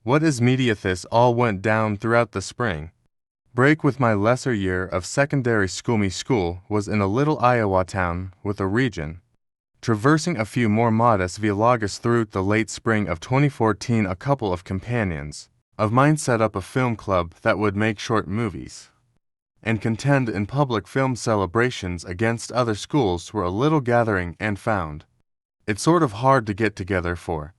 What is media? This all went down throughout the spring break with my lesser year of secondary school. Me school was in a little Iowa town with a region. Traversing a few more modest villages through the late spring of 2014, a couple of companions of mine set up a film club that would make short movies and contend in public film celebrations against other schools. Were a little gathering and found it sort of hard to get together for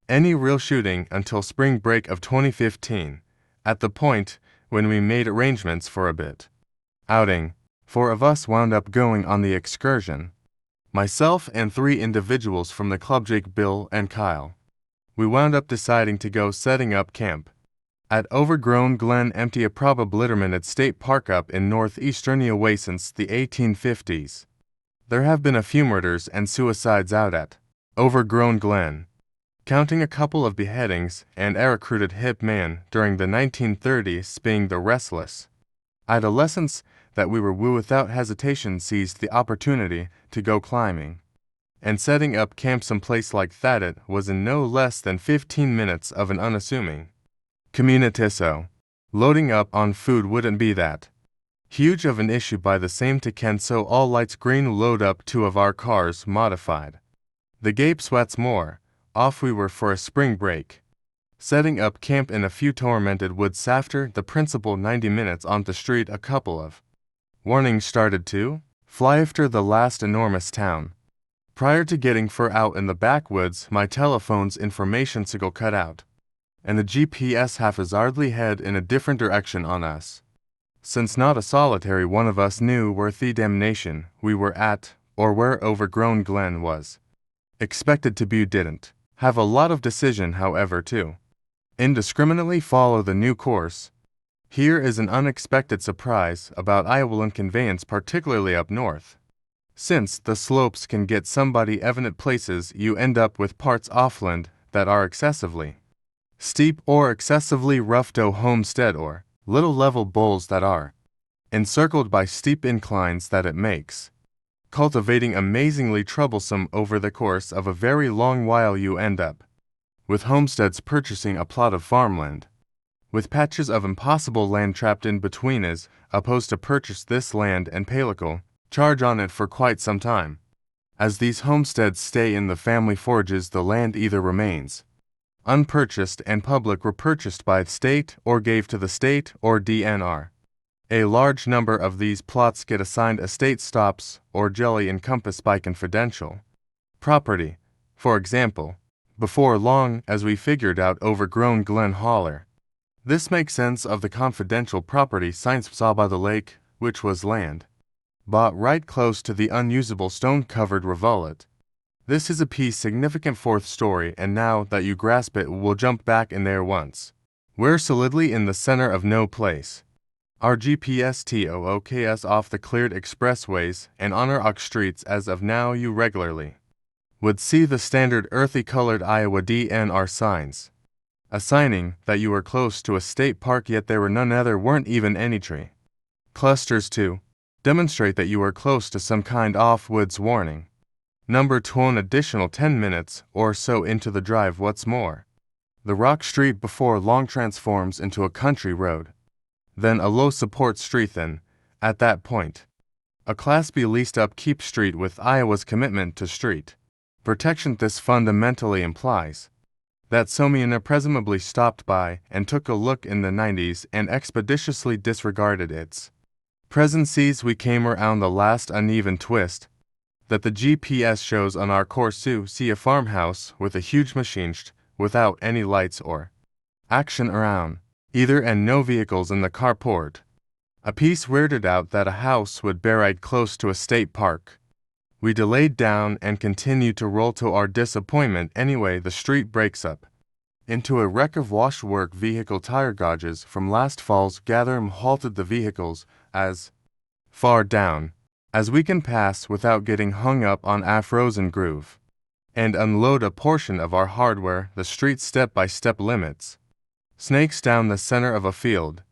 any real shooting until spring break of 2015, at the point when we made arrangements for a bit outing. 4 of us wound up going on the excursion. Myself and 3 individuals from the club, Jake, Bill, and Kyle. We wound up deciding to go setting up camp at Overgrown Glen, empty a obliterated state park up in northeastern Iowa since the 1850s. There have been a few murders and suicides out at Overgrown Glen, counting a couple of beheadings and a recruited hip man during the 1930s being the restless adolescents that we were without hesitation seized the opportunity to go climbing and setting up camp someplace like that. It was in no less than 15 minutes of an unassuming community, so loading up on food wouldn't be that huge of an issue by the same token. So all lights green, load up 2 of our cars modified the Gape sweats more. Off we were for a spring break, setting up camp in a few tormented woods. After the principal 90 minutes on the street, a couple of warnings started to fly after the last enormous town. Prior to getting far out in the backwoods, my telephone's information signal cut out, and the GPS haphazardly head in a different direction on us. Since not a solitary one of us knew where the damnation we were at, or where Overgrown Glen was expected to be, didn't have a lot of decision, however, to indiscriminately follow the new course. Here is an unexpected surprise about Iowa conveyance, particularly up north. Since the slopes can get somebody evident places, you end up with parts offland that are excessively steep or excessively rough to homestead, or little level bowls that are encircled by steep inclines that it makes cultivating amazingly troublesome. Over the course of a very long while you end up with homesteads purchasing a plot of farmland with patches of impossible land trapped in between, as opposed to purchase this land and pay local charge on it for quite some time. As these homesteads stay in the family forages, the land either remains unpurchased and public were purchased by the state or gave to the state or DNR. A large number of these plots get assigned estate stops or jelly encompassed by confidential property. For example, before long, as we figured out, Overgrown Glen Holler. This makes sense of the confidential property signs saw by the lake, which was land bought right close to the unusable stone-covered rivulet. This is a piece significant 4th story, and now that you grasp it, we'll jump back in there once. We're solidly in the center of no place. Our GPS TOOKs off the cleared expressways and on our streets. As of now, you regularly would see the standard earthy-colored Iowa DNR signs, assigning that you were close to a state park, yet there were none. There weren't even any tree clusters to demonstrate that you were close to some kind of woods. Warning number 2, an additional 10 minutes or so into the drive. What's more, the rock street before long transforms into a country road, then a low-support street, then, at that point, a Class B leased upkeep street with Iowa's commitment to street protection. This fundamentally implies that Somiana presumably stopped by and took a look in the 90s and expeditiously disregarded its presences. We came around the last uneven twist that the GPS shows on our course to see a farmhouse with a huge machine without any lights or action around either, and no vehicles in the carport. A piece weirded out that a house would be right close to a state park. We delayed down and continued to roll. To our disappointment anyway, the street breaks up into a wreck of washwork vehicle tire gauges from last fall's gathering halted the vehicles as far down as we can pass without getting hung up on a frozen groove, and unload a portion of our hardware. The street step-by-step limits snakes down the center of a field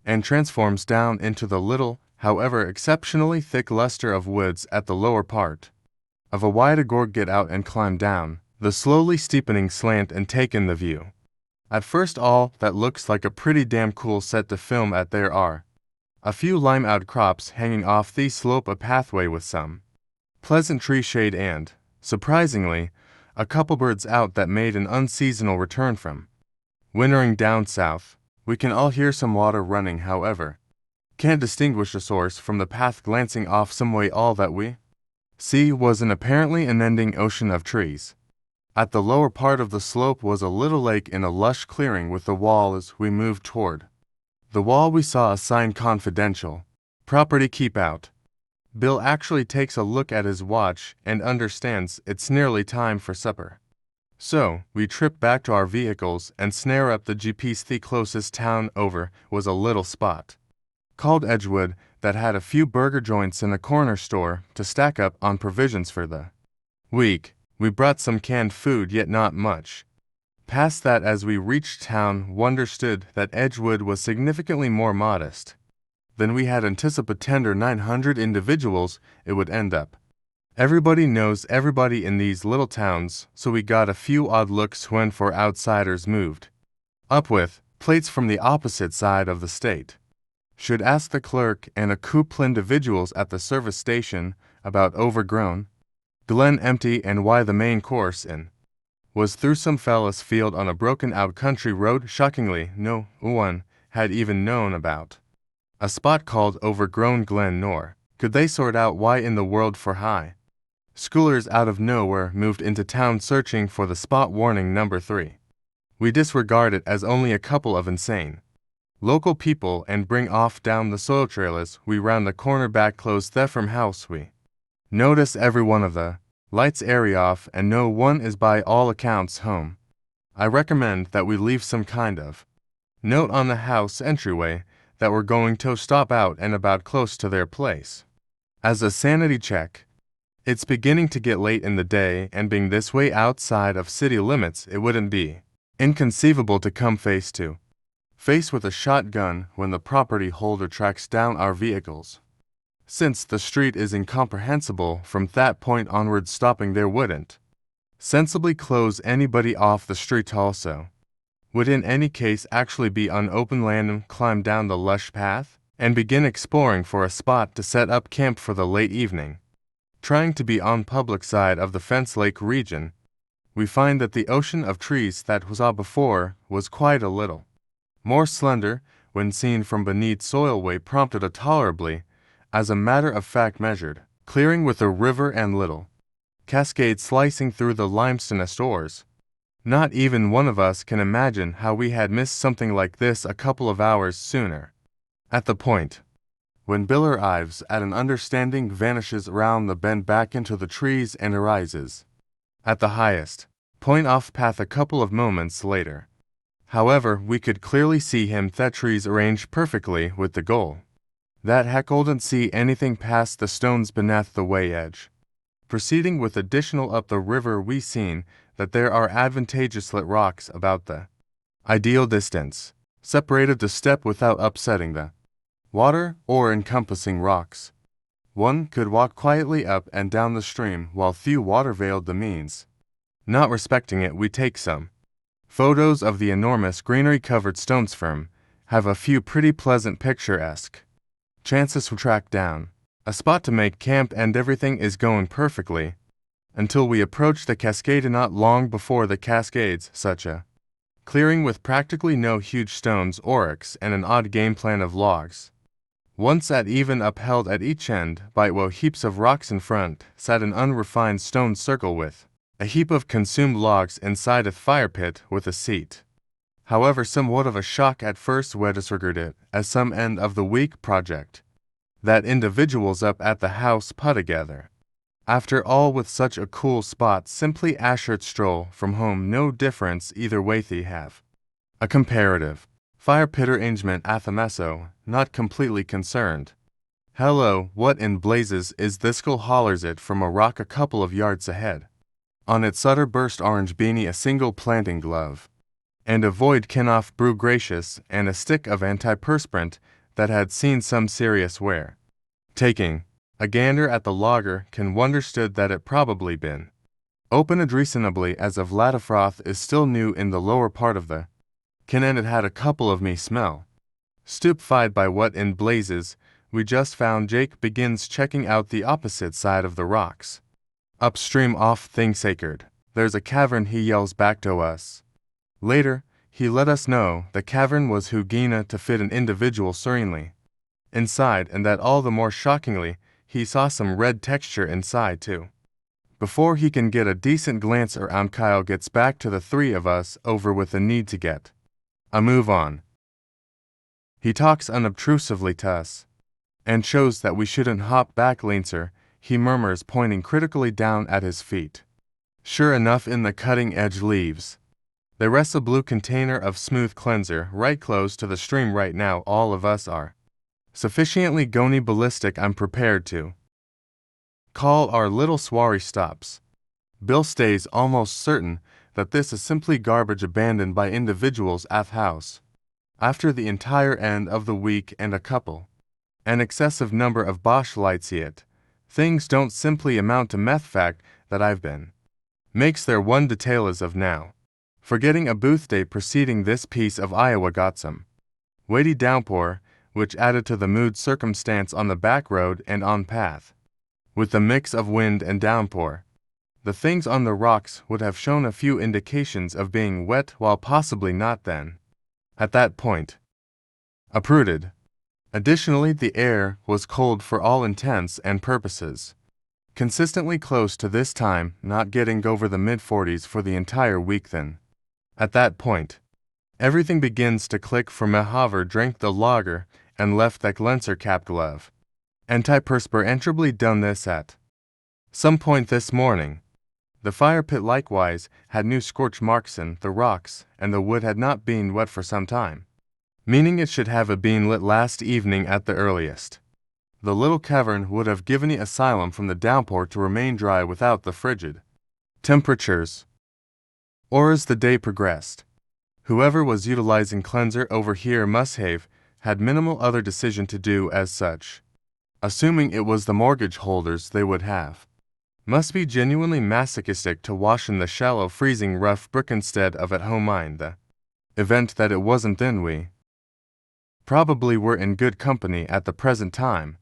and transforms down into the little, however exceptionally thick luster of woods at the lower part of a wide gorge. Get out and climb down the slowly steepening slant and take in the view. At first all that looks like a pretty damn cool set to film at. There are a few lime outcrops hanging off the slope, a pathway with some pleasant tree shade, and, surprisingly, a couple birds out that made an unseasonal return from wintering down south. We can all hear some water running, however. Can't distinguish a source from the path glancing off some way. All that we see was an apparently unending ocean of trees. At the lower part of the slope was a little lake in a lush clearing with the wall. As we moved toward the wall, we saw a sign, confidential. Property keep out. Bill actually takes a look at his watch and understands it's nearly time for supper. So, we trip back to our vehicles and snare up the GPS. The closest town over was a little spot called Edgewood that had a few burger joints and a corner store to stack up on provisions for the week. We brought some canned food, yet not much. Past that, as we reached town, we understood that Edgewood was significantly more modest than we had anticipated. Tender 900 individuals it would end up. Everybody knows everybody in these little towns, so we got a few odd looks when four outsiders moved up with plates from the opposite side of the state. Should ask the clerk and a couple individuals at the service station about overgrown Glen empty and why the main course in was through some fellas field on a broken out country road. Shockingly, no one had even known about a spot called Overgrown Glen, nor could they sort out why in the world for high schoolers out of nowhere moved into town searching for the spot. Warning number 3. We disregard it as only a couple of insane local people and bring off down the soil trailers. We round the corner back close theft from house. We notice every one of the lights area off and no one is by all accounts home. I recommend that we leave some kind of note on the house entryway that we're going to stop out and about close to their place as a sanity check. It's beginning to get late in the day, and being this way outside of city limits, it wouldn't be inconceivable to come face to face with a shotgun when the property holder tracks down our vehicles. Since the street is incomprehensible from that point onward, stopping there wouldn't sensibly close anybody off the street. Also would in any case actually be on open land. And climb down the lush path and begin exploring for a spot to set up camp for the late evening. Trying to be on public side of the fence lake region, we find that the ocean of trees that we saw before was quite a little more slender when seen from beneath. Soilway prompted a tolerably, as a matter of fact, measured clearing with a river and little cascade slicing through the limestone stores. Not even one of us can imagine how we had missed something like this a couple of hours sooner. At the point when Bill arrives at an understanding, vanishes around the bend back into the trees and arises at the highest point off path a couple of moments later. However, we could clearly see him that trees arranged perfectly with the goal that heck couldn't see anything past the stones beneath the way edge. Proceeding with additional up the river, we seen that there are advantageous lit rocks about the ideal distance separated to step without upsetting the water or encompassing rocks. One could walk quietly up and down the stream while few water veiled the means. Not respecting it, we take some photos of the enormous greenery-covered stones firm, have a few pretty pleasant picturesque chances to track down a spot to make camp, and everything is going perfectly until we approach the cascade. Not long before the cascades, such a clearing with practically no huge stones, oryx, and an odd game plan of logs. Once at even upheld at each end by heaps of rocks in front, sat an unrefined stone circle with a heap of consumed logs inside a fire pit with a seat. However, somewhat of a shock at first, we disregarded it as some end of the week project that individuals up at the house put together. After all, with such a cool spot, simply a short stroll from home, no difference either way. They have a comparative fire pit arrangement at the meso, not completely concerned. Hello, what in blazes is this? Hollers it from a rock a couple of yards ahead. On its utter burst orange beanie, a single planting glove and a void can-off brew gracious, and a stick of antiperspirant that had seen some serious wear. Taking a gander at the logger, can wonderstood that it probably been open reasonably, as of Latafroth is still new in the lower part of the Ken and it had a couple of me smell. Stupefied by what in blazes we just found, Jake begins checking out the opposite side of the rocks. Upstream off Thing Sacred, there's a cavern, he yells back to us. Later, he let us know the cavern was Hugina to fit an individual serenely inside, and that all the more shockingly, he saw some red texture inside too. Before he can get a decent glance around, Kyle gets back to the three of us over with the need to get a move on. He talks unobtrusively to us and shows that we shouldn't hop back. Lancer, he murmurs, pointing critically down at his feet. Sure enough, in the cutting edge leaves, there rests a blue container of smooth cleanser right close to the stream. Right now all of us are sufficiently gony ballistic, I'm prepared to call our little soiree stops. Bill stays almost certain that this is simply garbage abandoned by individuals at house. After the entire end of the week and an excessive number of Bosch lights, yet things don't simply amount to meth. Fact that I've been makes their one detail as of now. Forgetting a booth day preceding this piece of Iowa got some weighty downpour, which added to the mood circumstance on the back road and on path. With the mix of wind and downpour, the things on the rocks would have shown a few indications of being wet, while possibly not then. At that point, uprooted. Additionally, the air was cold for all intents and purposes. Consistently close to this time, not getting over the mid-40s for the entire week then. At that point, everything begins to click, for Mehaver drank the lager and left that Glenser-capped glove. Antiperspirantly done this at some point this morning. The fire pit likewise had new scorch marks in the rocks, and the wood had not been wet for some time, meaning it should have been lit last evening at the earliest. The little cavern would have given the asylum from the downpour to remain dry without the frigid temperatures. Or as the day progressed, whoever was utilizing cleanser over here must have had minimal other decision to do as such. Assuming it was the mortgage holders, they would have must be genuinely masochistic to wash in the shallow freezing rough brick instead of at home. In the event that it wasn't, then we probably were in good company at the present time.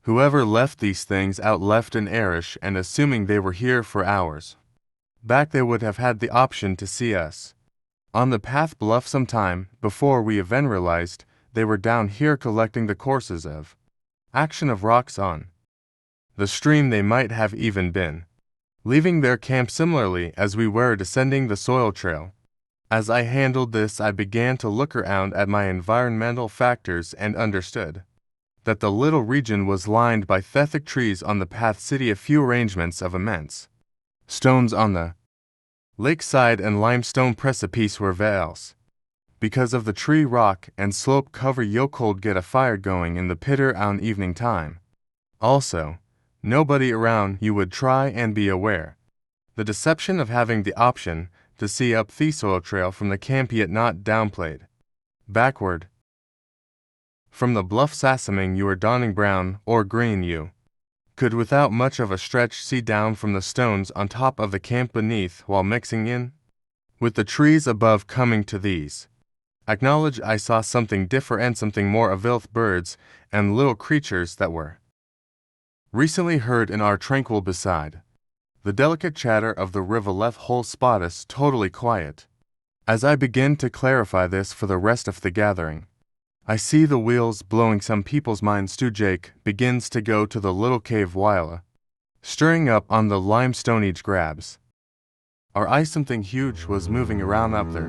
Whoever left these things out left an airish, and assuming they were here for hours back, they would have had the option to see us on the path bluff some time before we even realized they were down here collecting the courses of action of rocks on the stream. They might have even been leaving their camp similarly as we were descending the soil trail. As I handled this, I began to look around at my environmental factors and understood that the little region was lined by thick trees on the path, city a few arrangements of immense stones on the lakeside and limestone precipice were veils. Because of the tree, rock, and slope cover, you could get a fire going in the pitter on evening time. Also, nobody around you would try and be aware. The deception of having the option to see up the soil trail from the camp, yet not downplayed. Backward from the bluff Sassaming, you were donning brown or green. You could without much of a stretch see down from the stones on top of the camp beneath, while mixing in with the trees above. Coming to these, acknowledge I saw something different, something more of birds and little creatures that were recently heard in our tranquil beside. The delicate chatter of the river left whole spot us totally quiet. As I begin to clarify this for the rest of the gathering, I see the wheels blowing some people's minds too. Jake begins to go to the little cave while stirring up on the limestone. Each grabs our eyes. Something huge was moving around up there,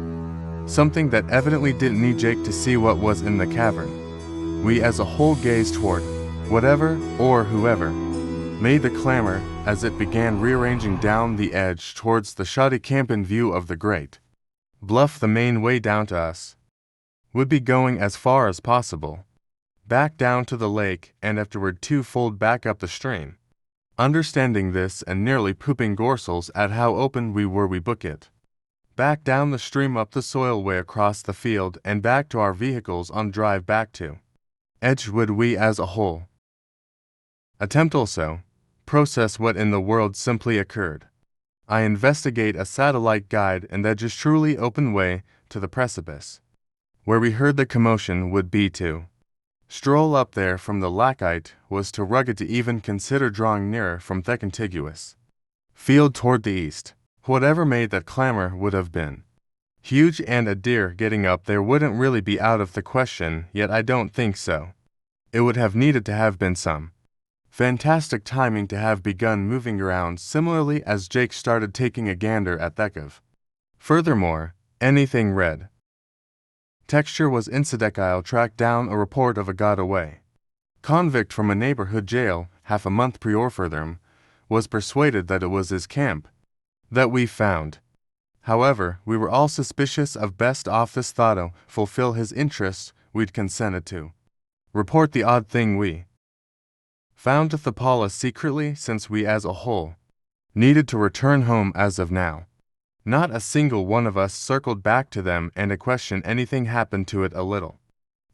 something that evidently didn't need Jake to see what was in the cavern. We as a whole gazed toward whatever or whoever made the clamor as it began rearranging down the edge towards the shoddy camp in view of the great bluff. The main way down to us would be going as far as possible back down to the lake, and afterward twofold back up the stream. Understanding this and nearly pooping gorsels at how open we were, we book it back down the stream, up the soil way across the field, and back to our vehicles on drive back to Edgewood. We as a whole attempt also process what in the world simply occurred. I investigate a satellite guide, and that just truly open way to the precipice. where we heard the commotion would be to. Stroll up there from the Lackite was too rugged to even consider drawing nearer from the contiguous field toward the east. Whatever made that clamor would have been huge, and a deer getting up there wouldn't really be out of the question, yet I don't think so. It would have needed to have been some fantastic timing to have begun moving around similarly as Jake started taking a gander at the cave. Furthermore, anything red texture was incidentally tracked down a report of a got away convict from a neighborhood jail half a month prior. Furthermore, was persuaded that it was his camp that we found. However, we were all suspicious of best off this thought fulfill his interests we'd consented to report the odd thing we found to the police secretly, since we as a whole needed to return home as of now. Not a single one of us circled back to them and to question anything happened to it. A little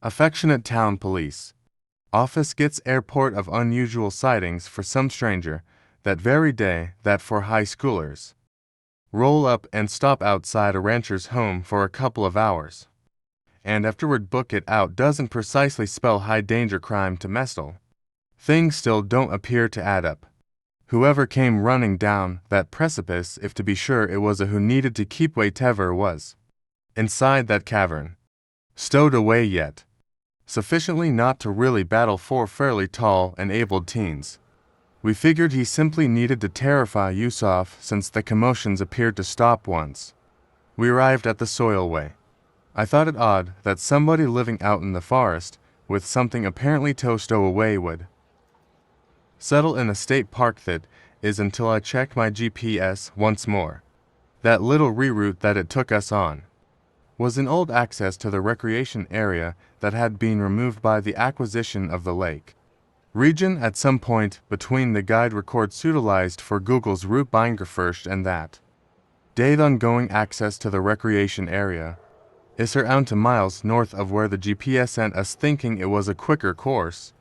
affectionate town police office gets airport of unusual sightings for some stranger that very day that for high schoolers roll up and stop outside a rancher's home for a couple of hours, and afterward book it out doesn't precisely spell high danger crime to Mestel. Things still don't appear to add up. Whoever came running down that precipice, if to be sure it was a who needed to keep whatever was inside that cavern, stowed away yet sufficiently not to really battle four fairly tall and able teens. We figured he simply needed to terrify Yusuf, since the commotions appeared to stop once we arrived at the soilway. I thought it odd that somebody living out in the forest with something apparently to stow away would settle in a state park. That is until I checked my GPS once more. That little reroute that it took us on was an old access to the recreation area that had been removed by the acquisition of the lake region at some point between the guide records utilized for Google's route binder first and that day. The ongoing access to the recreation area is around 2 miles north of where the GPS sent us, thinking it was a quicker course.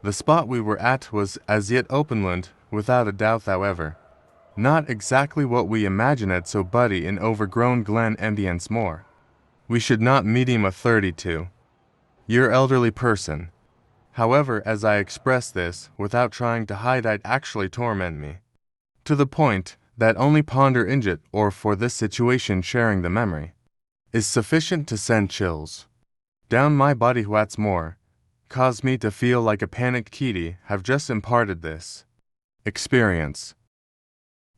The spot we were at was as yet openland, without a doubt. However, not exactly what we imagined it, so buddy in overgrown glen ambience more. We should not medium a 32-year elderly person. However, as I express this without trying to hide, it actually torment me to the point that only ponder injit or for this situation sharing the memory is sufficient to send chills down my body. What's more, caused me to feel like a panicked kitty have just imparted this experience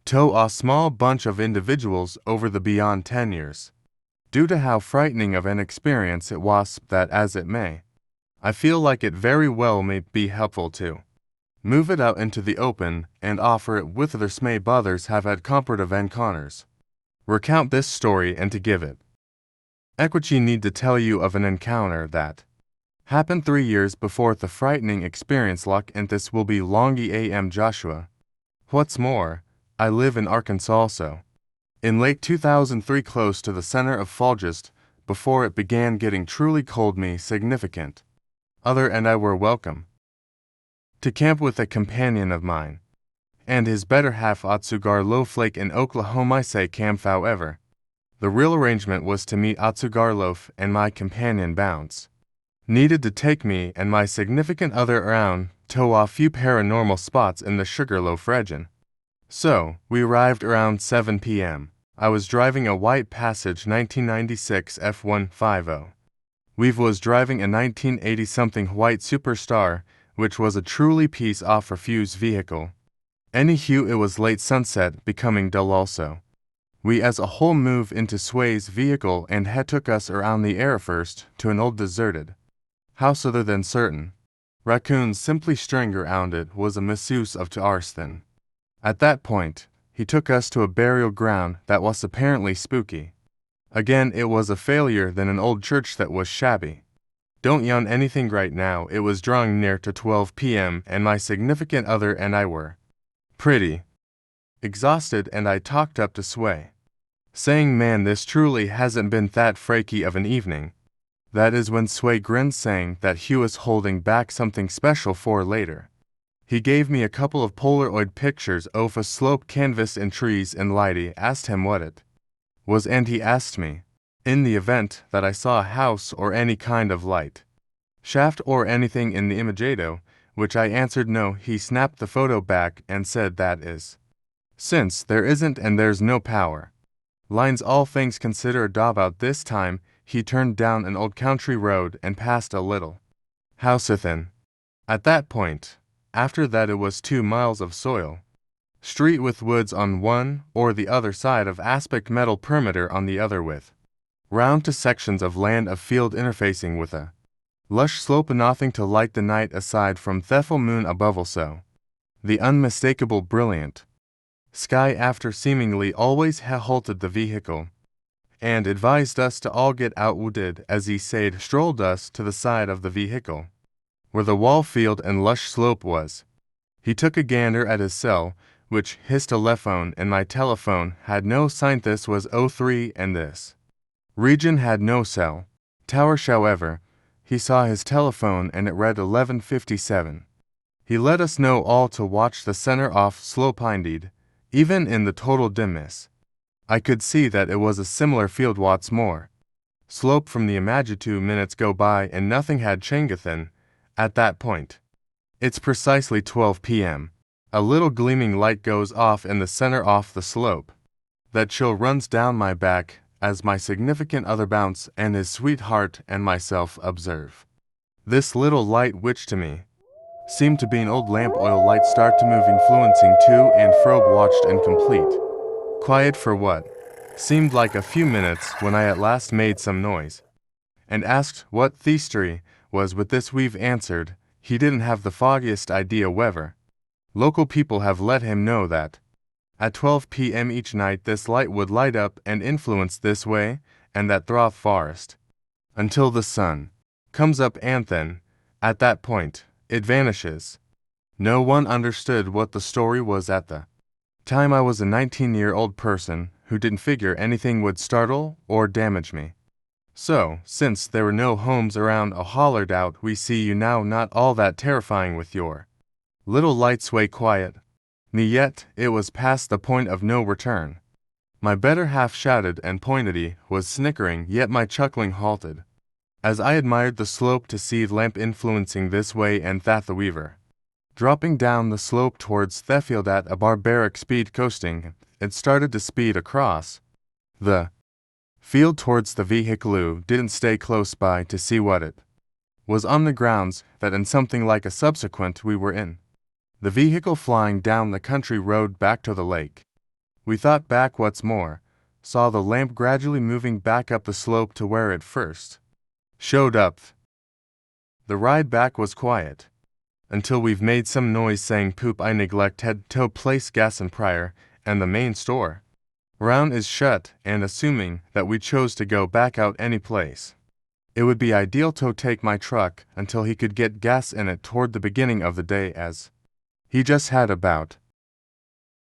to a small bunch of individuals over the beyond 10 years. Due to how frightening of an experience it was, that as it may, I feel like it very well may be helpful to move it out into the open and offer it with their smay bothers have had comparative encounters. Recount this story and to give it equity need to tell you of an encounter that happened 3 years before the frightening experience luck, and this will be Longy am Joshua. What's more, I live in Arkansas, so in late 2003 close to the center of fall just before it began getting truly cold, me significant other and I were welcome to camp with a companion of mine and his better half Otsugar Loaf in Oklahoma. I say camp, however, the real arrangement was to meet Otsugar Loaf and my companion Bounce needed to take me and my significant other around to a few paranormal spots in the Sugarloaf region. So, we arrived around 7 p.m. I was driving a white Passage 1996 F150. Weave was driving a 1980-something white Superstar, which was a truly piece-off refuse vehicle. Anywho, it was late sunset, becoming dull also. We as a whole moved into Sway's vehicle and had took us around the air first to an old deserted house other than certain raccoons simply string around it was a misuse of to arson. At that point, he took us to a burial ground that was apparently spooky. Again, it was a failure than an old church that was shabby. Don't yawn anything right now. It was drawing near to 12 p.m. and my significant other and I were pretty exhausted, and I talked up to Sway, saying, "Man, this truly hasn't been that freaky of an evening." That is when Sway grinned, saying that he was holding back something special for later. He gave me a couple of Polaroid pictures of a slope canvas and trees, and Lighty asked him what it was, and he asked me In the event that I saw a house or any kind of light, shaft or anything in the imageado, which I answered no, he snapped the photo back and said that is. Since there isn't and there's no power. Lines all things considered about this time, he turned down an old country road and passed a little house-ithin. At that point, after that it was 2 miles of soil. Street with woods on one or the other side of aspect metal perimeter on the other with round to sections of land of field interfacing with a lush slope nothing to light the night aside from the full moon above also. The unmistakable brilliant sky after seemingly always halted the vehicle and advised us to all get out wooded as he said strolled us to the side of the vehicle where the wall field and lush slope was. He took a gander at his cell, which his telephone and my telephone had no sign this was 03 and this region had no cell tower. However, he saw his telephone and it read 1157. He let us know all to watch the center off slope indeed. Even in the total dimness, I could see that it was a similar field watts more. Slope from the imagine 2 minutes go by and nothing had changethin at that point. It's precisely 12 p.m. A little gleaming light goes off in the center off the slope. That chill runs down my back as my significant other bounce and his sweetheart and myself observe. This little light which to me seemed to be an old lamp oil light start to move influencing to and fro watched and complete. Quiet for what seemed like a few minutes when I at last made some noise and asked what thievery was with this. We've answered, he didn't have the foggiest idea whether. Local people have let him know that at 12 p.m. each night this light would light up and influence this way and that through forest until the sun comes up and then, at that point, it vanishes. No one understood what the story was at the time. I was a 19-year-old person who didn't figure anything would startle or damage me. So, since there were no homes around, I hollered out, "We see you now, not all that terrifying with your little light sway quiet." Yet, it was past the point of no return. My better half shouted and pointed was snickering, yet my chuckling halted as I admired the slope to see the lamp influencing this way and that. The weaver dropping down the slope towards the field at a barbaric speed coasting, it started to speed across the field towards the vehicle. Didn't stay close by to see what it was on the grounds that in something like a subsequent we were in the vehicle flying down the country road back to the lake. We thought back what's more, saw the lamp gradually moving back up the slope to where it first showed up. The ride back was quiet until we've made some noise saying poop. I neglect had to place gas and prior and the main store round is shut, and assuming that we chose to go back out any place, it would be ideal to take my truck until he could get gas in it toward the beginning of the day, as he just had about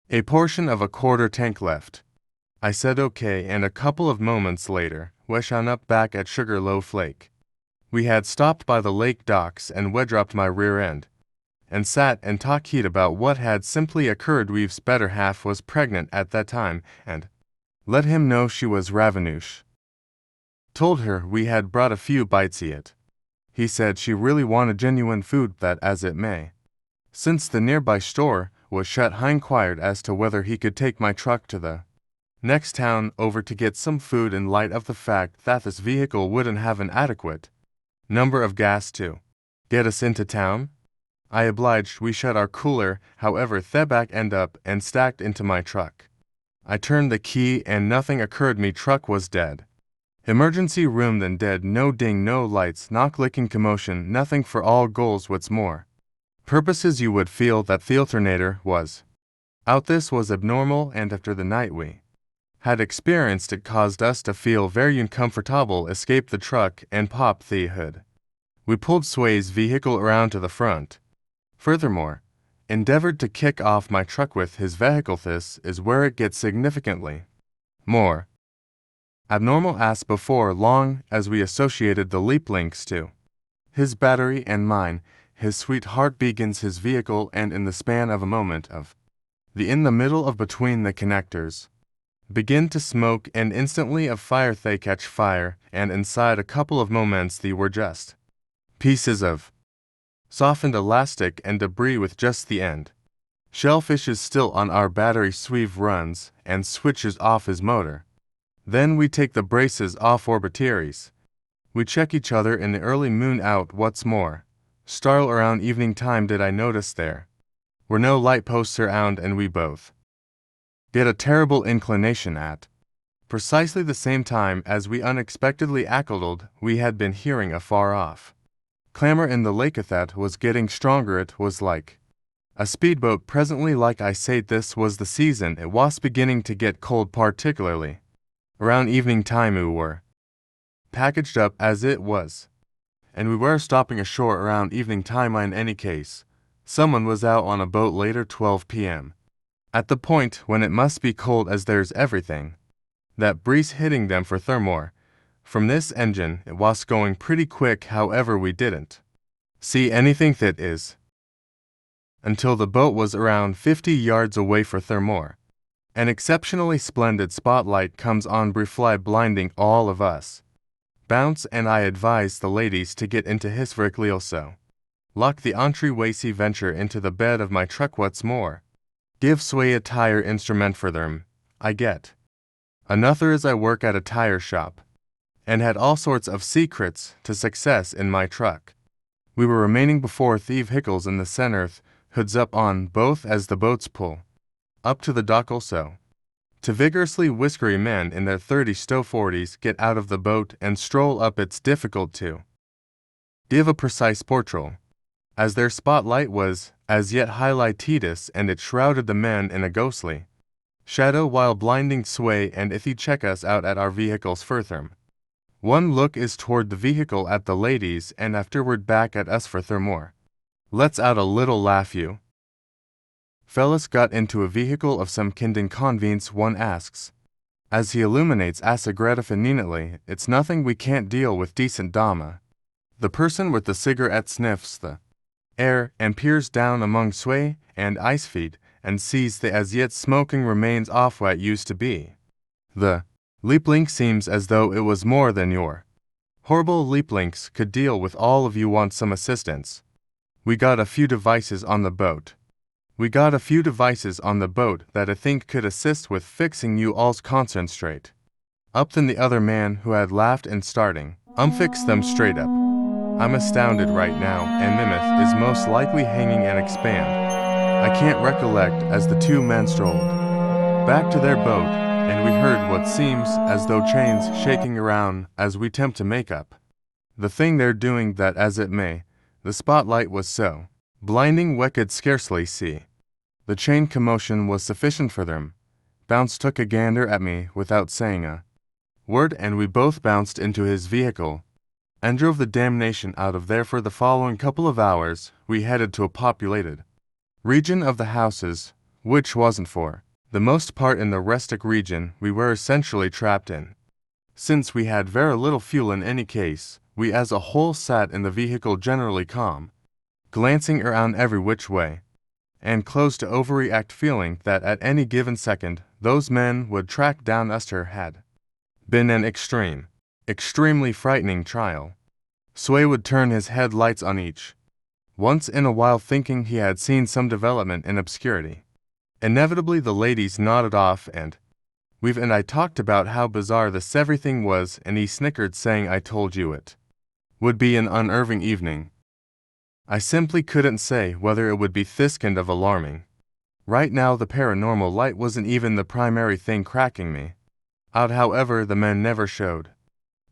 a portion of a quarter tank left. I said okay, and a couple of moments later, wesh on up back at Sugarloaf Lake. We had stopped by the lake docks and dropped my rear end and sat and talked about what had simply occurred. Weave's better half was pregnant at that time and let him know she was ravenous. Told her we had brought a few bites yet. He said she really wanted genuine food, that as it may, since the nearby store was shut, I inquired as to whether he could take my truck to the next town over to get some food in light of the fact that this vehicle wouldn't have an adequate number of gas to get us into town. I obliged. We shut our cooler, however, back end up and stacked into my truck. I turned the key and nothing occurred. Me truck was dead. Emergency room then dead. No ding, no lights, knock licking commotion, nothing for all goals. What's more purposes you would feel that the alternator was out. This was abnormal, and after the night we had experienced it caused us to feel very uncomfortable. Escaped the truck and popped the hood. We pulled Sway's vehicle around to the front. Furthermore, endeavored to kick off my truck with his vehicle. This is where it gets significantly more abnormal as before long as we associated the leap links to his battery and mine. His sweetheart begins his vehicle, and in the span of a moment of in the middle of between the connectors, begin to smoke, and instantly of fire they catch fire, and inside a couple of moments they were just pieces of softened elastic and debris with just the end. Shellfish is still on our battery sweave runs and switches off his motor. Then we take the braces off our batteries. We check each other in the early moon out. What's more, startle around evening time did I notice there were no light posts around, and we both get a terrible inclination at precisely the same time as we unexpectedly ackled we had been hearing afar off. Clamor in the lake that was getting stronger. It was like a speedboat presently. Like I said, this was the season. It was beginning to get cold, particularly around evening time. We were packaged up as it was, and we were stopping ashore around evening time. In any case, someone was out on a boat later 12 p.m. at the point when it must be cold, as there's everything that breeze hitting them for thermore. From this engine it was going pretty quick. However, we didn't see anything that is until the boat was around 50 yards away for thermore. An exceptionally splendid spotlight comes on briefly, blinding all of us. Bounce, and I advised the ladies to get into his vehicle also. Lock the entryway, venture into the bed of my truck. What's more, give Sway a tire instrument for them. I get another as I work at a tire shop, and had all sorts of secrets to success in my truck. We were remaining before vehicles in the center, hoods up on both as the boats pull up to the dock also. To vigorously whiskery men in their 30s to 40s get out of the boat and stroll up. It's difficult to give a precise portrayal, as their spotlight was as yet highlighted, and it shrouded the men in a ghostly shadow while blinding Sway and Ithy check us out at our vehicles further. One look is toward the vehicle at the ladies, and afterward back at us for thermore. Let's out a little laugh. You fellas got into a vehicle of some kind in convenience, one asks, as he illuminates a cigarette fanninely. It's nothing, we can't deal with decent dama. The person with the cigarette sniffs the air and peers down among Sway and Ice feet and sees the as yet smoking remains off what used to be. The leaplink seems as though it was more than your horrible leaplinks could deal with. All of you want some assistance. We got a few devices on the boat. That I think could assist with fixing you all's concentrate up. Then the other man, who had laughed and starting, fix them straight up. I'm astounded right now, and Mimith is most likely hanging and expand. I can't recollect as the two men strolled back to their boat, and we heard what seems as though chains shaking around as we attempt to make up the thing they're doing. That as it may, the spotlight was so blinding we could scarcely see. The chain commotion was sufficient for them. Bounce took a gander at me without saying a word, and we both bounced into his vehicle and drove the damnation out of there. For the following couple of hours we headed to a populated region of the houses, which wasn't for the most part in the rustic region we were essentially trapped in. Since we had very little fuel in any case, we as a whole sat in the vehicle generally calm, glancing around every which way, and close to overreact, feeling that at any given second those men would track down us. Had been an extremely frightening trial. Sway would turn his headlights on each once in a while, thinking he had seen some development in obscurity. Inevitably the ladies nodded off, and I talked about how bizarre this everything was, and he snickered, saying, I told you it would be an unnerving evening. I simply couldn't say whether it would be this kind of alarming. Right now the paranormal light wasn't even the primary thing cracking me out. However, the men never showed,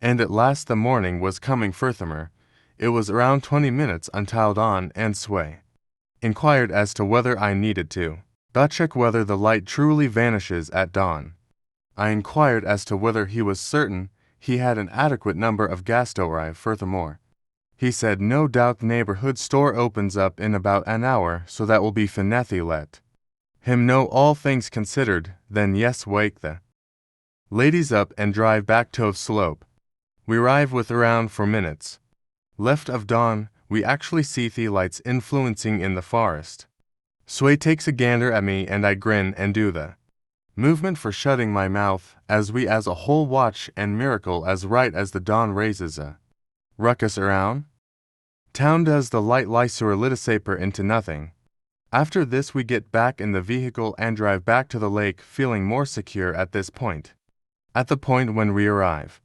and at last the morning was coming furthermore. It was around 20 minutes until dawn, and Sway inquired as to whether I needed to check whether the light truly vanishes at dawn. I inquired as to whether he was certain he had an adequate number of gas to arrive. Furthermore, he said no doubt the neighborhood store opens up in about an hour, so that will be finethy. Let him know, all things considered. Then yes, wake the ladies up and drive back to the slope. We arrive with around 4 minutes left of dawn. We actually see the lights influencing in the forest. Sway takes a gander at me, and I grin and do the Movement for shutting my mouth, as we as a whole watch and miracle as right as the dawn raises a ruckus around. Town does the light lysur litisaper into nothing. After this we get back in the vehicle and drive back to the lake feeling more secure at this point. At the point when we arrive,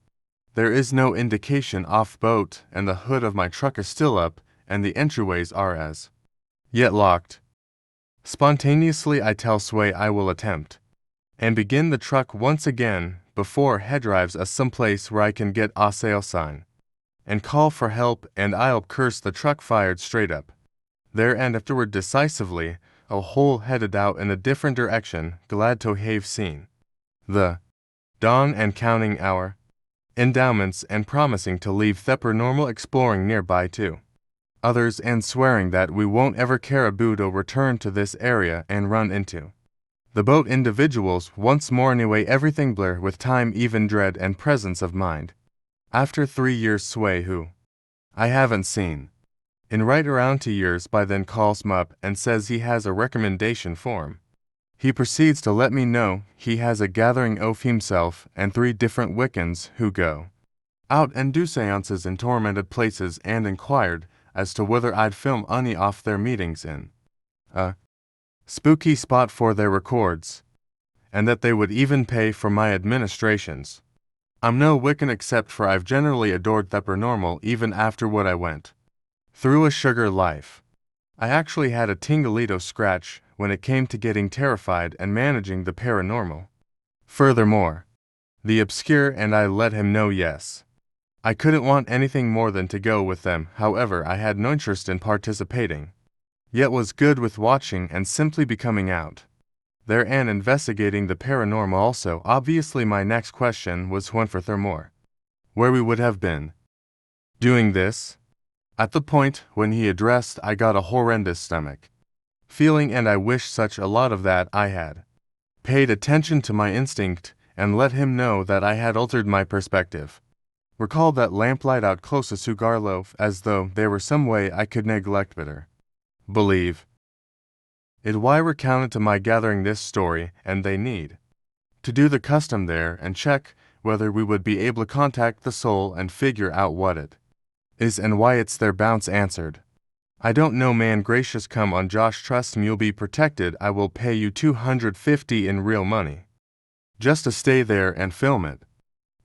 there is no indication off boat and the hood of my truck is still up and the entryways are as yet locked. Spontaneously I tell Sway I will attempt and begin the truck once again before he drives us someplace where I can get a sail sign and call for help, and I'll curse the truck fired straight up there and afterward decisively, a whole headed out in a different direction, glad to have seen the dawn and counting our endowments and promising to leave the paranormal exploring nearby too. Others and swearing that we won't ever caribou to return to this area and run into the boat individuals once more. Anyway, everything blur with time, even dread and presence of mind. After 3 years Sway, who I haven't seen in right around 2 years by then, calls me up and says he has a recommendation form. He proceeds to let me know he has a gathering of himself and 3 different Wiccans who go out and do seances in tormented places, and inquired as to whether I'd film any off their meetings in a spooky spot for their records, and that they would even pay for my administrations. I'm no Wiccan except for I've generally adored the paranormal even after what I went through a sugar life. I actually had a tinglito scratch when it came to getting terrified and managing the paranormal. Furthermore, the obscure, and I let him know yes, I couldn't want anything more than to go with them. However, I had no interest in participating, yet was good with watching and simply becoming out there and investigating the paranormal also. Obviously my next question was when furthermore, where we would have been doing this. At the point when he addressed, I got a horrendous stomach feeling, and I wish such a lot of that I had paid attention to my instinct and let him know that I had altered my perspective. Recalled that lamplight out close to Sugarloaf, as though there were some way I could neglect better believe it. Why recounted to my gathering this story, and they need to do the custom there and check whether we would be able to contact the soul and figure out what it is and why it's there. Bounce answered, I don't know, man. Gracious, come on Josh, trust me, you'll be protected. I will pay you $250 in real money just to stay there and film it.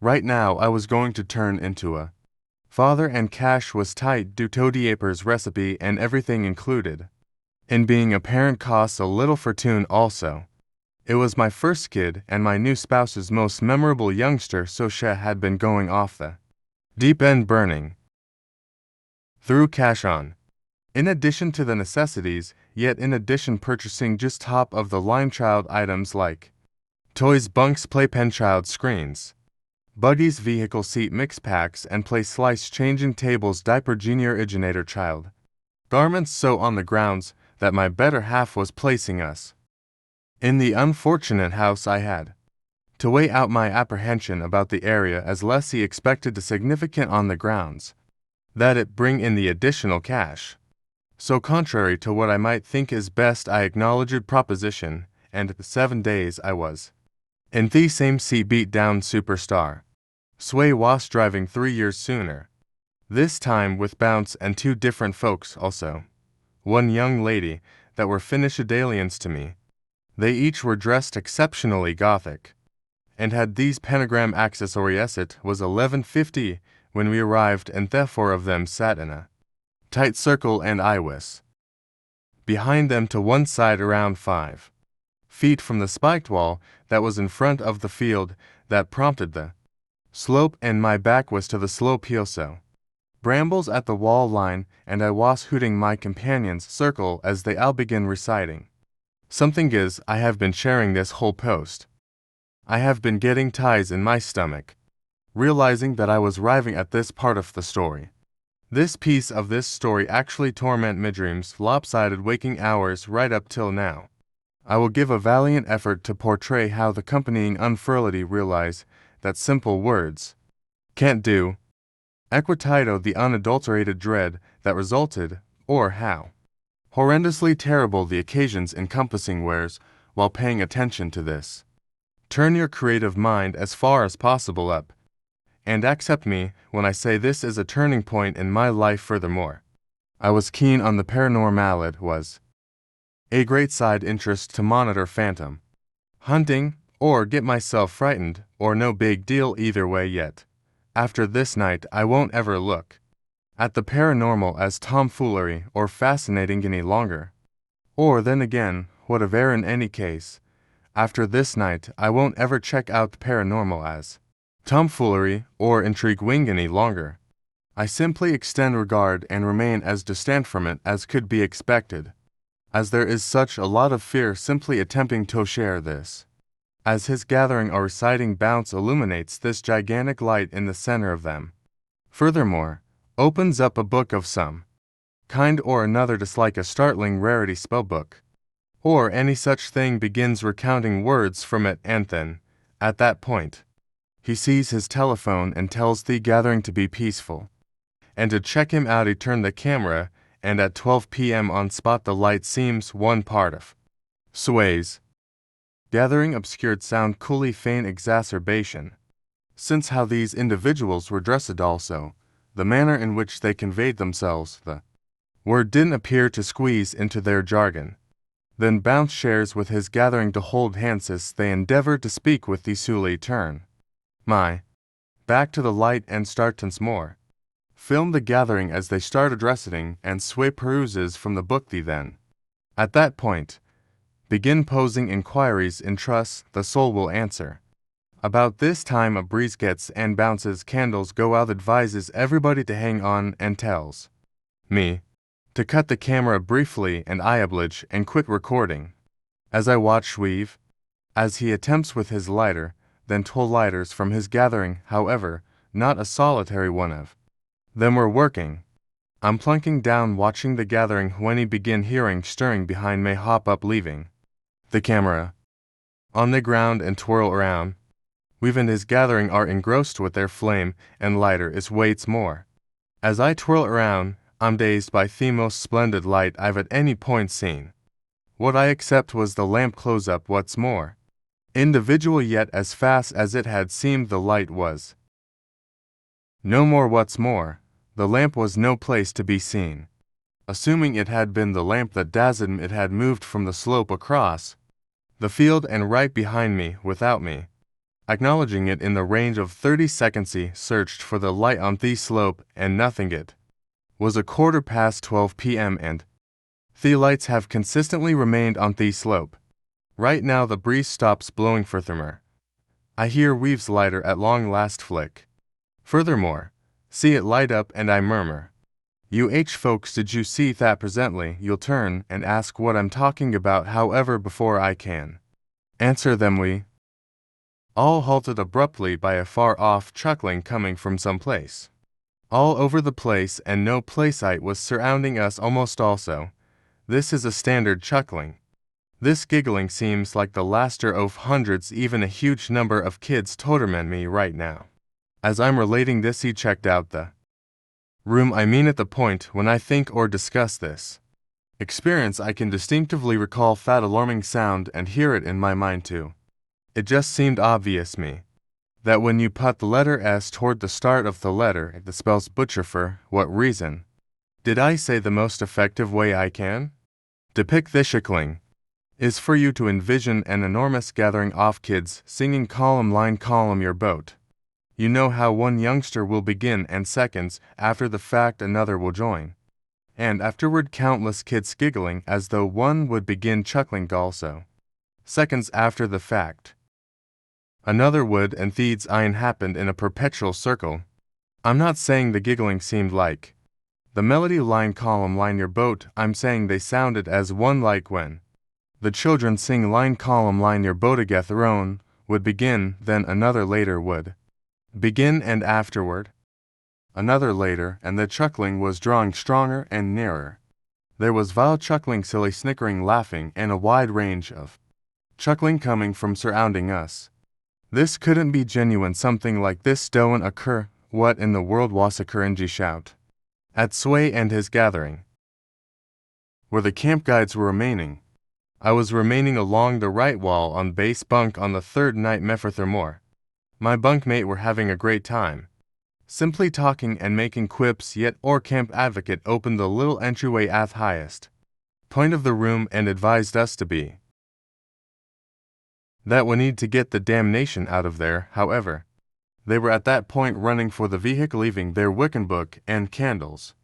Right now I was going to turn into a father, and cash was tight due to Diaper's recipe, and everything included in being a parent costs a little fortune also. It was my first kid and my new spouse's most memorable youngster, so she had been going off the deep end, burning through cash on in addition to the necessities, yet in addition purchasing just top of the line child items like toys, bunks, playpen, child screens, buggies, vehicle seat mix packs, and play slice changing tables, diaper, junior originator child garments. So on the grounds that my better half was placing us in the unfortunate house, I had to weigh out my apprehension about the area, as less he expected to significant on the grounds that it bring in the additional cash. So contrary to what I might think is best, I acknowledged proposition, and the 7 days I was in the same seat beat down superstar. Sway was driving 3 years sooner, this time with Bounce and 2 different folks also. One young lady that were Finnish aliens to me. They each were dressed exceptionally gothic and had these pentagram accessories. It was 11:50 when we arrived, and the 4 of them sat in a tight circle, and I was behind them to one side, around 5 feet from the spiked wall that was in front of the field that prompted the slope, and my back was to the slope also. Brambles at the wall line, and I was hooting my companions circle as they all begin reciting. Something is, I have been sharing this whole post. I have been getting ties in my stomach, realizing that I was arriving at this part of the story. This piece of this story actually torment my dreams, lopsided waking hours right up till now. I will give a valiant effort to portray how the accompanying unfurlity realize that simple words can't do. Equitito the unadulterated dread that resulted, or how horrendously terrible the occasions encompassing wears while paying attention to this Turn your creative mind as far as possible up, and accept me when I say this is a turning point in my life. Furthermore, I was keen on the paranormal. It was a great side interest to monitor phantom hunting, or get myself frightened, or no big deal either way yet. After this night I won't ever look at the paranormal as tomfoolery or fascinating any longer. Or then again, whatever in any case, after this night I won't ever check out the paranormal as tomfoolery or intriguing any longer. I simply extend regard and remain as distant from it as could be expected, as there is such a lot of fear simply attempting to share this. As his gathering or reciting bounce illuminates this gigantic light in the center of them. Furthermore, opens up a book of some kind or another, just like a startling rarity spellbook, or any such thing, begins recounting words from it, and then, at that point, he sees his telephone and tells the gathering to be peaceful, and to check him out. He turned the camera, and at 12 p.m. on spot the light seems one part of sways. Gathering obscured sound coolly faint exacerbation, since how these individuals were dressed, also the manner in which they conveyed themselves, the word didn't appear to squeeze into their jargon. Then Bounce shares with his gathering to hold hands as they endeavored to speak with the Suli turn my back to the light and start once more. Film the gathering as they start addressing and sway peruses from the book. The then, at that point, begin posing inquiries in trust the soul will answer. About this time a breeze gets and Bounce's candles go out, advises everybody to hang on, and tells me to cut the camera briefly, and I oblige and quit recording. As I watch Weave, as he attempts with his lighter, then 12 lighters from his gathering, however, not a solitary one of them were working. I'm plunking down watching the gathering when he begin hearing stirring behind me, hop up, leaving the camera on the ground and twirl around. Weave and his gathering are engrossed with their flame, and lighter is waits more. As I twirl around, I'm dazed by the most splendid light I've at any point seen. What I accept was the lamp close up. What's more, individual, yet as fast as it had seemed the light was no more. What's more, the lamp was no place to be seen. Assuming it had been the lamp that dazzled me, it had moved from the slope across the field and right behind me without me acknowledging it. In the range of 30 seconds he searched for the light on the slope, and nothing. It was 12:15 p.m. and the lights have consistently remained on the slope. Right now the breeze stops blowing. Furthermore, I hear Weave's lighter at long last flick. Furthermore, see it light up, and I murmur, "You folks, did you see that?" Presently you'll turn and ask what I'm talking about. However, before I can answer them, we all halted abruptly by a far-off chuckling coming from some place all over the place, and no placeit was surrounding us almost also. This is a standard chuckling. This giggling seems like the laughter of hundreds, even a huge number of kids torment me right now. As I'm relating this, he checked out the room. I mean, at the point when I think or discuss this experience, I can distinctively recall that alarming sound and hear it in my mind too. It just seemed obvious me that when you put the letter S toward the start of the letter, it spells butcher. For what reason? Did I say the most effective way I can depict this chuckling is for you to envision an enormous gathering of kids singing column line column your boat. You know how one youngster will begin, and seconds after the fact another will join, and afterward countless kids giggling as though one would begin chuckling also. Seconds after the fact another would, and these iron happened in a perpetual circle. I'm not saying the giggling seemed like the melody line column line your boat. I'm saying they sounded as one, like when the children sing line column line your boat. A gatherone would begin, then another later would begin, and afterward another later, and the chuckling was drawing stronger and nearer. There was vile chuckling, silly snickering, laughing, and a wide range of chuckling coming from surrounding us. This couldn't be genuine. Something like this don't occur. What in the world was a cringy shout at Sway and his gathering, where the camp guides were remaining? I was remaining along the right wall on base bunk on the third night Mepherthermore. My bunkmate were having a great time, simply talking and making quips, yet our camp advocate opened the little entryway at highest point of the room and advised us to be that we need to get the damnation out of there. However, they were at that point running for the vehicle, leaving their Wiccan book and candles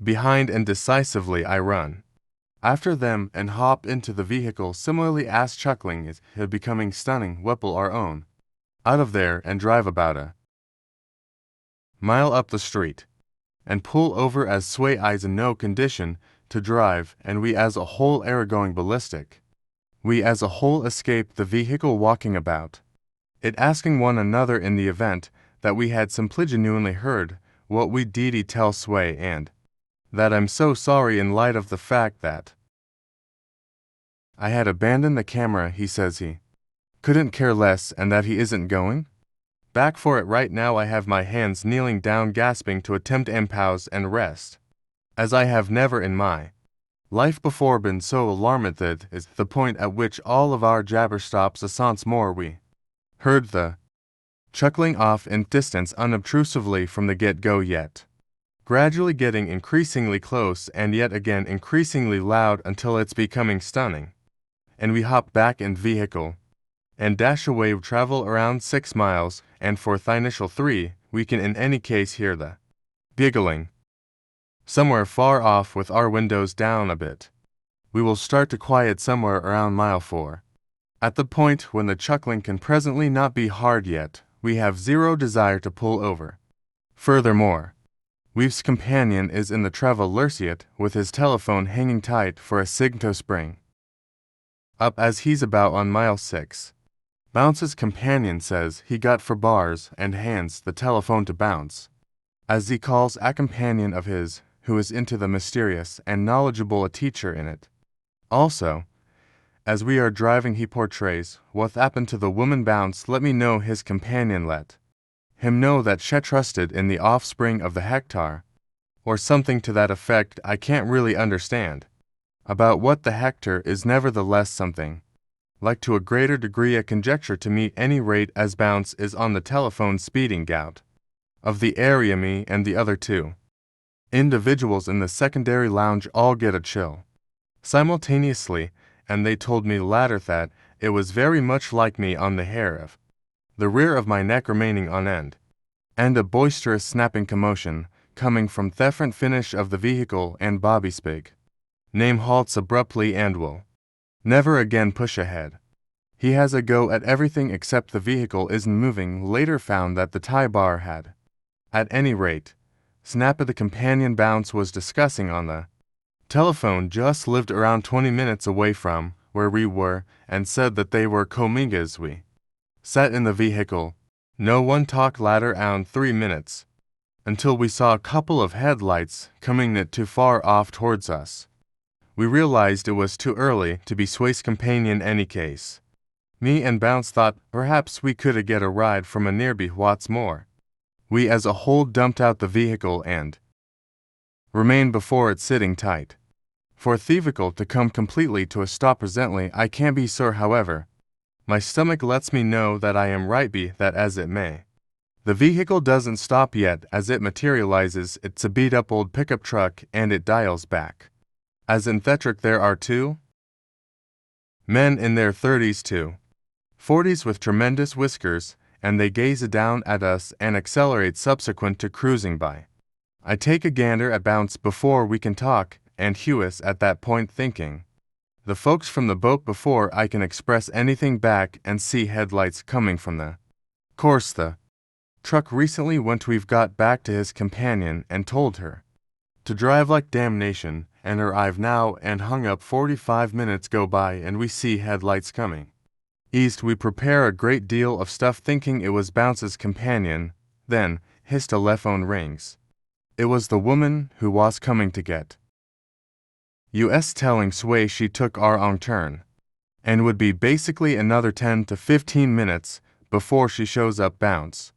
behind, and decisively I run after them and hop into the vehicle, similarly as chuckling is becoming stunning, weapon our own out of there and drive about a mile up the street and pull over as Sway eyes in no condition to drive, and we as a whole are going ballistic. We as a whole escape the vehicle, walking about it, asking one another in the event that we had simply genuinely heard what we did tell Sway, and that I'm so sorry in light of the fact that I had abandoned the camera. He says he couldn't care less and that he isn't going back for it right now. I have my hands kneeling down, gasping to attempt impause and rest, as I have never in my life before been so alarmed. That is the point at which all of our jabber stops. A sans more we heard the chuckling off in distance unobtrusively from the get-go, yet gradually getting increasingly close and yet again increasingly loud until it's becoming stunning, and we hop back in vehicle and dash away. We travel around 6 miles, and for the initial 3, we can in any case hear the giggling somewhere far off with our windows down a bit. We will start to quiet somewhere around mile 4. At the point when the chuckling can presently not be hard yet, we have zero desire to pull over. Furthermore, Weave's companion is in the travel lursiet with his telephone hanging tight for a signal spring up as he's about on mile 6. Bounce's companion says he got for bars and hands the telephone to Bounce, as he calls a companion of his who is into the mysterious and knowledgeable, a teacher in it. Also, as we are driving, he portrays what happened to the woman. Bounce let me know his companion let him know that she trusted in the offspring of the hectare, or something to that effect. I can't really understand about what the hectare is, nevertheless something like to a greater degree a conjecture to me any rate, as Bounce is on the telephone speeding out of the area. Me and the other 2 individuals in the secondary lounge all get a chill simultaneously, and they told me latter that it was very much like me on the hair of the rear of my neck remaining on end, and a boisterous snapping commotion coming from the front finish of the vehicle, and Bobby Spig name halts abruptly and will never again push ahead. He has a go at everything except the vehicle isn't moving. Later found that the tie bar had, at any rate, snapped. The companion Bounce was discussing on the telephone just lived around 20 minutes away from where we were, and said that they were comingas. We sat in the vehicle. No one talked latter around 3 minutes, until we saw a couple of headlights coming not too far off towards us. We realized it was too early to be Sway's companion any case. Me and Bounce thought perhaps we could get a ride from a nearby. What's more, we as a whole dumped out the vehicle and remained before it sitting tight for the vehicle to come completely to a stop presently. I can't be sure, however. My stomach lets me know that I am right, be that as it may. The vehicle doesn't stop yet. As it materializes, it's a beat-up old pickup truck, and it dials back. As in Thetric, there are 2 men in their 30s to 40s with tremendous whiskers, and they gaze down at us and accelerate subsequent to cruising by. I take a gander at Bounce before we can talk, and Hewis at that point thinking the folks from the boat before I can express anything back, and see headlights coming from the course the truck recently went. We've got back to his companion and told her to drive like damnation, and arrive now, and hung up. 45 minutes go by and we see headlights coming east. We prepare a great deal of stuff thinking it was Bounce's companion, then his telephone rings. It was the woman who was coming to get us, telling Sway she took our own turn and would be basically another 10 to 15 minutes before she shows up. Bounce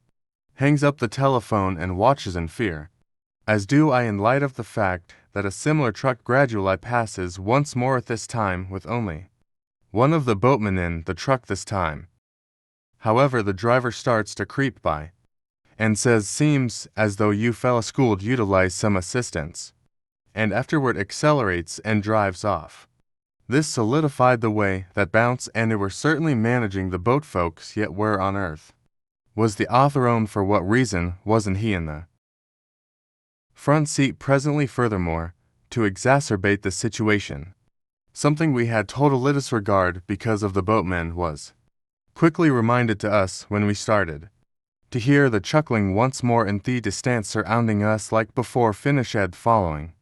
hangs up the telephone and watches in fear, as do I, in light of the fact that a similar truck gradually passes once more, at this time with only one of the boatmen in the truck this time. However, the driver starts to creep by and says, "Seems as though you fellas could utilize some assistance," and afterward accelerates and drives off. This solidified the way that Bounce and they were certainly managing the boat folks, yet where on earth was the authorone? For what reason wasn't he in the front seat presently? Furthermore, to exacerbate the situation, something we had total disregard because of the boatmen was quickly reminded to us when we started to hear the chuckling once more in the distance surrounding us like before. Finished following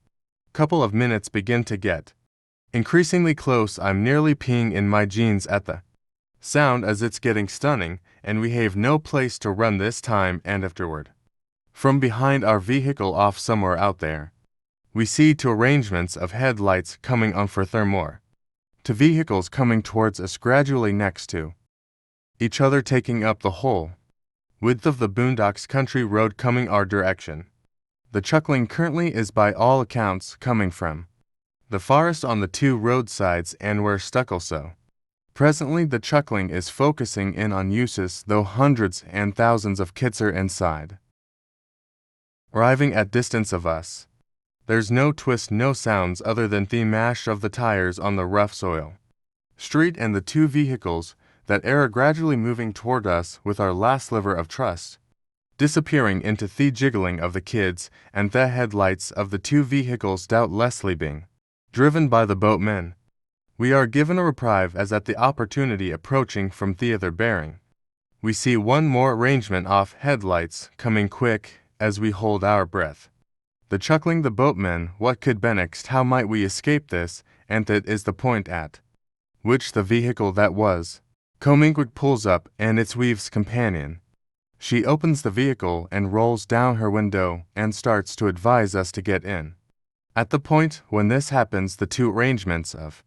couple of minutes begin to get increasingly close. I'm nearly peeing in my jeans at the sound as it's getting stunning, and we have no place to run this time. And afterward, from behind our vehicle off somewhere out there, we see two arrangements of headlights coming on for thermore, two vehicles coming towards us gradually next to each other, taking up the whole width of the boondocks country road coming our direction. The chuckling currently is by all accounts coming from the forest on the two roadsides, and we're stuck also. Presently the chuckling is focusing in on uses, though hundreds and thousands of kids are inside. Arriving at distance of us, there's no twist, no sounds other than the mash of the tires on the rough soil street, and the two vehicles that are gradually moving toward us with our last sliver of trust disappearing into the jiggling of the kids and the headlights of the two vehicles doubtlessly being driven by the boatmen. We are given a reprieve as at the opportunity approaching from the other bearing, we see one more arrangement of headlights coming quick as we hold our breath. The chuckling the boatmen, what could be next? How might we escape this? And that is the point at which the vehicle that was coming quick pulls up, and it's Weave's companion. She opens the vehicle and rolls down her window and starts to advise us to get in. At the point when this happens, the two arrangements of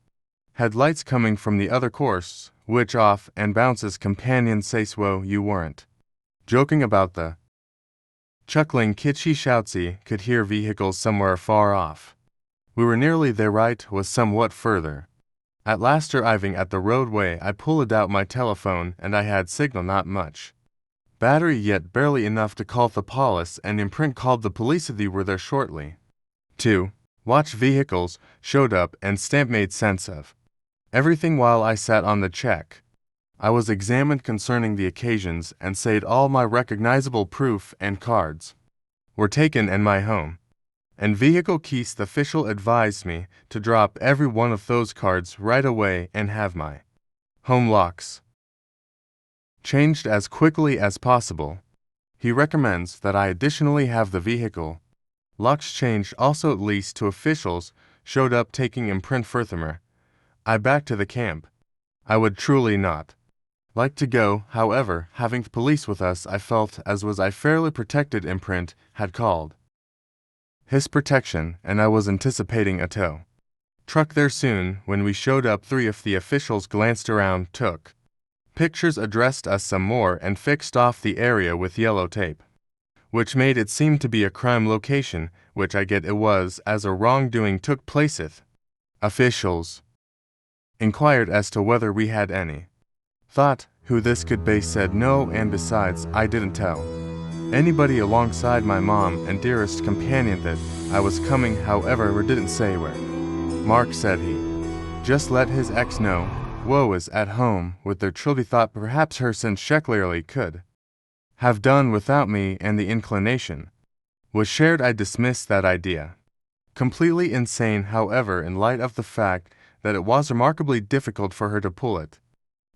headlights coming from the other course switch off, and Bounce's companion says, "Whoa, you weren't joking about the chuckling kid?" She shouts. He could hear vehicles somewhere far off. We were nearly there. Right was somewhat further. At last arriving at the roadway, I pulled out my telephone, and I had signal, not much battery yet, barely enough to call the police, and imprint called the police. They were there shortly. 2 watch vehicles showed up, and stamp made sense of everything while I sat on the check. I was examined concerning the occasions, and said all my recognizable proof and cards were taken, and my home and vehicle keys. The official advised me to drop every one of those cards right away and have my home locks changed as quickly as possible. He recommends that I additionally have the vehicle locks changed also. At least 2 officials showed up taking imprint. Furthermore, I back to the camp. I would truly not like to go, however, having the police with us, I felt as was I fairly protected. Imprint had called his protection, and I was anticipating a tow truck there soon. When we showed up, 3 of the officials glanced around, took pictures, addressed us some more, and fixed off the area with yellow tape, which made it seem to be a crime location, which I get it was, as a wrongdoing took placeth. Officials inquired as to whether we had any thought who this could be. Said no, and besides, I didn't tell anybody alongside my mom and dearest companion that I was coming. However, we didn't say where. Mark said he just let his ex know Woe is at home with their children. Thought perhaps her since she clearly could have done without me, and the inclination was shared. I dismissed that idea completely insane, however, in light of the fact that it was remarkably difficult for her to pull it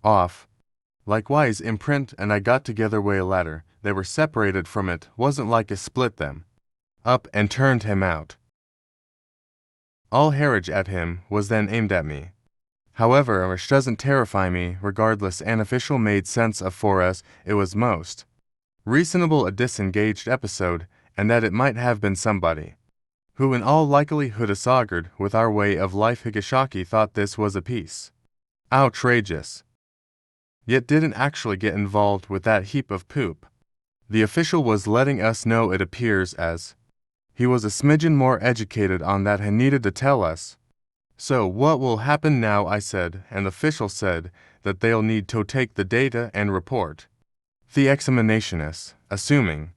off. Likewise, Imprint and I got together way a ladder. They were separated from it, wasn't like a split them up and turned him out. All harrage at him was then aimed at me. However, which doesn't terrify me, regardless. An official made sense of for us it was most reasonable a disengaged episode, and that it might have been somebody who in all likelihood disagreed with our way of life. Higashaki thought this was a piece outrageous, yet didn't actually get involved with that heap of poop. The official was letting us know it appears as he was a smidgen more educated on that he needed to tell us So what will happen now, I said, and the official said that they'll need to take the data and report. The examinationists, assuming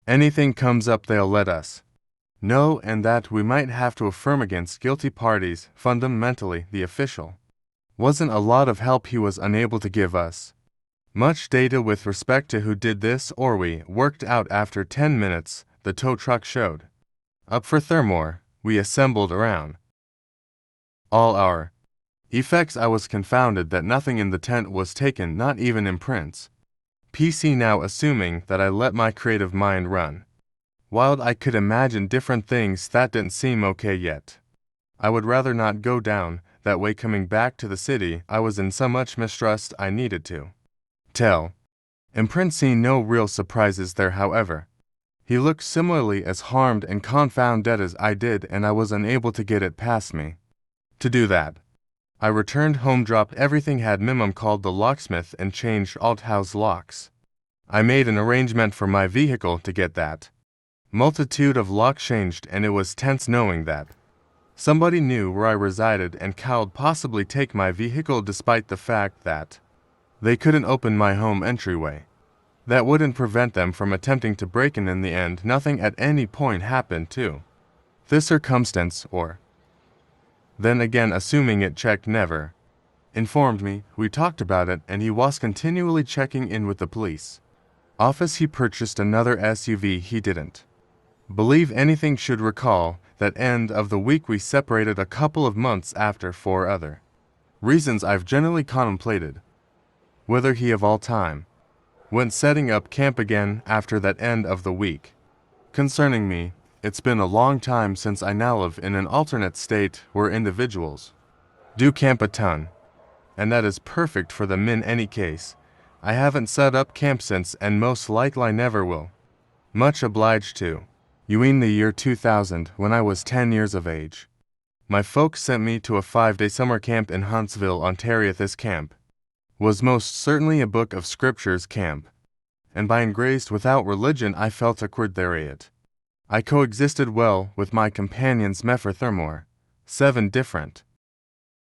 anything comes up they'll let us know, and that we might have to affirm against guilty parties. Fundamentally, the official wasn't a lot of help. He was unable to give us much data with respect to who did this, or we worked out after 10 minutes. The tow truck showed up for Thermore. We assembled around all our effects. I was confounded that nothing in the tent was taken, not even imprints. PC now, assuming that I let my creative mind run wild, I could imagine different things that didn't seem okay yet. I would rather not go down that way. Coming back to the city, I was in so much mistrust I needed to tell. Imprint seen no real surprises there, however. He looked similarly as harmed and confounded as I did, and I was unable to get it past me. To do that, I returned home, dropped everything, had Mimum called the locksmith, and changed all house locks. I made an arrangement for my vehicle to get that multitude of locks changed, and it was tense knowing that somebody knew where I resided and could possibly take my vehicle, despite the fact that they couldn't open my home entryway. That wouldn't prevent them from attempting to break in the end. Nothing at any point happened to this circumstance, or then again, assuming it checked, never informed me. We talked about it, and he was continually checking in with the police office. He purchased another SUV. He didn't believe anything. Should recall that end of the week we separated a couple of months after, for other reasons I've generally contemplated whether he of all time went setting up camp again after that end of the week. Concerning me, it's been a long time since I now live in an alternate state where individuals do camp a ton, and that is perfect for them in any case. I haven't set up camp since, and most likely never will. Much obliged to you. In the year 2000, when I was 10 years of age, my folks sent me to a 5-day summer camp in Huntsville, Ontario. This camp was most certainly a Book of Scriptures camp, and by engrazed without religion I felt awkward thereat. I coexisted well with my companions. Meffer Thermore. 7 different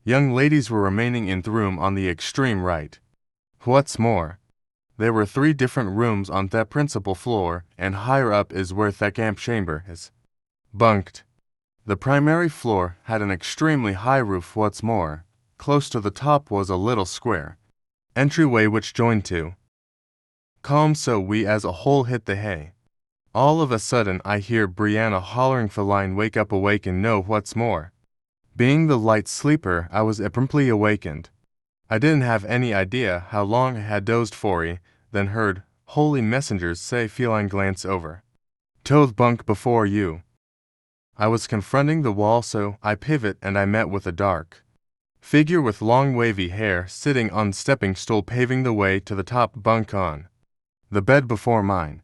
young ladies were remaining in the room on the extreme right. What's more, there were 3 different rooms on that principal floor, and higher up is where the camp chamber is bunked. The primary floor had an extremely high roof. What's more, close to the top was a little square entryway which joined to calm, so we as a whole hit the hay. All of a sudden I hear Brianna hollering feline, wake up, awaken. No, what's more, being the light sleeper, I was promptly awakened. I didn't have any idea how long I had dozed for, then heard holy messengers say, feline, glance over to the bunk before you. I was confronting the wall, so I pivot, and I met with a dark figure with long wavy hair sitting on stepping stool, paving the way to the top bunk on the bed before mine.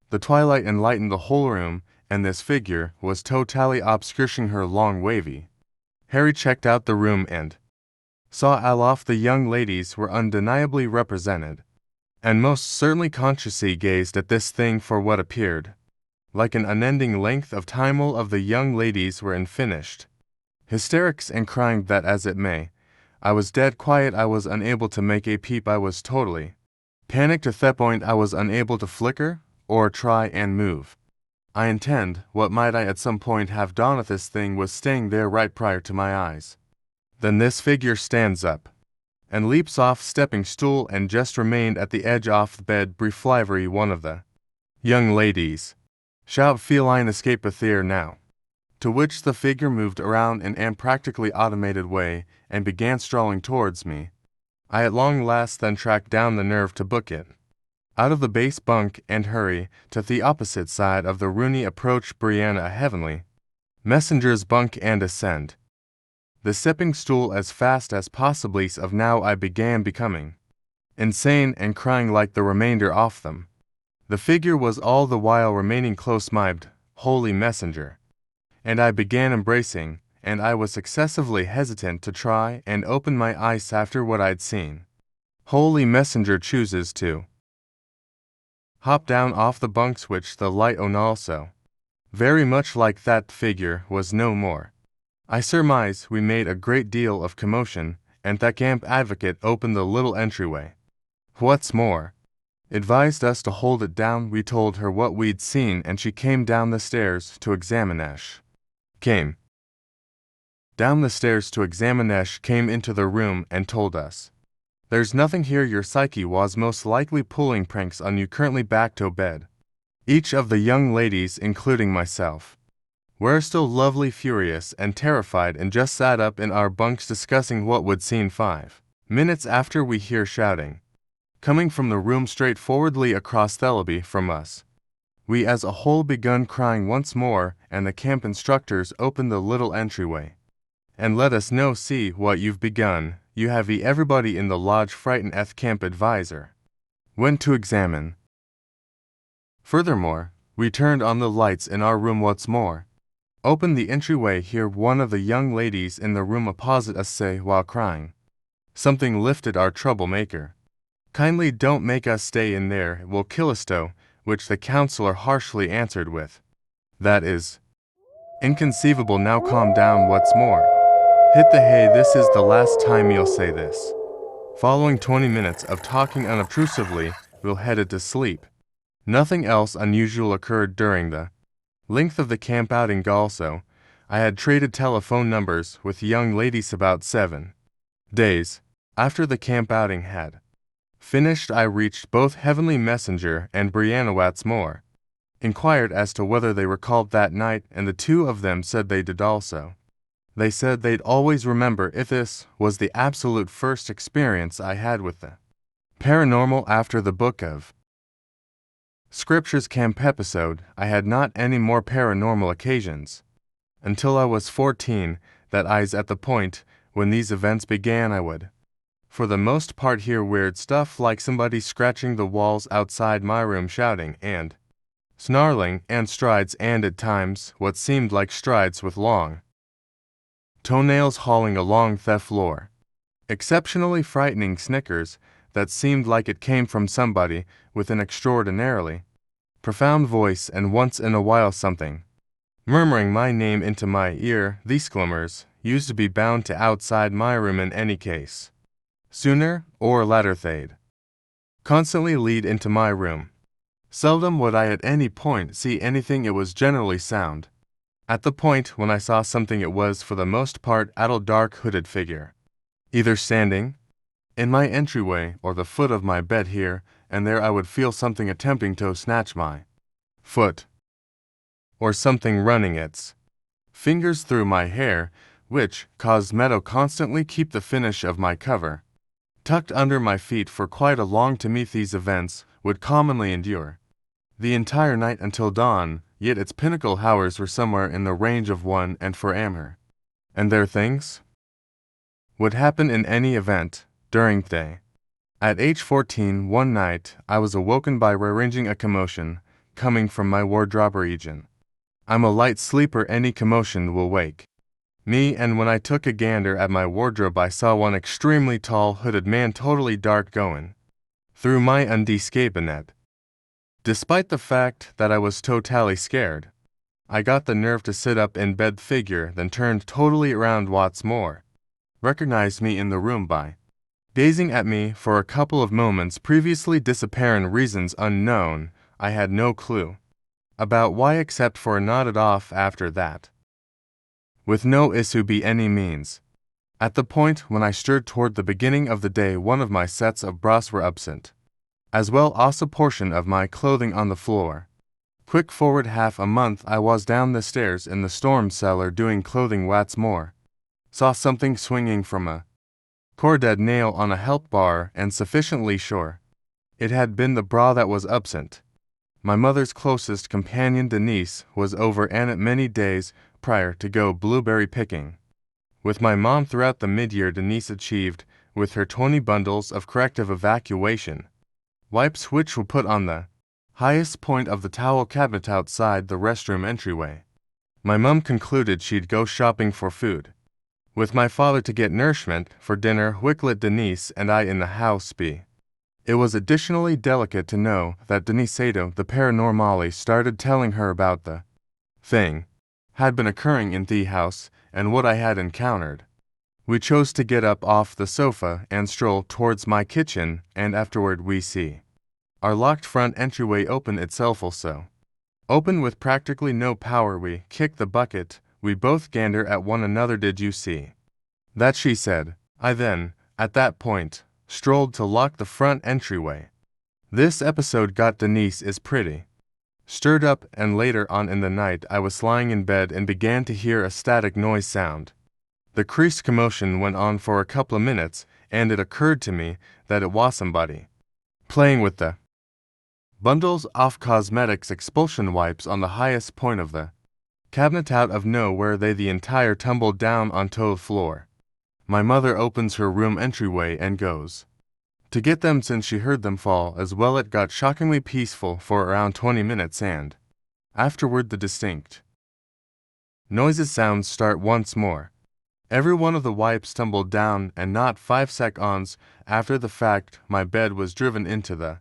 The twilight enlightened the whole room, and this figure was totally obscuring her long wavy. Harry checked out the room and saw aloft the young ladies were undeniably represented, and most certainly consciously gazed at this thing for what appeared like an unending length of time. All of the young ladies were in finished hysterics and crying. That as it may, I was dead quiet. I was unable to make a peep. I was totally panicked. At that point I was unable to flicker or try and move. I intend, what might I at some point have done if this thing was staying there right prior to my eyes. Then this figure stands up and leaps off stepping stool and just remained at the edge off the bed briefly. One of the young ladies shout, feline, escapeth here now. To which the figure moved around in an practically automated way and began strolling towards me. I at long last then tracked down the nerve to book it out of the base bunk and hurry to the opposite side of the Rooney, approach Brianna, a heavenly messenger's bunk, and ascend the stepping stool as fast as possibly. Of now I began becoming insane and crying like the remainder of them. The figure was all the while remaining close-mobbed, holy messenger, and I began embracing, and I was excessively hesitant to try and open my eyes after what I'd seen. Holy messenger chooses to hop down off the bunk, switch the light on also. Very much like that figure was no more. I surmise we made a great deal of commotion, and that camp advocate opened the little entryway. What's more, advised us to hold it down. We told her what we'd seen, and she came down the stairs to examine us. Came into the room and told us, "There's nothing here. Your psyche was most likely pulling pranks on you. Currently back to bed." Each of the young ladies, including myself, were still lovely furious and terrified, and just sat up in our bunks discussing what would seem 5 minutes after we hear shouting coming from the room straightforwardly across Thelaby from us. We as a whole begun crying once more, and the camp instructors opened the little entryway and let us know, "See what you've begun. You have everybody in the lodge frightened." Camp advisor went to examine. Furthermore, we turned on the lights in our room once more. Opened the entryway. Hear one of the young ladies in the room opposite us say while crying, "Something lifted our troublemaker. Kindly don't make us stay in there. It will kill us to," which the counselor harshly answered with, "That is inconceivable. Now calm down. What's more, hit the hay. This is the last time you'll say this." Following 20 minutes of talking unobtrusively, we headed to sleep. Nothing else unusual occurred during the length of the camp outing. Also, I had traded telephone numbers with young ladies. About 7 days after the camp outing had finished, I reached both Heavenly Messenger and Brianna Wattsmore, inquired as to whether they recalled that night, and the two of them said they did also. They said they'd always remember if this was the absolute first experience I had with the paranormal after the Book of Scriptures camp episode. I had not any more paranormal occasions until I was 14. That is at the point when these events began. I would, for the most part, hear weird stuff like somebody scratching the walls outside my room, shouting and snarling, and strides, and at times what seemed like strides with long toenails hauling along the floor. Exceptionally frightening snickers that seemed like it came from somebody with an extraordinarily profound voice, and once in a while something murmuring my name into my ear. These glimmers used to be bound to outside my room in any case. Sooner or later they'd constantly lead into my room. Seldom would I at any point see anything. It was generally sound. At the point when I saw something, it was for the most part a dark hooded figure, either standing in my entryway or the foot of my bed. Here and there I would feel something attempting to snatch my foot, or something running its fingers through my hair, which caused me to constantly keep the finish of my cover tucked under my feet for quite a long time. These events would commonly endure the entire night until dawn, yet its pinnacle hours were somewhere in the range of 1 and 4 am. And there things would happen in any event during the day. At age 14, one night, I was awoken by rearranging a commotion coming from my wardrobe region. I'm a light sleeper. Any commotion will wake me, and when I took a gander at my wardrobe, I saw one extremely tall, hooded man, totally dark, going through my undies cabinet. Despite the fact that I was totally scared, I got the nerve to sit up in bed. Figure then turned totally around. Wattsmore recognized me in the room by gazing at me for a couple of moments, previously disappearing. Reasons unknown. I had no clue about why, except for nodded off after that, with no issue by any means. At the point when I stirred toward the beginning of the day, one of my sets of bras were absent, as well as a portion of my clothing on the floor. Quick forward half a month, I was down the stairs in the storm cellar doing clothing. Wattsmore saw something swinging from a corded nail on a help bar, and sufficiently sure it had been the bra that was absent. My mother's closest companion, Denise, was over and many days prior to go blueberry picking with my mom throughout the mid-year. Denise achieved with her 20 bundles of corrective evacuation wipes, which were put on the highest point of the towel cabinet outside the restroom entryway. My mom concluded she'd go shopping for food with my father to get nourishment for dinner. Wicklet Denise and I in the house. It was additionally delicate to know that Denise Sato, the paranormally, started telling her about the thing had been occurring in the house and what I had encountered. We chose to get up off the sofa and stroll towards my kitchen, and afterward we see our locked front entryway open itself also. Open with practically no power, we kick the bucket, we both gander at one another. Did you see that? She said. I then, at that point, strolled to lock the front entryway. This episode got Denise is pretty stirred up, and later on in the night I was lying in bed and began to hear a static noise sound. The creased commotion went on for a couple of minutes, and it occurred to me that it was somebody playing with the bundles of cosmetics expulsion wipes on the highest point of the cabinet. Out of nowhere the entire tumbled down onto the floor. My mother opens her room entryway and goes to get them since she heard them fall as well. It got shockingly peaceful for around 20 minutes, and afterward the distinct sounds start once more. Every one of the wipes tumbled down, and not 5 seconds after the fact my bed was driven into the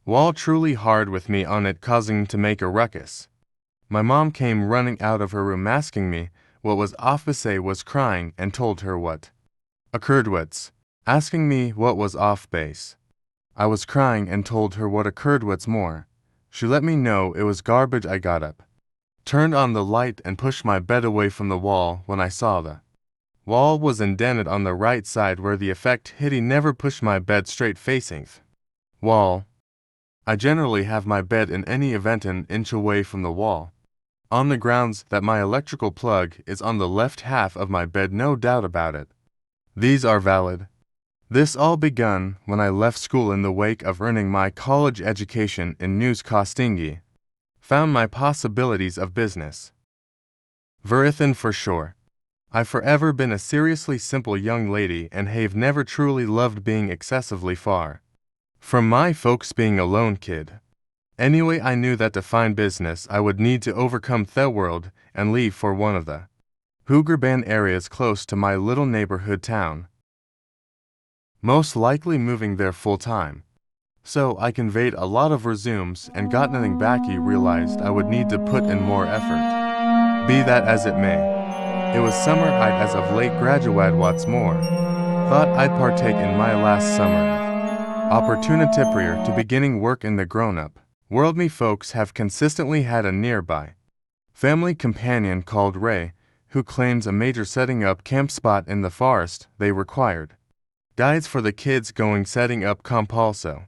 wall truly hard with me on it, causing to make a ruckus. My mom came running out of her room asking me what was off base, was crying, and told her what occurred. What's asking me what was off base. I was crying and told her what occurred. What's more, she let me know it was garbage. I got up, turned on the light, and pushed my bed away from the wall. When I saw the wall was indented on the right side where the effect hit, he never pushed my bed straight facing the wall. I generally have my bed in any event an inch away from the wall, on the grounds that my electrical plug is on the left half of my bed, no doubt about it. These are valid. This all begun when I left school in the wake of earning my college education in newscasting. Found my possibilities of business verithin for sure. I've forever been a seriously simple young lady and have never truly loved being excessively far from my folks, being a lone kid. Anyway, I knew that to find business I would need to overcome the world and leave for one of the Hoogerban areas close to my little neighborhood town, most likely moving there full time. So I conveyed a lot of resumes and got nothing back. He realized I would need to put in more effort. Be that as it may, it was summer. I'd as of late graduated. What's more, thought I'd partake in my last summer opportunity prior to beginning work in the grown-up world. Me folks have consistently had a nearby family companion called Ray, who claims a major setting up camp spot in the forest. They required guides for the kids going setting up camp also.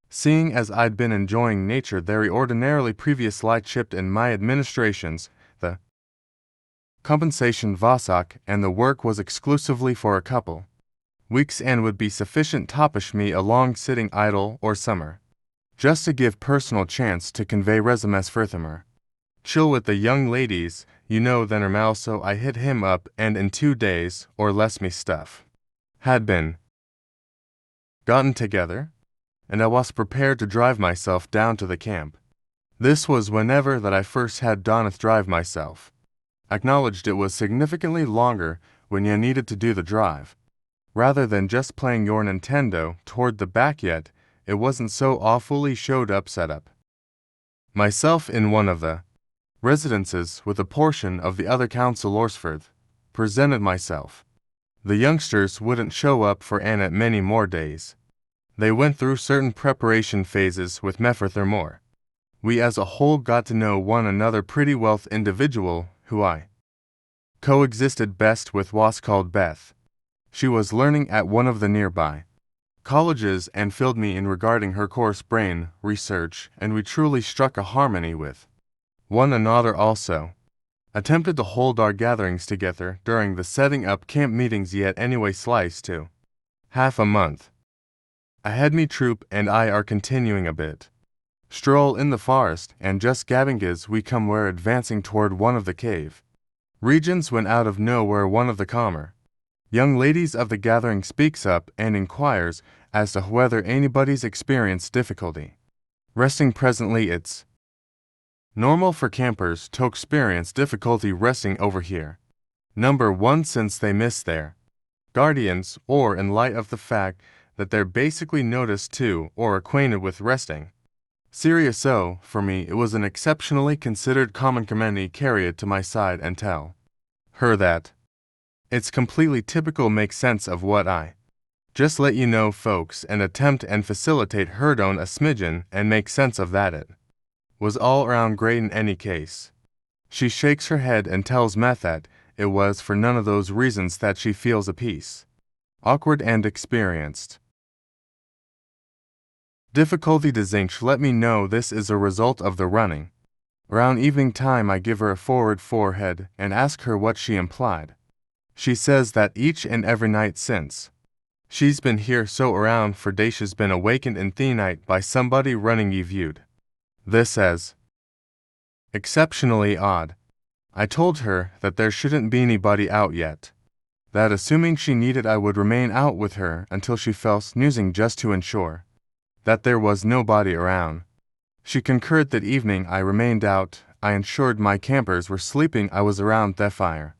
Seeing as I'd been enjoying nature very ordinarily previous light chipped in my administrations, the compensation Vasak, and the work was exclusively for a couple weeks and would be sufficient to push me along sitting idle or summer, just to give personal chance to convey resumes furthermore. Chill with the young ladies, you know, then or so I hit him up, and in 2 days or less me stuff had been gotten together, and I was prepared to drive myself down to the camp. This was whenever that I first had Doneth drive myself. Acknowledged it was significantly longer when you needed to do the drive. Rather than just playing your Nintendo toward the back, yet it wasn't so awfully showed up setup. Myself in one of the residences with a portion of the other councilors presented myself. The youngsters wouldn't show up for Anna many more days. They went through certain preparation phases with Mefferther more. We as a whole got to know one another pretty well. The individual who I coexisted best with was called Beth. She was learning at one of the nearby colleges and filled me in regarding her coarse brain research, and we truly struck a harmony with one another also. Attempted to hold our gatherings together during the setting up camp meetings, yet anyway sliced to half a month ahead. Me troop and I are continuing a bit stroll in the forest, and just gabbing as we come where advancing toward one of the cave regions when out of nowhere one of the calmer young ladies of the gathering speaks up and inquires as to whether anybody's experienced difficulty resting presently. It's normal for campers to experience difficulty resting over here. Number 1, since they miss their guardians, or in light of the fact that they're basically noticed to or acquainted with resting Serious so, for me, it was an exceptionally considered common command carry it to my side and tell her that it's completely typical make sense of what I just let you know folks and attempt and facilitate her down a smidgen and make sense of that it was all around great in any case. She shakes her head and tells Meth that it was for none of those reasons that she feels a piece awkward and experienced difficulty to zinch let me know this is a result of the running. Around evening time I give her a forward forehead and ask her what she implied. She says that each and every night since she's been here so around for days she's been awakened in the night by somebody running ye viewed this as exceptionally odd. I told her that there shouldn't be anybody out yet, that assuming she needed I would remain out with her until she fell snoozing just to ensure that there was nobody around. She concurred that evening I remained out, I ensured my campers were sleeping I was around the fire,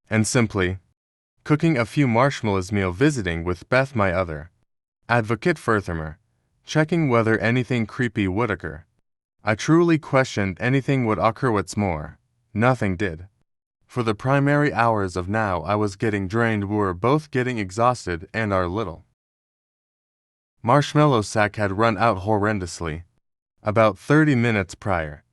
and simply cooking a few marshmallows meal visiting with Beth my other advocate furthermore, checking whether anything creepy would occur. I truly questioned anything would occur what's more, nothing did. For the primary hours of now I was getting drained we were both getting exhausted and our little marshmallow sack had run out horrendously about 30 minutes prior,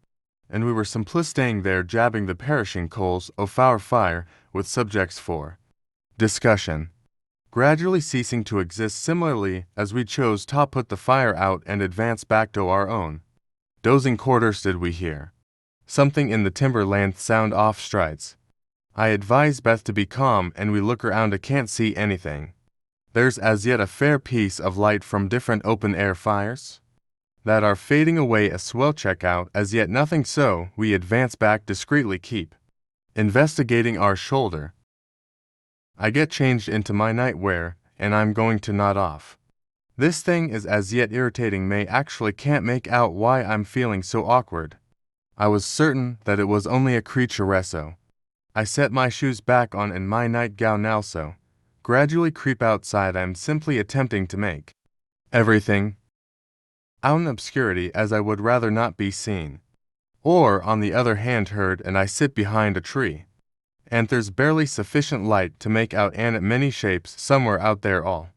and we were simply staying there jabbing the perishing coals of our fire with subjects for discussion, gradually ceasing to exist similarly as we chose to put the fire out and advance back to our own dozing quarters did we hear something in the timberland sound off strides. I advise Beth to be calm and we look around and can't see anything. There's as yet a fair piece of light from different open-air fires that are fading away as well check out as yet nothing so we advance back discreetly keep investigating our shoulder. I get changed into my nightwear and I'm going to nod off. This thing is as yet irritating may actually can't make out why I'm feeling so awkward. I was certain that it was only a creature reso. I set my shoes back on and my nightgown also. Gradually creep outside I'm simply attempting to make everything out in obscurity as I would rather not be seen. Or on the other hand heard and I sit behind a tree. And there's barely sufficient light to make out and at many shapes somewhere out there all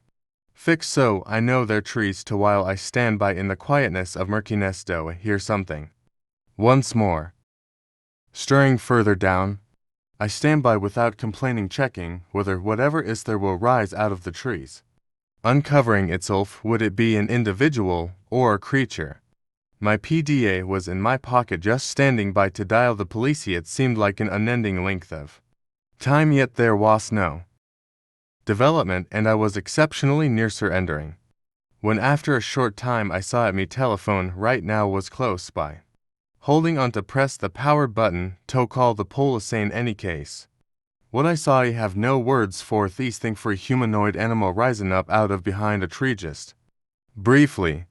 fixed so I know they're trees to while I stand by in the quietness of murkiness do I hear something. Once more. Stirring further down. I stand by without complaining checking whether whatever is there will rise out of the trees. Uncovering itself would it be an individual or a creature. My PDA was in my pocket just standing by to dial the police it seemed like an unending length of time yet there was no development and I was exceptionally near surrendering. When after a short time I saw at me telephone right now was close by. Holding on to press the power button to call the police in any case. What I saw I have no words for these thing for a humanoid animal rising up out of behind a tree just briefly.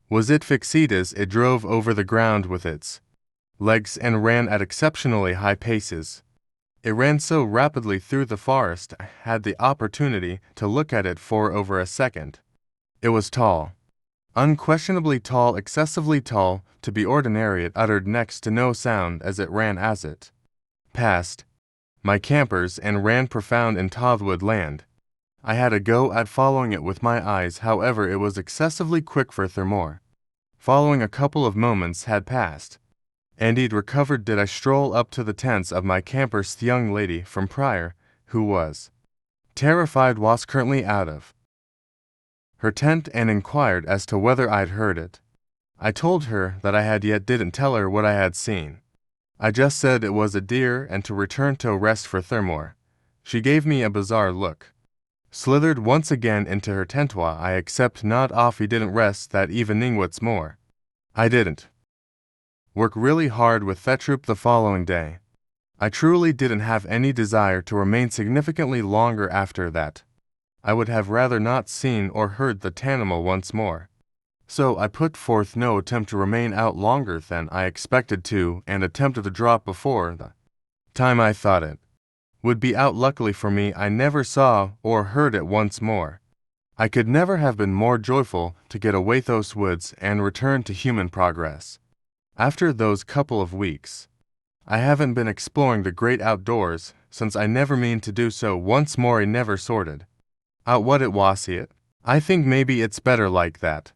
Was it fixitas it drove over the ground with its legs and ran at exceptionally high paces. It ran so rapidly through the forest I had the opportunity to look at it for over a second. It was tall. Unquestionably tall, excessively tall, to be ordinary it uttered next to no sound as it ran as it passed my campers and ran profound in Tothwood land. I had a go at following it with my eyes however it was excessively quick for Thermore. Following a couple of moments had passed. Indeed recovered did I stroll up to the tents of my campers the young lady from Prior, who was terrified was currently out of her tent and inquired as to whether I'd heard it. I told her that I had yet didn't tell her what I had seen. I just said it was a deer and to return to rest for Thermore. She gave me a bizarre look. Slithered once again into her tentoir I accept not off he didn't rest that evening what's more. I didn't work really hard with that troop the following day. I truly didn't have any desire to remain significantly longer after that. I would have rather not seen or heard the animal once more. So I put forth no attempt to remain out longer than I expected to and attempted to drop before the time I thought it would be out. Luckily for me I never saw or heard it once more. I could never have been more joyful to get away those woods and return to human progress. After those couple of weeks, I haven't been exploring the great outdoors since I never mean to do so once more. I never sorted out what it was yet. I think maybe it's better like that.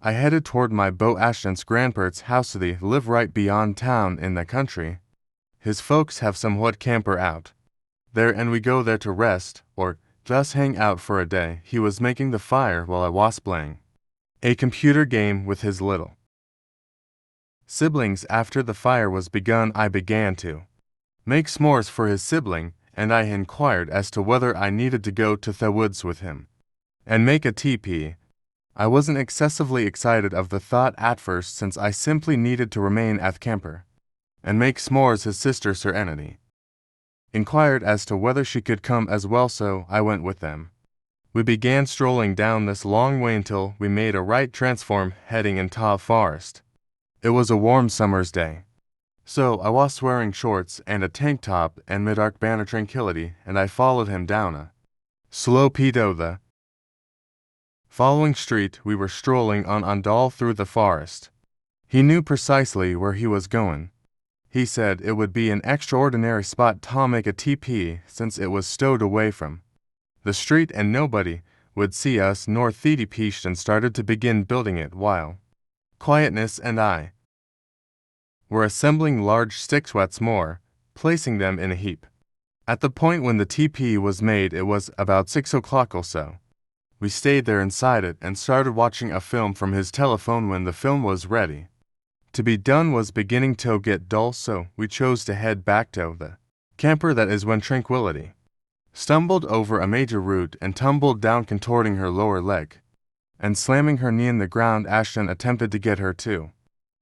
I headed toward my beau Ashton's grandparents' house. They live right beyond town in the country. His folks have somewhat camper out there and we go there to rest or just hang out for a day. He was making the fire while I was playing a computer game with his little siblings. After the fire was begun, I began to make s'mores for his sibling, and I inquired as to whether I needed to go to the woods with him and make a teepee. I wasn't excessively excited of the thought at first, since I simply needed to remain at camper and make s'mores. His sister Serenity inquired as to whether she could come as well, so I went with them. We began strolling down this long way until we made a right transform heading into a forest. It was a warm summer's day, so I was wearing shorts and a tank top and mid-arc banner tranquility, and I followed him down a slow pedo the following street. We were strolling on Undal through the forest. He knew precisely where he was going. He said it would be an extraordinary spot to make a teepee since it was stowed away from the street and nobody would see us, nor Thede peached and started to begin building it, while Quietness and I were assembling large sticks once more, placing them in a heap. At the point when the teepee was made, it was about 6 o'clock or so. We stayed there inside it and started watching a film from his telephone. When the film was ready to be done was beginning to get dull, so we chose to head back to the camper. That is when Tranquility stumbled over a major root and tumbled down, contorting her lower leg and slamming her knee in the ground. Ashton attempted to get her to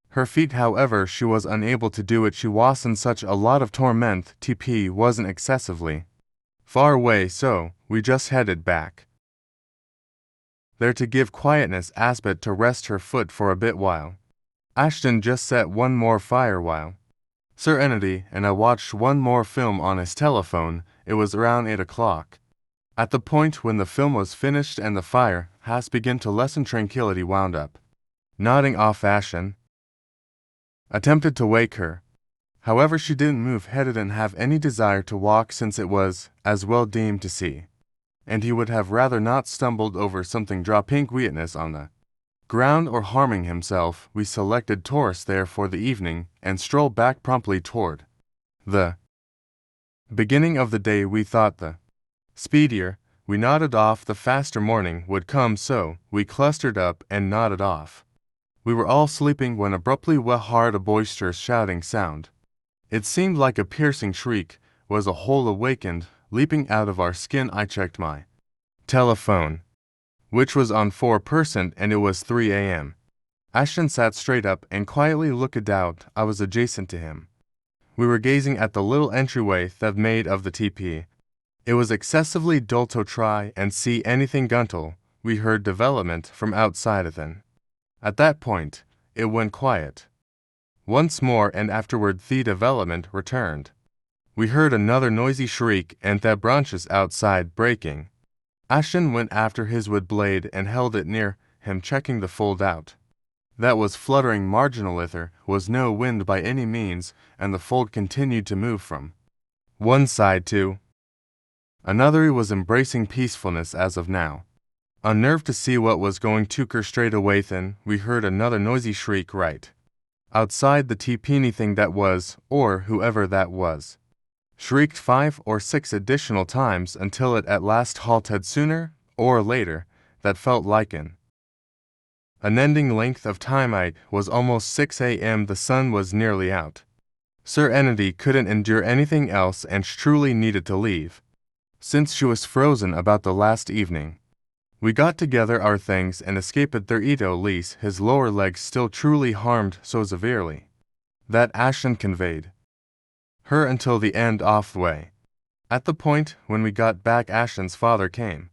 her feet, however she was unable to do it. She was in such a lot of torment. TP wasn't excessively far away, so we just headed back there to give Quietness aspect to rest her foot for a bit while Ashton just set one more fire while Serenity and I watched one more film on his telephone. It was around 8 o'clock. At the point when the film was finished and the fire has begun to lessen, Tranquility wound up nodding off. Ashton attempted to wake her. However, she didn't move. He didn't have any desire to walk since it was as well deemed to see, and he would have rather not stumbled over something dropping weakness on the ground or harming himself. We selected Taurus there for the evening and strolled back promptly toward the beginning of the day. We thought the speedier we nodded off, the faster morning would come, so we clustered up and nodded off. We were all sleeping when abruptly we heard a boisterous shouting sound. It seemed like a piercing shriek. Was a whole awakened, leaping out of our skin. I checked my telephone, which was on 4%, and it was 3 a.m. Ashton sat straight up and quietly looked out. I was adjacent to him. We were gazing at the little entryway that made of the teepee. It was excessively dull to try and see anything until we heard development from outside of it. At that point, it went quiet once more, and afterward the development returned. We heard another noisy shriek and the branches outside breaking. Ashton went after his wood blade and held it near him, checking the fold out. That was fluttering. Marginal was no wind by any means, and the fold continued to move from one side to another. He was embracing peacefulness as of now. Unnerved to see what was going to occur straight away, then we heard another noisy shriek right outside the teepee. Anything that was, or whoever that was, shrieked 5 or 6 additional times until it at last halted. Sooner or later, that felt like an unending length of time. It was almost 6 a.m. The sun was nearly out. Serenity couldn't endure anything else and truly needed to leave, since she was frozen about the last evening. We got together our things and escaped their Ito lease, his lower legs still truly harmed so severely that Ashton conveyed her until the end of the way. At the point when we got back, Ashton's father came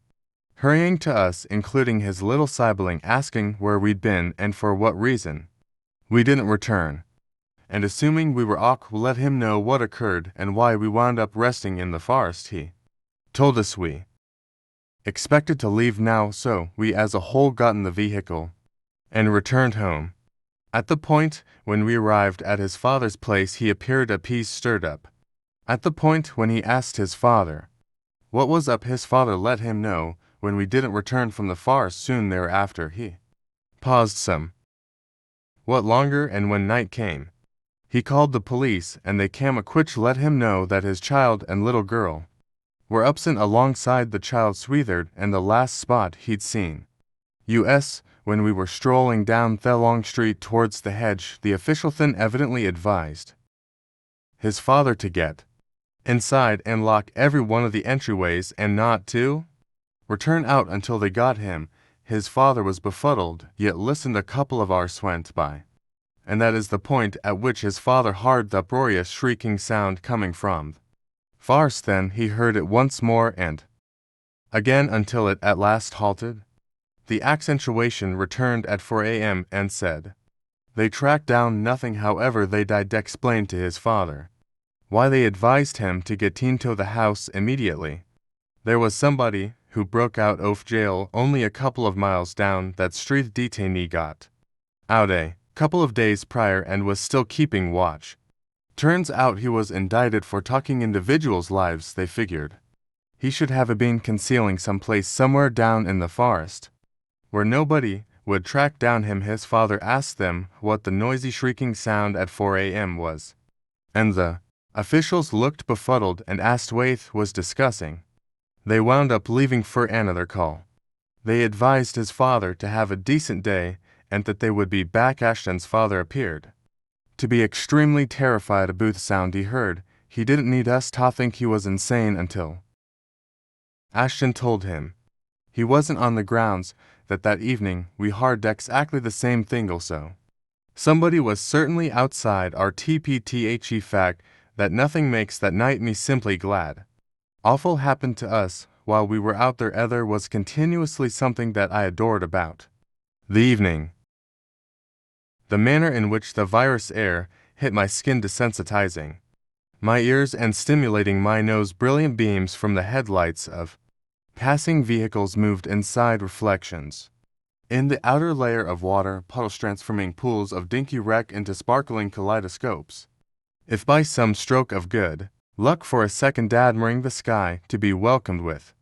hurrying to us, including his little sibling, asking where we'd been and for what reason we didn't return, and assuming we were we let him know what occurred and why we wound up resting in the forest. He told us expected to leave now, so we as a whole got in the vehicle and returned home. At the point when we arrived at his father's place, he appeared a piece stirred up. At the point when he asked his father what was up, his father let him know when we didn't return from the forest soon thereafter. He paused some what longer, and when night came, he called the police, and they came, which let him know that his child and little girl were absent alongside the child Sweethered, and the last spot he'd seen us when we were strolling down Thelong Street towards the hedge. The official then evidently advised his father to get inside and lock every one of the entryways and not to return out until they got him. His father was befuddled, yet listened. A couple of hours went by, and that is the point at which his father heard the uproarious shrieking sound coming from the forest. Then he heard it once more and again until it at last halted. The accentuation returned at 4 a.m. and said they tracked down nothing. However, they did explain to his father why they advised him to get into the house immediately. There was somebody who broke out of jail only a couple of miles down that street. Detainee got out a couple of days prior and was still keeping watch. Turns out he was indicted for taking individuals' lives. They figured he should have been concealing someplace somewhere down in the forest where nobody would track down him. His father asked them what the noisy shrieking sound at 4 a.m. was, and the officials looked befuddled and asked what was discussing. They wound up leaving for another call. They advised his father to have a decent day and that they would be back. Ashton's father appeared to be extremely terrified about the sound he heard. He didn't need us to think he was insane until Ashton told him he wasn't on the grounds that evening we heard exactly the same thing also. Somebody was certainly outside our TPTHE. Fact that nothing makes that night me simply glad. Awful happened to us while we were out there. Other was continuously something that I adored about the evening. The manner in which the virus air hit my skin, desensitizing my ears and stimulating my nose. Brilliant beams from the headlights of passing vehicles moved inside reflections in the outer layer of water puddles, transforming pools of dinky wreck into sparkling kaleidoscopes. If by some stroke of good luck for a second admiring the sky to be welcomed with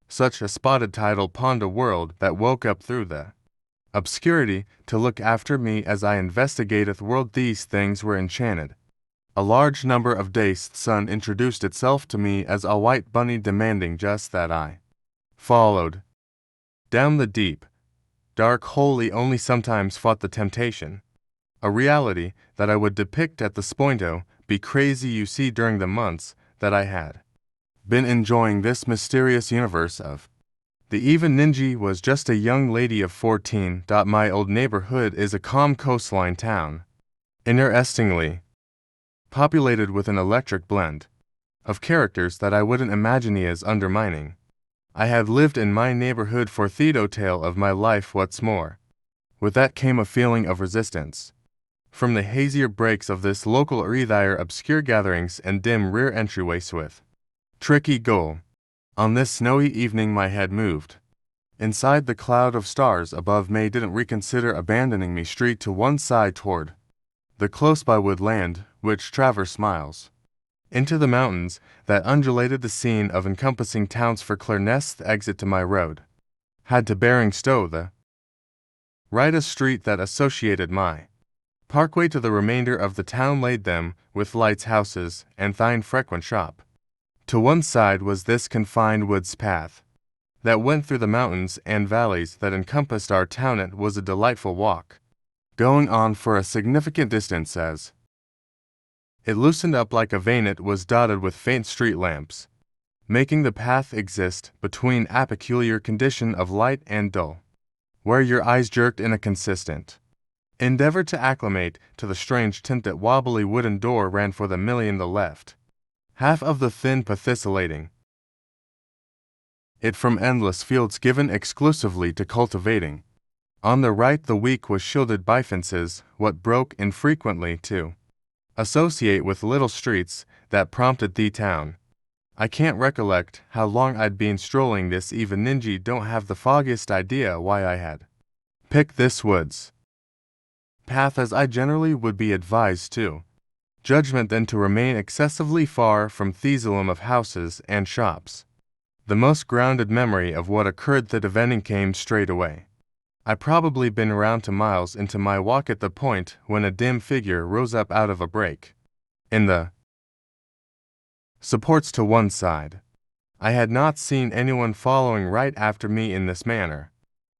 such a spotted tidal pond, a world that woke up through the obscurity to look after me as I investigateth world. These things were enchanted. A large number of days the sun introduced itself to me as a white bunny, demanding just that I followed down the deep, dark hole. He only sometimes fought the temptation, a reality that I would depict at the Spointo. Be crazy. You see, during the months that I had been enjoying this mysterious universe of the even Ninja was just a young lady of 14. My old neighborhood is a calm coastline town, interestingly populated with an electric blend of characters that I wouldn't imagine he is undermining. I had lived in my neighborhood for the tale of my life. What's more, with that came a feeling of resistance from the hazier breaks of this local their obscure gatherings and dim rear entryways with tricky goal. On this snowy evening my head moved inside the cloud of stars above me. Didn't reconsider abandoning me street to one side toward the close-by woodland, which traversed miles into the mountains that undulated the scene of encompassing towns. For clearness, the exit to my road had to bearing stow the right, a street that associated my parkway to the remainder of the town, laid them with lights, houses, and thine frequent shop. To one side was this confined woods path that went through the mountains and valleys that encompassed our town. It was a delightful walk, going on for a significant distance as it loosened up like a vein. It was dotted with faint street lamps, making the path exist between a peculiar condition of light and dull, where your eyes jerked in a consistent endeavor to acclimate to the strange tint. That wobbly wooden door ran for the million the left half of the thin pathicillating it from endless fields given exclusively to cultivating. On the right the weak was shielded by fences, what broke infrequently to associate with little streets that prompted the town I can't recollect how long I'd been strolling this even ninja don't have the foggiest idea why I had picked this woods path as I generally would be advised to. Judgment then to remain excessively far from Thesalem of houses and shops. The most grounded memory of what occurred that evening came straight away. I probably been around 2 miles into my walk at the point when a dim figure rose up out of a break in the supports to one side. I had not seen anyone following right after me in this manner,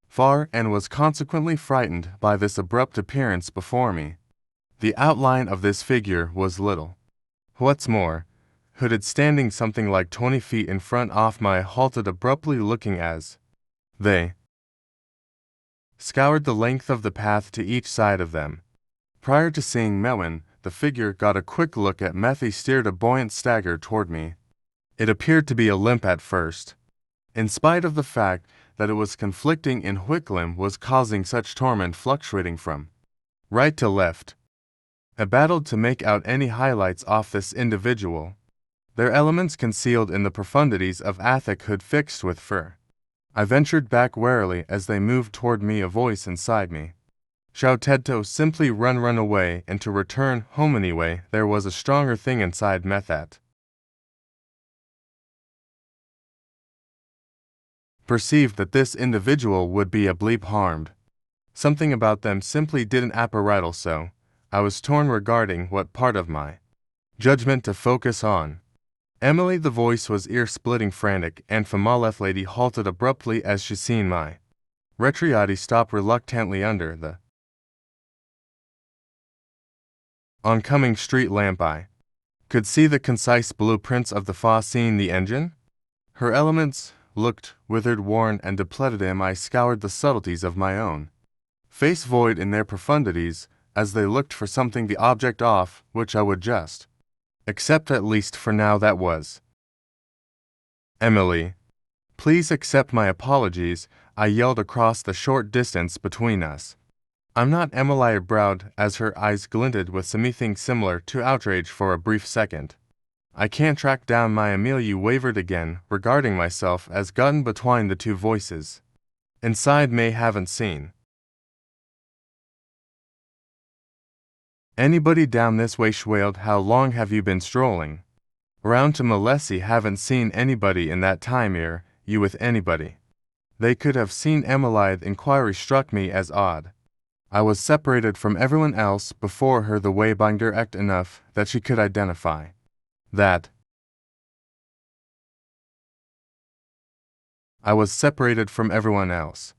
far, and was consequently frightened by this abrupt appearance before me. The outline of this figure was little. What's more, hooded standing something like 20 feet in front of my halted abruptly looking as they scoured the length of the path to each side of them. Prior to seeing Melwin, the figure got a quick look at Methy steered a buoyant stagger toward me. It appeared to be a limp at first, in spite of the fact that it was conflicting in which limb was causing such torment fluctuating from right to left. I battled to make out any highlights off this individual, their elements concealed in the profundities of a thick hood fixed with fur. I ventured back warily as they moved toward me, a voice inside me shouted to simply run away and to return home anyway. There was a stronger thing inside me that perceived that this individual would be a bleep harmed. Something about them simply didn't apparatal, so I was torn regarding what part of my judgment to focus on. Emily, the voice was ear-splitting frantic, and Famaleth lady halted abruptly as she seen my retriati stop reluctantly under the oncoming street lamp. I could see the concise blueprints of the fa seeing the engine. Her elements looked withered, worn, and depleted. I scoured the subtleties of my own face void in their profundities as they looked for something the object of which I would just accept, at least for now. That was Emily. Please accept my apologies, I yelled across the short distance between us. I'm not Emily, browed as her eyes glinted with something similar to outrage for a brief second. I can't track down my Amelia, wavered again, regarding myself as gotten between the two voices. Inside may haven't seen anybody down this way, wailed. How long have you been strolling around to Malesi? Haven't seen anybody in that time. You with anybody? They could have seen Emily. The inquiry struck me as odd. I was separated from everyone else before her, the way being direct enough that she could identify that I was separated from everyone else.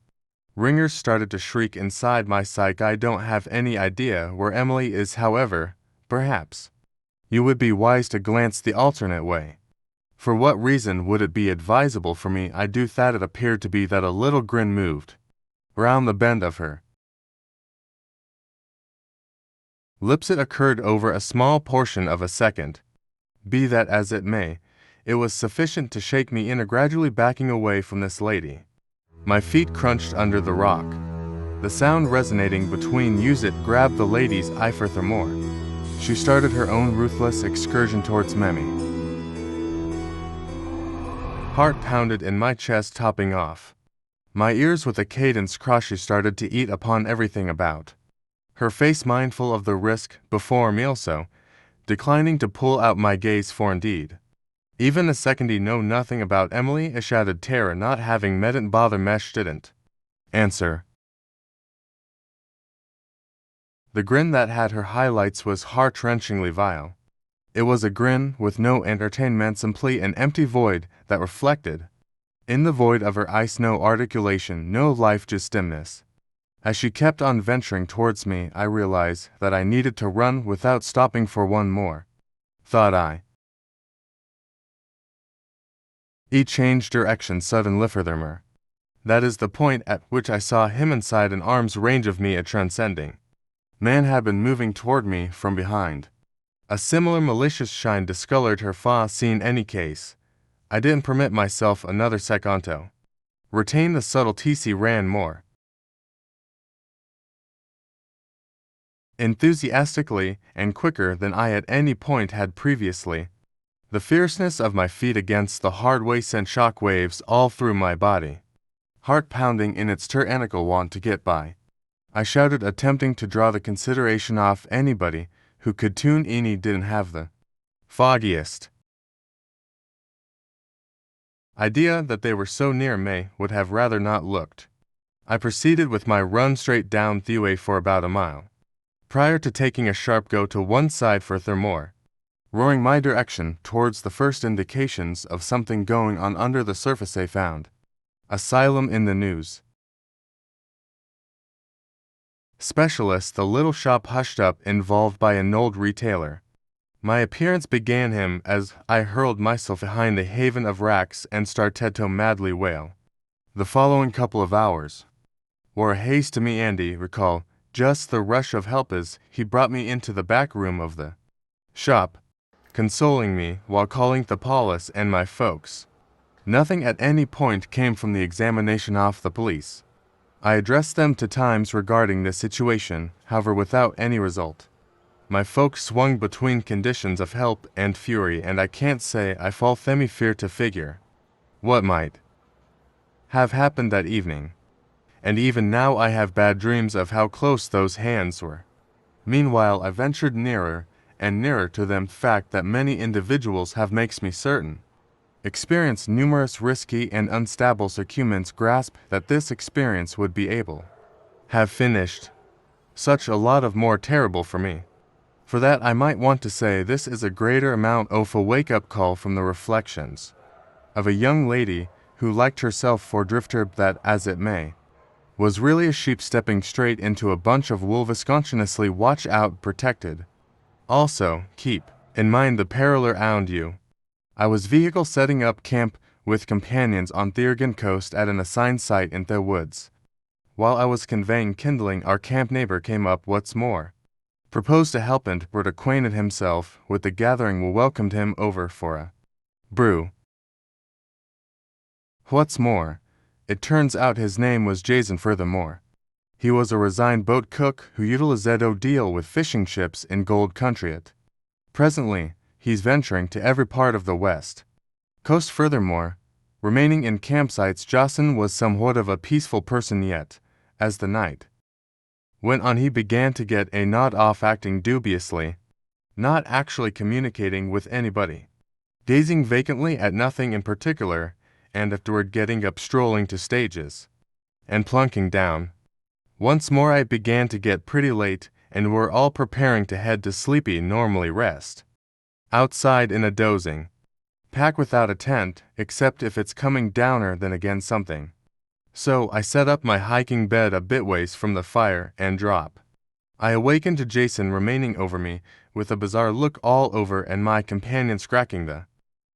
Ringers started to shriek inside my psyche. I don't have any idea where Emily is, however. Perhaps you would be wise to glance the alternate way. For what reason would it be advisable for me? I do that. It appeared to be that a little grin moved round the bend of her lips. It occurred over a small portion of a second. Be that as it may, it was sufficient to shake me into gradually backing away from this lady. My feet crunched under the rock. The sound resonating between it grabbed the lady's eye furthermore. She started her own ruthless excursion towards Memi. Heart pounded in my chest, topping off my ears with a cadence cross. She started to eat upon everything about her face, mindful of the risk before me, also declining to pull out my gaze, for indeed even a secondie know nothing about Emily. A shouted terror, not having met it. Bother mesh didn't answer. The grin that had her highlights was heart-wrenchingly vile. It was a grin with no entertainment, simply an empty void that reflected in the void of her eyes no articulation, no life, just dimness. As she kept on venturing towards me, I realized that I needed to run without stopping for one more, thought I. He changed direction suddenly furthermore. That is the point at which I saw him inside an arm's range of me. A transcending man had been moving toward me from behind. A similar malicious shine discolored her face. In any case, I didn't permit myself another second to retain the subtlety. Ran more enthusiastically and quicker than I at any point had previously. The fierceness of my feet against the hard way sent shock waves all through my body, heart pounding in its tyrannical want to get by. I shouted, attempting to draw the consideration off anybody who could tune in. He didn't have the foggiest idea that they were so near me, would have rather not looked. I proceeded with my run straight down the way for about a mile, prior to taking a sharp go to one side for more, roaring my direction towards the first indications of something going on under the surface. I found asylum in the news specialist, the little shop hushed up, involved by an old retailer. My appearance began him as I hurled myself behind the haven of racks and started to madly wail. The following couple of hours were a haze to me. Andy recall just the rush of help as he brought me into the back room of the shop, consoling me while calling the police and my folks. Nothing at any point came from the examination of the police. I addressed them to times regarding this situation, however, without any result. My folks swung between conditions of help and fury, and I can't say I fall themi fear to figure what might have happened that evening. And even now I have bad dreams of how close those hands were. Meanwhile I ventured nearer and nearer to them, fact that many individuals have makes me certain. Experienced numerous risky and unstable circumstance, grasp that this experience would be able have finished such a lot of more terrible for me. For that I might want to say this is a greater amount of a wake-up call from the reflections of a young lady who liked herself for drifter, that, as it may, was really a sheep stepping straight into a bunch of wolves. Consciously watch out, protected. Also, keep in mind the peril around you. I was vehicle setting up camp with companions on Thurgan coast at an assigned site in the woods. While I was conveying kindling, our camp neighbor came up. What's more, proposed to help, and Bert acquainted himself with the gathering. We welcomed him over for a brew. What's more, it turns out his name was Jason. Furthermore, he was a resigned boat cook who utilized a deal with fishing ships in Gold Country. Presently, he's venturing to every part of the West Coast. Furthermore, remaining in campsites, Jason was somewhat of a peaceful person, yet, as the night went on, he began to get a nod off, acting dubiously, not actually communicating with anybody, gazing vacantly at nothing in particular, and afterward getting up, strolling to stages, and plunking down. Once more I began to get pretty late, and we're all preparing to head to sleepy, normally rest outside in a dozing pack without a tent, except if it's coming downer, then again something. So I set up my hiking bed a bit ways from the fire and drop. I awakened to Jason remaining over me with a bizarre look all over, and my companion scracking the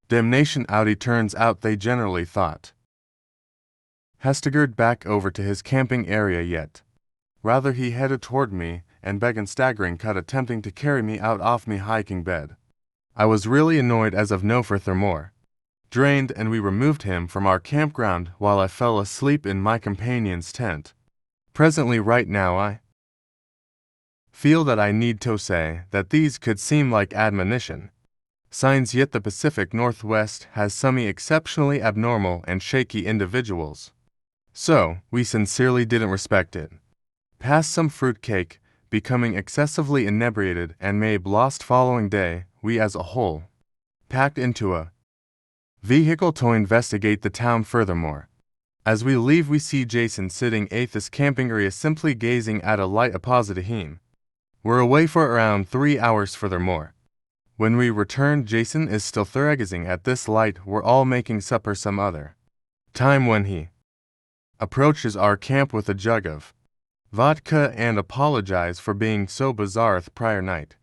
damnation out. He turns out they generally thought Hestigerd back over to his camping area, yet rather he headed toward me and began staggering cut, attempting to carry me out off me hiking bed. I was really annoyed as of no furthermore drained, and we removed him from our campground while I fell asleep in my companion's tent. Presently, right now, I feel that I need to say that these could seem like admonition signs, yet the Pacific Northwest has some exceptionally abnormal and shaky individuals. So, we sincerely didn't respect it. Passed some fruitcake, becoming excessively inebriated, and may lost following day, we as a whole packed into a vehicle to investigate the town. Furthermore, as we leave, we see Jason sitting at this camping area, simply gazing at a light opposite to him. We're away for around 3 hours. Furthermore, when we return, Jason is still gazing at this light. We're all making supper some other time when he approaches our camp with a jug of vodka and apologized for being so bizarre the prior night.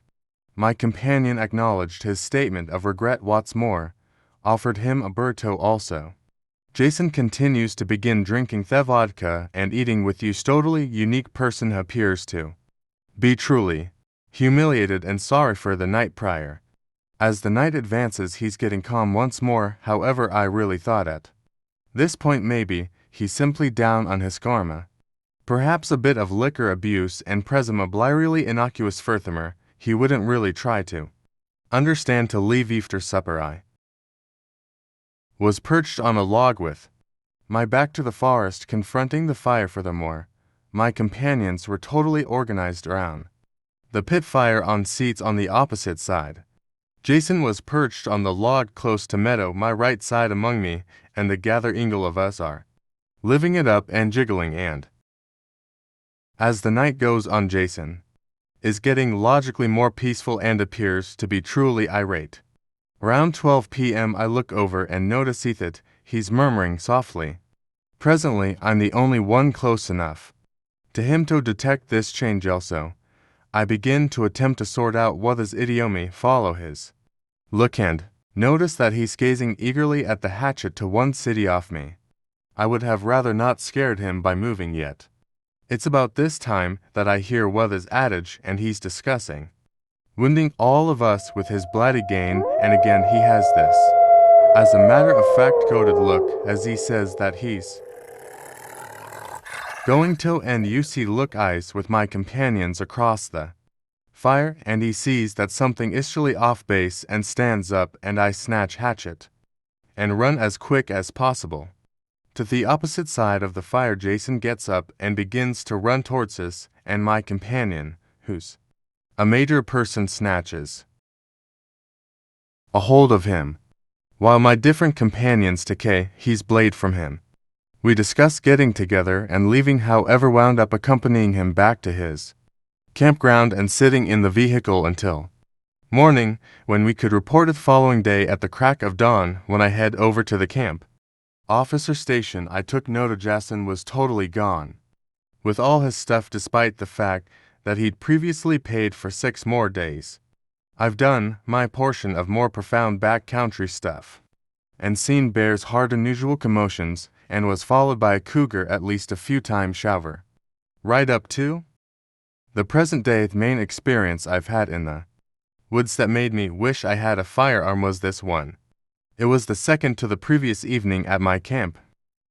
My companion acknowledged his statement of regret. What's more, offered him a burrito also. Jason continues to begin drinking the vodka and eating with you. Totally unique person, appears to be truly humiliated and sorry for the night prior. As the night advances, he's getting calm once more. However, I really thought at this point maybe he's simply down on his karma. Perhaps a bit of liquor abuse and presumably really innocuous. Furthermore, he wouldn't really try to understand to leave after supper. I was perched on a log with my back to the forest, confronting the fire. Furthermore, my companions were totally organized around the pit fire on seats on the opposite side. Jason was perched on the log close to Meadow, my right side among me and the gathering of us are living it up and jiggling, and as the night goes on, Jason is getting logically more peaceful and appears to be truly irate. Around 12 p.m. I look over and notice that he's murmuring softly. Presently, I'm the only one close enough to him to detect this change also. I begin to attempt to sort out what his idiomy, follow his look and notice that he's gazing eagerly at the hatchet to one city off me. I would have rather not scared him by moving yet. It's about this time that I hear Weather's adage, and he's discussing wounding all of us with his bloody gain, and again he has this as a matter of fact goaded look as he says that he's going to end. You see look eyes with my companions across the fire, and he sees that something is surely off base and stands up, and I snatch hatchet and run as quick as possible to the opposite side of the fire. Jason gets up and begins to run towards us, and my companion, who's a major person, snatches a hold of him, while my different companions take his blade from him. We discuss getting together and leaving, however wound up accompanying him back to his campground and sitting in the vehicle until morning, when we could report it following day at the crack of dawn. When I head over to the camp officer station, I took note of Jason was totally gone with all his stuff, despite the fact that he'd previously paid for 6 more days. I've done my portion of more profound backcountry stuff and seen bears, hard unusual commotions, and was followed by a cougar at least a few times. Shower right up to the present day. The main experience I've had in the woods that made me wish I had a firearm was this one. It was the second to the previous evening at my camp.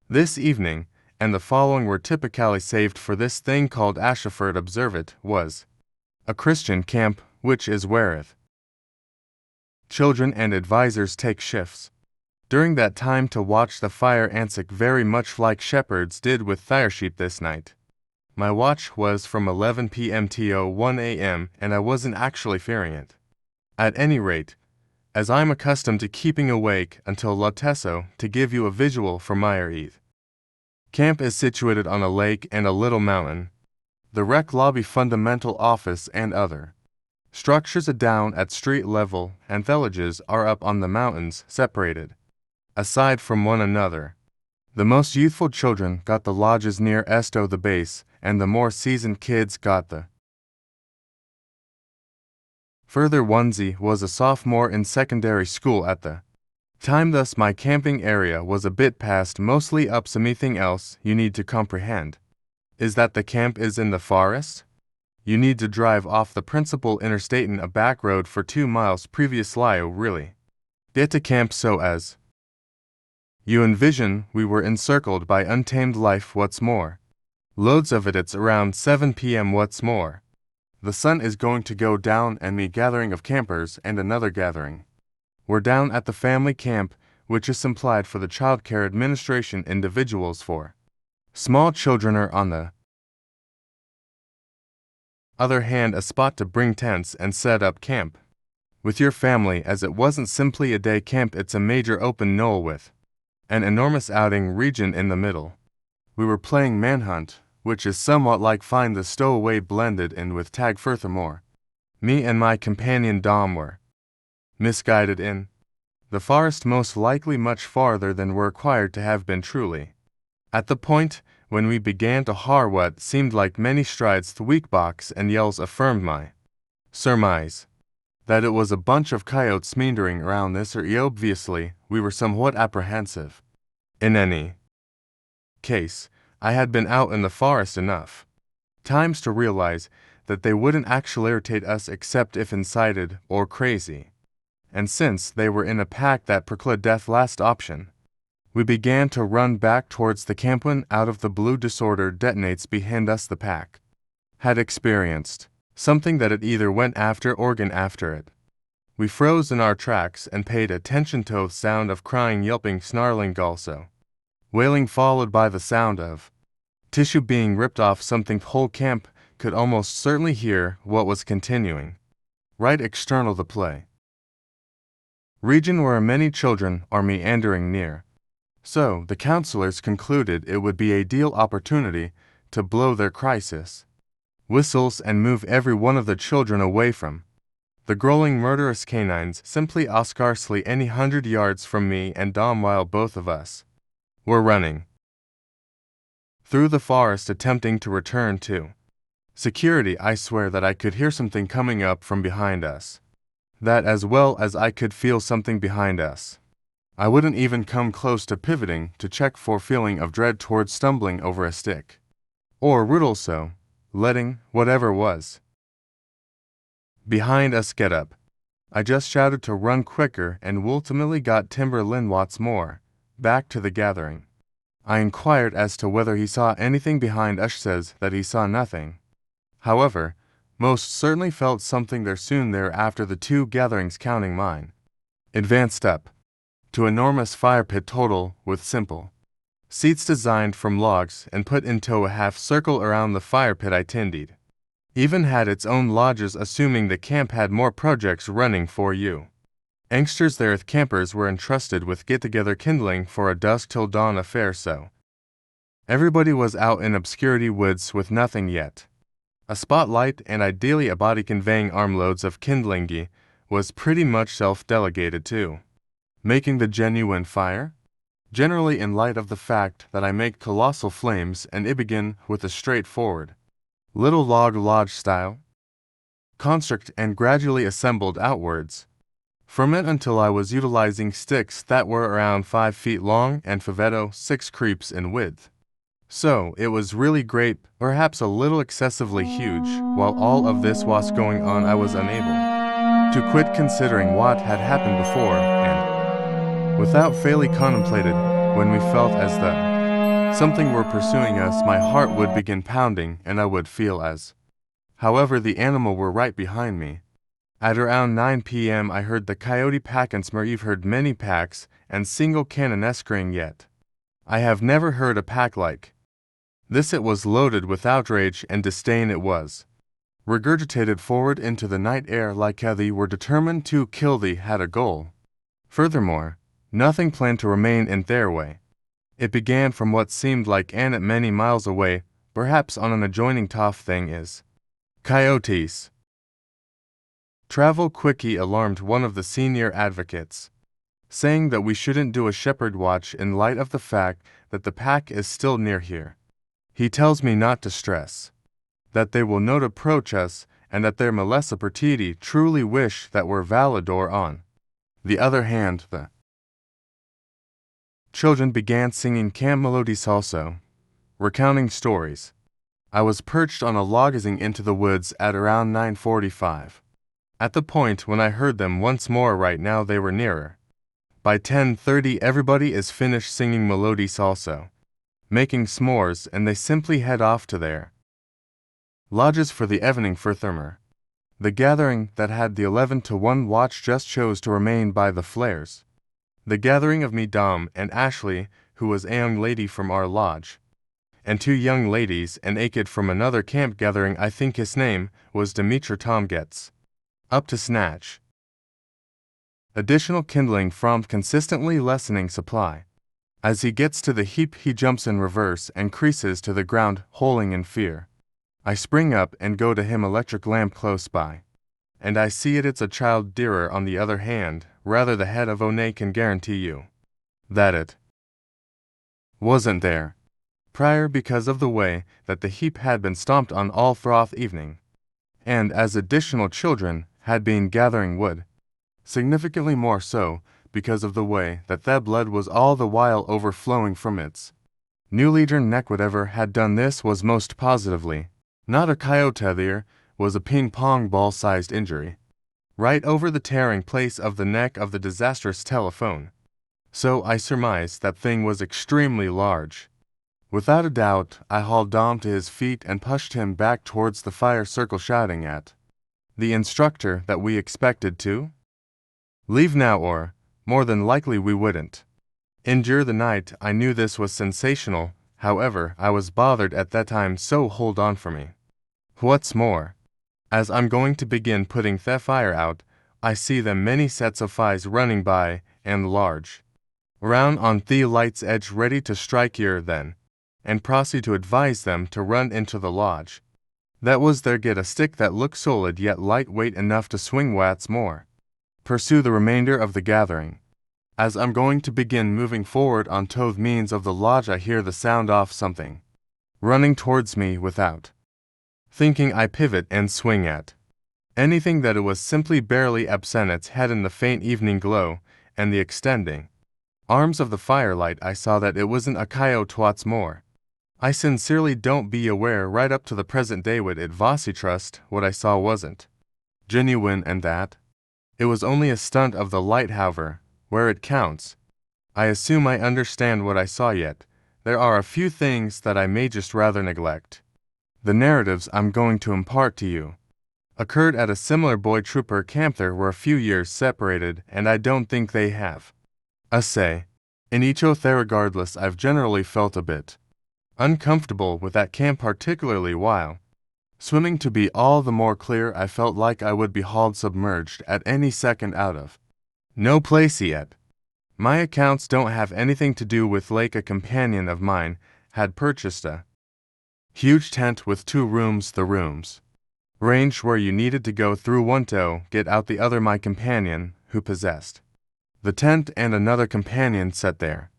This evening and the following were typically saved for this thing called Ashford. Observe, it was a Christian camp, which is whereth children and advisors take shifts during that time to watch the fire antic, very much like shepherds did with their sheep this night. My watch was from 11 p.m. to 1 a.m., and I wasn't actually fearing it. At any rate, as I'm accustomed to keeping awake until Latesso. To give you a visual for Meyer Eve camp is situated on a lake and a little mountain. The rec lobby, fundamental office, and other structures are down at street level, and villages are up on the mountains, separated aside from one another. The most youthful children got the lodges near Esto the base, and the more seasoned kids got the further onesie. Was a sophomore in secondary school at the time, thus my camping area was a bit past mostly up. Something else you need to comprehend is that the camp is in the forest. You need to drive off the principal interstate in a back road for 2 miles previously really get to camp. So as you envision, we were encircled by untamed life. What's more, loads of it. It's around 7 p.m. What's more, the sun is going to go down, and me gathering of campers and another gathering. We're down at the family camp, which is supplied for the child care administration. Individuals for small children are on the other hand a spot to bring tents and set up camp with your family, as it wasn't simply a day camp. It's a major open knoll with an enormous outing region in the middle. We were playing manhunt, which is somewhat like find the stowaway blended in with tag. Furthermore, me and my companion Dom were misguided in the forest, most likely much farther than we're required to have been. Truly, at the point when we began to har what seemed like many strides, the weak box and yells affirmed my surmise that it was a bunch of coyotes meandering around this area. Obviously, we were somewhat apprehensive. In any case, I had been out in the forest enough times to realize that they wouldn't actually irritate us except if incited or crazy. And since they were in a pack that precluded death last option, we began to run back towards the camp when out of the blue disorder detonates behind us. The pack had experienced something that it either went after or gone after it. We froze in our tracks and paid attention to the sound of crying, yelping, snarling, also wailing, followed by the sound of tissue being ripped off. Something whole camp could almost certainly hear what was continuing right external the play region where many children are meandering near. So the counselors concluded it would be a ideal opportunity to blow their crisis whistles and move every one of the children away from the growling murderous canines, simply scarcely any 100 yards from me and Dom, while both of us were running through the forest attempting to return to security. I swear that I could hear something coming up from behind us. That, as well as I could feel something behind us. I wouldn't even come close to pivoting to check for feeling of dread towards stumbling over a stick or root, also letting whatever was behind us get up. I just shouted to run quicker and ultimately got Timberlin Watts more back to the gathering. I inquired as to whether he saw anything behind us. Says that he saw nothing. However, most certainly felt something there. Soon thereafter, the two gatherings, counting mine, advanced up to enormous fire pit total with simple seats designed from logs and put into a half circle around the fire pit. I tended even had its own lodges, assuming the camp had more projects running for you. Youngsters there, campers, were entrusted with get-together kindling for a dusk till dawn affair. So everybody was out in obscurity woods with nothing yet a spotlight, and ideally a body conveying armloads of kindling was pretty much self-delegated to making the genuine fire, generally in light of the fact that I make colossal flames, and it begin with a straightforward little log lodge style construct and gradually assembled outwards from it until I was utilizing sticks that were around 5 feet long and 6 creeps in width. So it was really great, perhaps a little excessively huge. While all of this was going on, I was unable to quit considering what had happened before, and without fairly contemplated, when we felt as though something were pursuing us, my heart would begin pounding and I would feel as however the animal were right behind me. At around 9 p.m. I heard the coyote pack and smur. You've heard many packs and single cannonescring, yet I have never heard a pack like this. It was loaded with outrage and disdain. It was regurgitated forward into the night air like how they were determined to kill. They had a goal. Furthermore, nothing planned to remain in their way. It began from what seemed like an many miles away, perhaps on an adjoining tough thing is coyotes. Travel quickie alarmed one of the senior advocates, saying that we shouldn't do a shepherd watch in light of the fact that the pack is still near here. He tells me not to stress that they will not approach us and that their Melissa Pertiti truly wish that were Valador. On the other hand, the children began singing camp melodies, also recounting stories. I was perched on a log gazing into the woods at around 9:45. At the point when I heard them once more. Right now they were nearer. By 10:30 everybody is finished singing melodies, also making s'mores, and they simply head off to their lodges for the evening. Furthermore, the gathering that had the 11-to-1 watch just chose to remain by the flares. The gathering of me, Dom, and Ashley, who was a young lady from our lodge, and 2 young ladies, and a kid from another camp gathering. I think his name was Demetra. Tom gets up to snatch additional kindling from consistently lessening supply. As he gets to the heap, he jumps in reverse and creases to the ground, howling in fear. I spring up and go to him, electric lamp close by, and I see it's a child dearer. On the other hand, rather the head of One can guarantee you that it wasn't there prior, because of the way that the heap had been stomped on all throughout evening, and as additional children had been gathering wood, significantly more so because of the way that blood was all the while overflowing from its newly turned neck. Whatever had done this was most positively not a coyote. There was a ping-pong ball-sized injury right over the tearing place of the neck of the disastrous telephone. So I surmised that thing was extremely large. Without a doubt, I hauled Dom to his feet and pushed him back towards the fire circle, shouting at the instructor that we expected to Leave now or, more than likely we wouldn't. Endure the night. I knew this was sensational, however, I was bothered at that time, so hold on for me. What's more, as I'm going to begin putting the fire out, I see them many sets of flies running by, and large. Round on the light's edge ready to strike here then, and proceed to advise them to run into the lodge. That was there get a stick that looked solid yet lightweight enough to swing what's more. Pursue the remainder of the gathering. As I'm going to begin moving forward on to the means of the lodge, I hear the sound of something running towards me without. Thinking, I pivot and swing at anything that it was simply barely absent its head in the faint evening glow and the extending arms of the firelight. I saw that it wasn't a coyote. What's more, I sincerely don't be aware right up to the present day would it Vossi trust what I saw wasn't genuine and that it was only a stunt of the light. However, where it counts, I assume I understand what I saw, yet there are a few things that I may just rather neglect. The narratives I'm going to impart to you occurred at a similar boy trooper camp. There were a few years separated, and I don't think they have a say in each oath there. Regardless, I've generally felt a bit uncomfortable with that camp, particularly while swimming. To be all the more clear, I felt like I would be hauled submerged at any second out of no place yet. My accounts don't have anything to do with lake. A companion of mine had purchased a huge tent with 2 rooms. The rooms ranged where you needed to go through one to get out the other. My companion, who possessed the tent, and another companion set their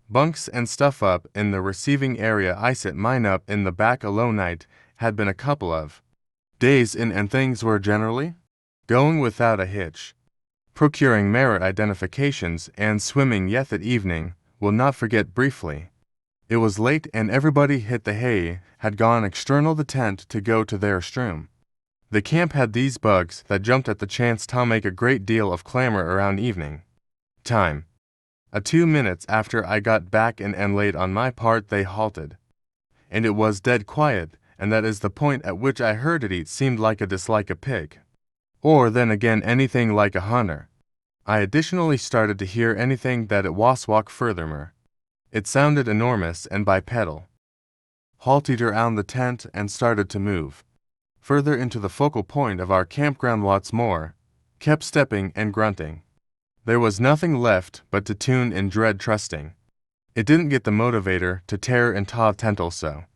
bunks and stuff up in the receiving area. I set mine up in the back alone. Night had been a couple of days in, and things were generally going without a hitch. Procuring merit identifications and swimming yet that evening, will not forget. Briefly, it was late and everybody hit the hay, had gone external the tent to go to their stroom. The camp had these bugs that jumped at the chance to make a great deal of clamor around evening time. 2 minutes after I got back and late on my part they halted. And it was dead quiet, and that is the point at which I heard it eat. Seemed like a dislike a pig. Or then again anything like a hunter. I additionally started to hear anything that it was walk. Furthermore, it sounded enormous and bipedal. Halted around the tent and started to move further into the focal point of our campground. What's more, kept stepping and grunting. There was nothing left but to tune in dread. Trusting it didn't get the motivator to tear and taw tental, so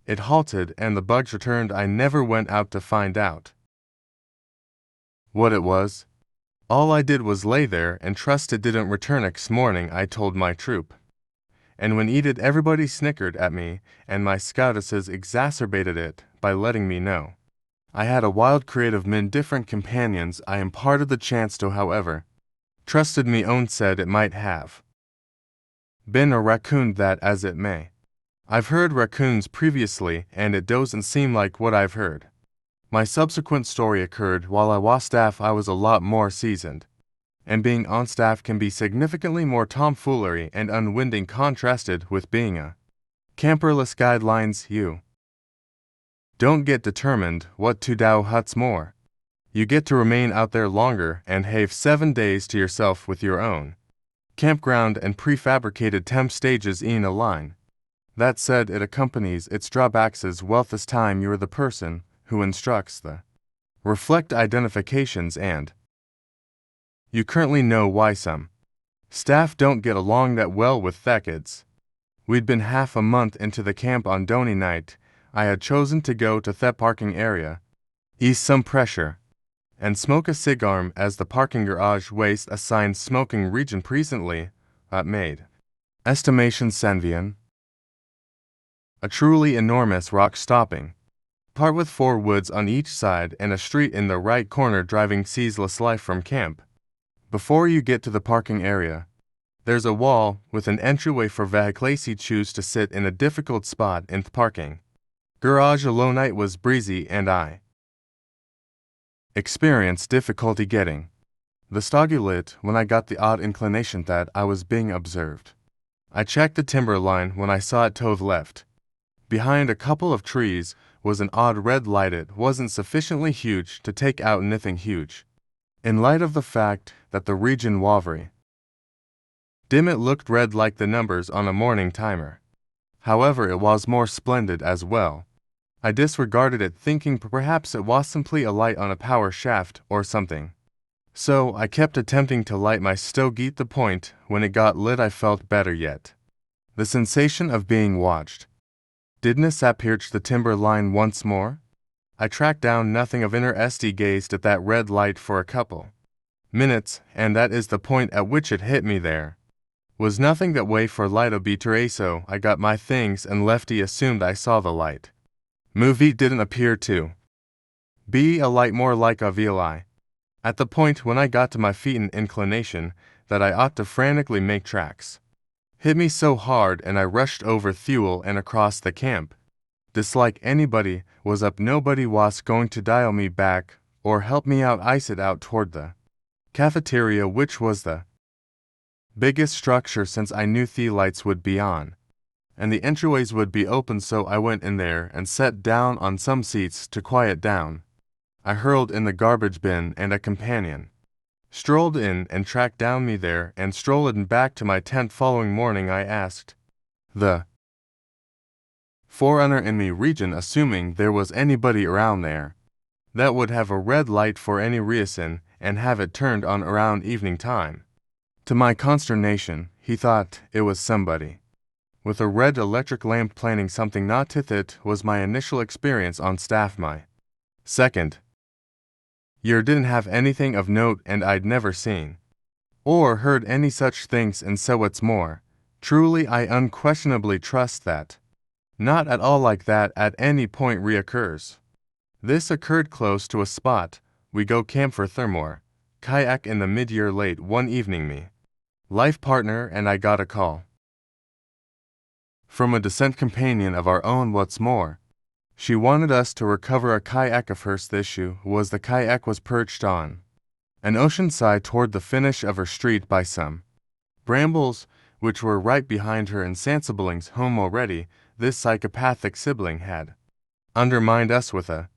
it halted and the bugs returned. I never went out to find out what it was. All I did was lay there and trust it didn't return. Next morning I told my troop, and when eated everybody snickered at me, and my scoutesses exacerbated it by letting me know I had a wild creative men different companions. I imparted the chance to, however, trusted me own said it might have been a raccoon. That as it may, I've heard raccoons previously, and it doesn't seem like what I've heard. My subsequent story occurred while I was staff. I was a lot more seasoned, and being on staff can be significantly more tomfoolery and unwinding contrasted with being a camperless. Guidelines, you don't get determined what to do. What's more, you get to remain out there longer and have 7 days to yourself with your own campground and prefabricated temp stages in a line. That said, it accompanies its drawbacks as well. This time you're the person who instructs the reflect identifications, and you currently know why some staff don't get along that well with the kids. We'd been half a month into the camp on Donny night. I had chosen to go to the parking area, ease some pressure, and smoke a cigar as the parking garage waste assigned smoking region presently made estimation Sanvian a truly enormous rock stopping part with 4 woods on each side and a street in the right corner driving ceaseless life from camp. Before you get to the parking area, there's a wall with an entryway for vehicles who choose to sit in a difficult spot in the parking garage. Alone night was breezy and I experienced difficulty getting the stoggy lit when I got the odd inclination that I was being observed. I checked the timber line when I saw it to the left. Behind a couple of trees was an odd red light. It wasn't sufficiently huge to take out anything huge, in light of the fact that the region awry. Dim it looked red like the numbers on a morning timer. However, it was more splendid as well. I disregarded it, thinking perhaps it was simply a light on a power shaft or something. So I kept attempting to light my stogie. The point when it got lit I felt better yet. The sensation of being watched. Didn't it pierce the timber line once more? I tracked down nothing of interest, gazed at that red light for a couple minutes, and that is the point at which it hit me. There was nothing that way for light to be so I got my things and lefty assumed I saw the light. Movie didn't appear to be a light, more like a vi. At the point when I got to my feet, an inclination that I ought to frantically make tracks hit me so hard, and I rushed over Thule and across the camp. Dislike anybody was up, nobody was going to dial me back or help me out. I set out toward the cafeteria, which was the biggest structure since I knew the lights would be on and the entryways would be open, so I went in there and sat down on some seats to quiet down. I hurled in the garbage bin, and a companion strolled in and tracked down me there and strolled back to my tent. Following morning I asked the forerunner in the region, assuming there was anybody around there that would have a red light for any reason and have it turned on around evening time. To my consternation, he thought it was somebody with a red electric lamp planning something. Not to it was my initial experience on staff. My second year didn't have anything of note, and I'd never seen or heard any such things, and so what's more, truly I unquestionably trust that not at all like that at any point reoccurs. This occurred close to a spot we go camp for thermore kayak in the mid-year. Late one evening, me life partner and I got a call from a descent companion of our own. What's more, she wanted us to recover a kayak of hers. The issue was the kayak was perched on an ocean side toward the finish of her street by some brambles which were right behind her and Sansibyling's home. Already this psychopathic sibling had undermined us with a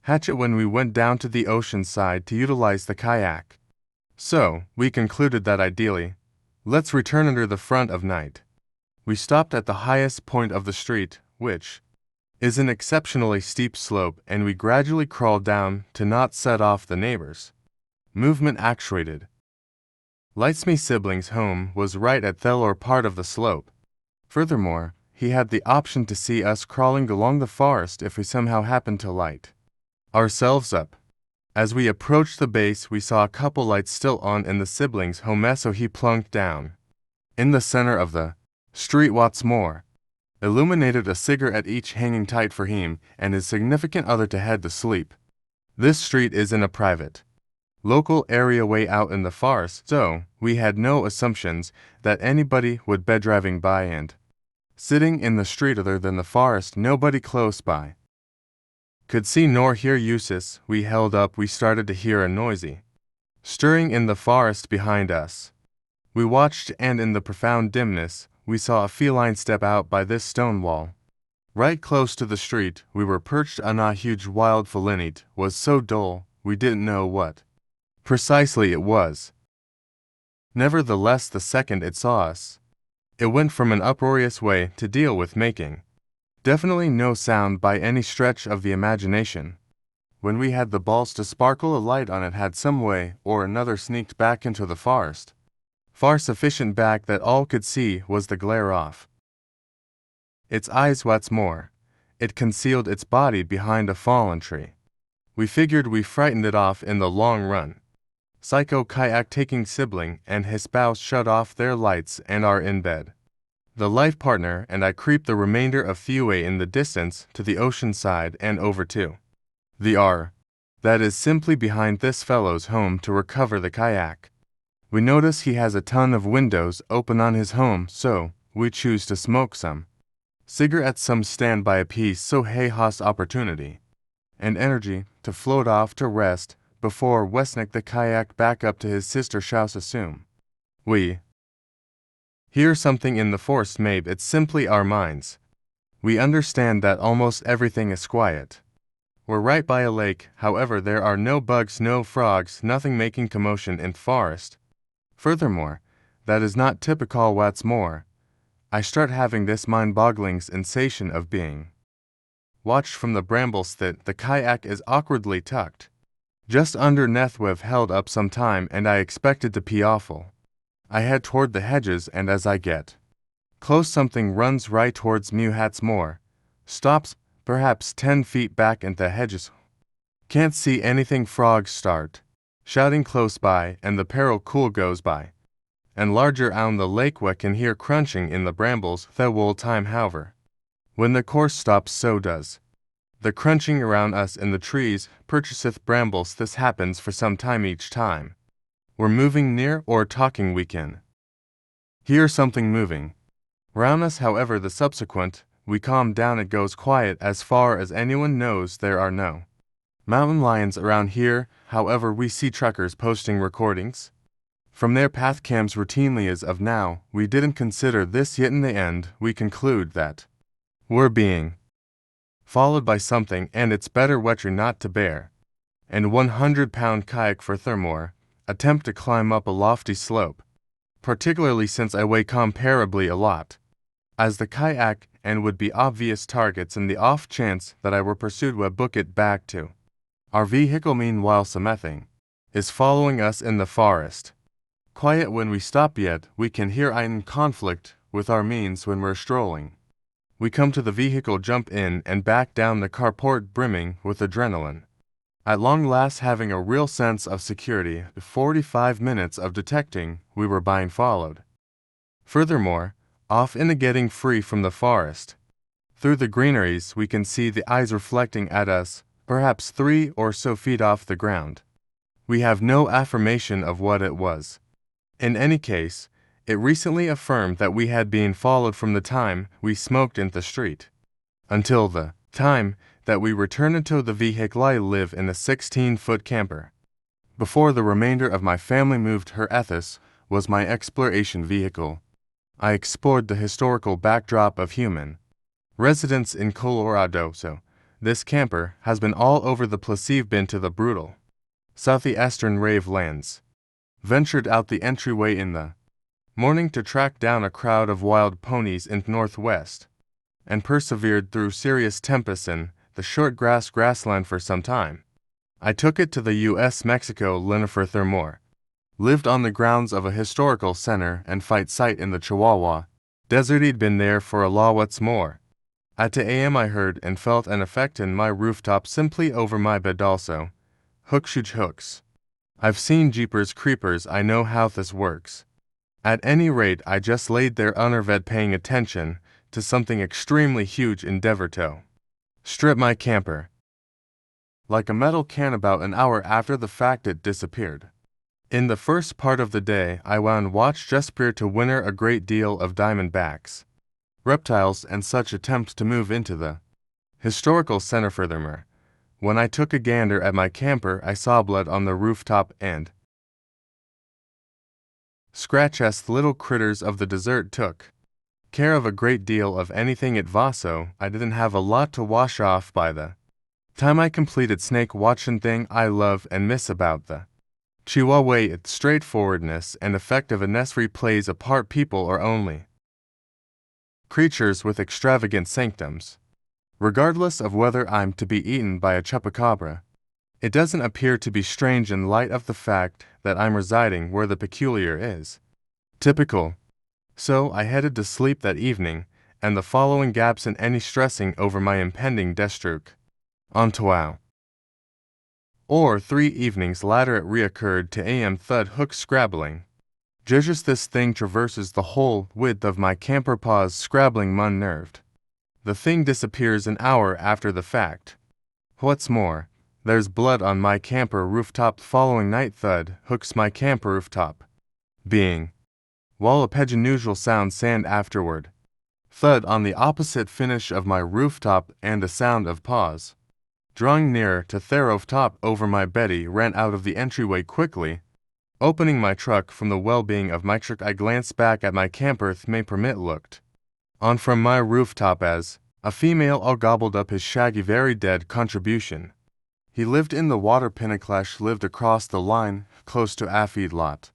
hatchet when we went down to the ocean side to utilize the kayak. So we concluded that ideally, let's return under the front of night. We stopped at the highest point of the street, which is an exceptionally steep slope, and we gradually crawled down to not set off the neighbors. Movement actuated lights. Me sibling's home was right at the lower part of the slope. Furthermore, he had the option to see us crawling along the forest if we somehow happened to light ourselves up. As we approached the base, we saw a couple lights still on in the siblings' home, so he plunked down in the center of the street. What's more, illuminated a cigarette each, hanging tight for him and his significant other to head to sleep. This street is in a private local area way out in the forest, so we had no assumptions that anybody would be driving by and sitting in the street other than the forest. Nobody close by could see nor hear uses. We held up. We started to hear a noisy stirring in the forest behind us. We watched, and in the profound dimness we saw a feline step out by this stone wall right close to the street. We were perched on a huge wild feline. It was so dull we didn't know what precisely it was. Nevertheless, the second it saw us, it went from an uproarious way to deal with making definitely no sound by any stretch of the imagination. When we had the balls to sparkle a light on it, had some way or another sneaked back into the forest, far sufficient back that all could see was the glare off its eyes. What's more, it concealed its body behind a fallen tree. We figured we frightened it off in the long run. Psycho kayak taking sibling and his spouse shut off their lights and are in bed. The life partner and I creep the remainder of Thue in the distance to the ocean side and over to the that is simply behind this fellow's home to recover the kayak. We notice he has a ton of windows open on his home, so we choose to smoke some cigarettes. Some stand by a piece, so he has opportunity and energy to float off to rest before Westnick the kayak back up to his sister house. Assume we hear something in the forest. Maybe it's simply our minds. We understand that almost everything is quiet. We're right by a lake, however there are no bugs, no frogs, nothing making commotion in the forest. Furthermore, that is not typical. What's more, I start having this mind-boggling sensation of being watched from the brambles that the kayak is awkwardly tucked just underneath. We've held up some time and I expected to be awful. I head toward the hedges and as I get close something runs right towards me. Hats more, stops perhaps 10 feet back in the hedges. Can't see anything. Frogs start shouting close by and the peril cool goes by. And larger on the lake we can hear crunching in the brambles the whole time. However, when the course stops so does the crunching around us in the trees. Purchaseth brambles. This happens for some time. Each time we're moving near or talking we can hear something moving round us. However, the subsequent we calm down, it goes quiet. As far as anyone knows there are no mountain lions around here. However, we see truckers posting recordings from their path cams routinely. As of now, we didn't consider this yet. In the end, we conclude that we're being followed by something and it's better weather not to bear. And 100-pound kayak for Thermore attempt to climb up a lofty slope, particularly since I weigh comparably a lot as the kayak and would be obvious targets in the off chance that I were pursued. We book it back to our vehicle. Meanwhile, something is following us in the forest. Quiet when we stop, yet we can hear in conflict with our means when we're strolling. We come to the vehicle, jump in and back down the carport brimming with adrenaline. At long last having a real sense of security. 45 minutes of detecting we were being followed. Furthermore, off in the getting free from the forest. Through the greeneries we can see the eyes reflecting at us, perhaps 3 or so feet off the ground. We have no affirmation of what it was. In any case, it recently affirmed that we had been followed from the time we smoked in the street until the time that we returned to the vehicle. I live in a 16-foot camper. Before the remainder of my family moved, her Ethos was my exploration vehicle. I explored the historical backdrop of human residence in Colorado, so this camper has been all over the place. Been to the brutal southeastern Rave lands, ventured out the entryway in the morning to track down a crowd of wild ponies in the northwest, and persevered through serious tempests in the short grassland for some time. I took it to the U.S.-Mexico line for Thermore, lived on the grounds of a historical center and fight site in the Chihuahua Desert. He'd been there for a law. What's more, at 2 a.m. I heard and felt an effect in my rooftop simply over my bed. Also, huge hooks. I've seen Jeepers Creepers. I know how this works. At any rate, I just laid there unnerved, paying attention to something extremely huge. Endeavor to strip my camper like a metal can. About an hour after the fact it disappeared. In the first part of the day I wound watch just prior to winter a great deal of diamondbacks, reptiles and such attempt to move into the historical center. Furthermore, when I took a gander at my camper I saw blood on the rooftop and scratches. Little critters of the desert took care of a great deal of anything at Vaso. I didn't have a lot to wash off by the time I completed snake watching. Thing I love and miss about the Chihuahua, its straightforwardness and effectiveness plays a part. People are only creatures with extravagant sanctums. Regardless of whether I'm to be eaten by a chupacabra, it doesn't appear to be strange in light of the fact that I'm residing where the peculiar is typical. So I headed to sleep that evening, and the following gaps in any stressing over my impending destruct. Ontow. Or 3 evenings later it reoccurred. 2 a.m. thud hook scrabbling. Just this thing traverses the whole width of my camper. Paws scrabbling. Unnerved. The thing disappears an hour after the fact. What's more, there's blood on my camper rooftop. Following night thud hooks my camper rooftop being while a unusual sound sand afterward. Thud on the opposite finish of my rooftop and a sound of paws drawing nearer to Therof top over my Betty ran out of the entryway quickly, opening my truck. From the well-being of my truck I glanced back at my camper. May permit looked on from my rooftop as A female all gobbled up his shaggy very dead contribution. He lived in the water Pinnaclash lived across the line, close to a feedlot.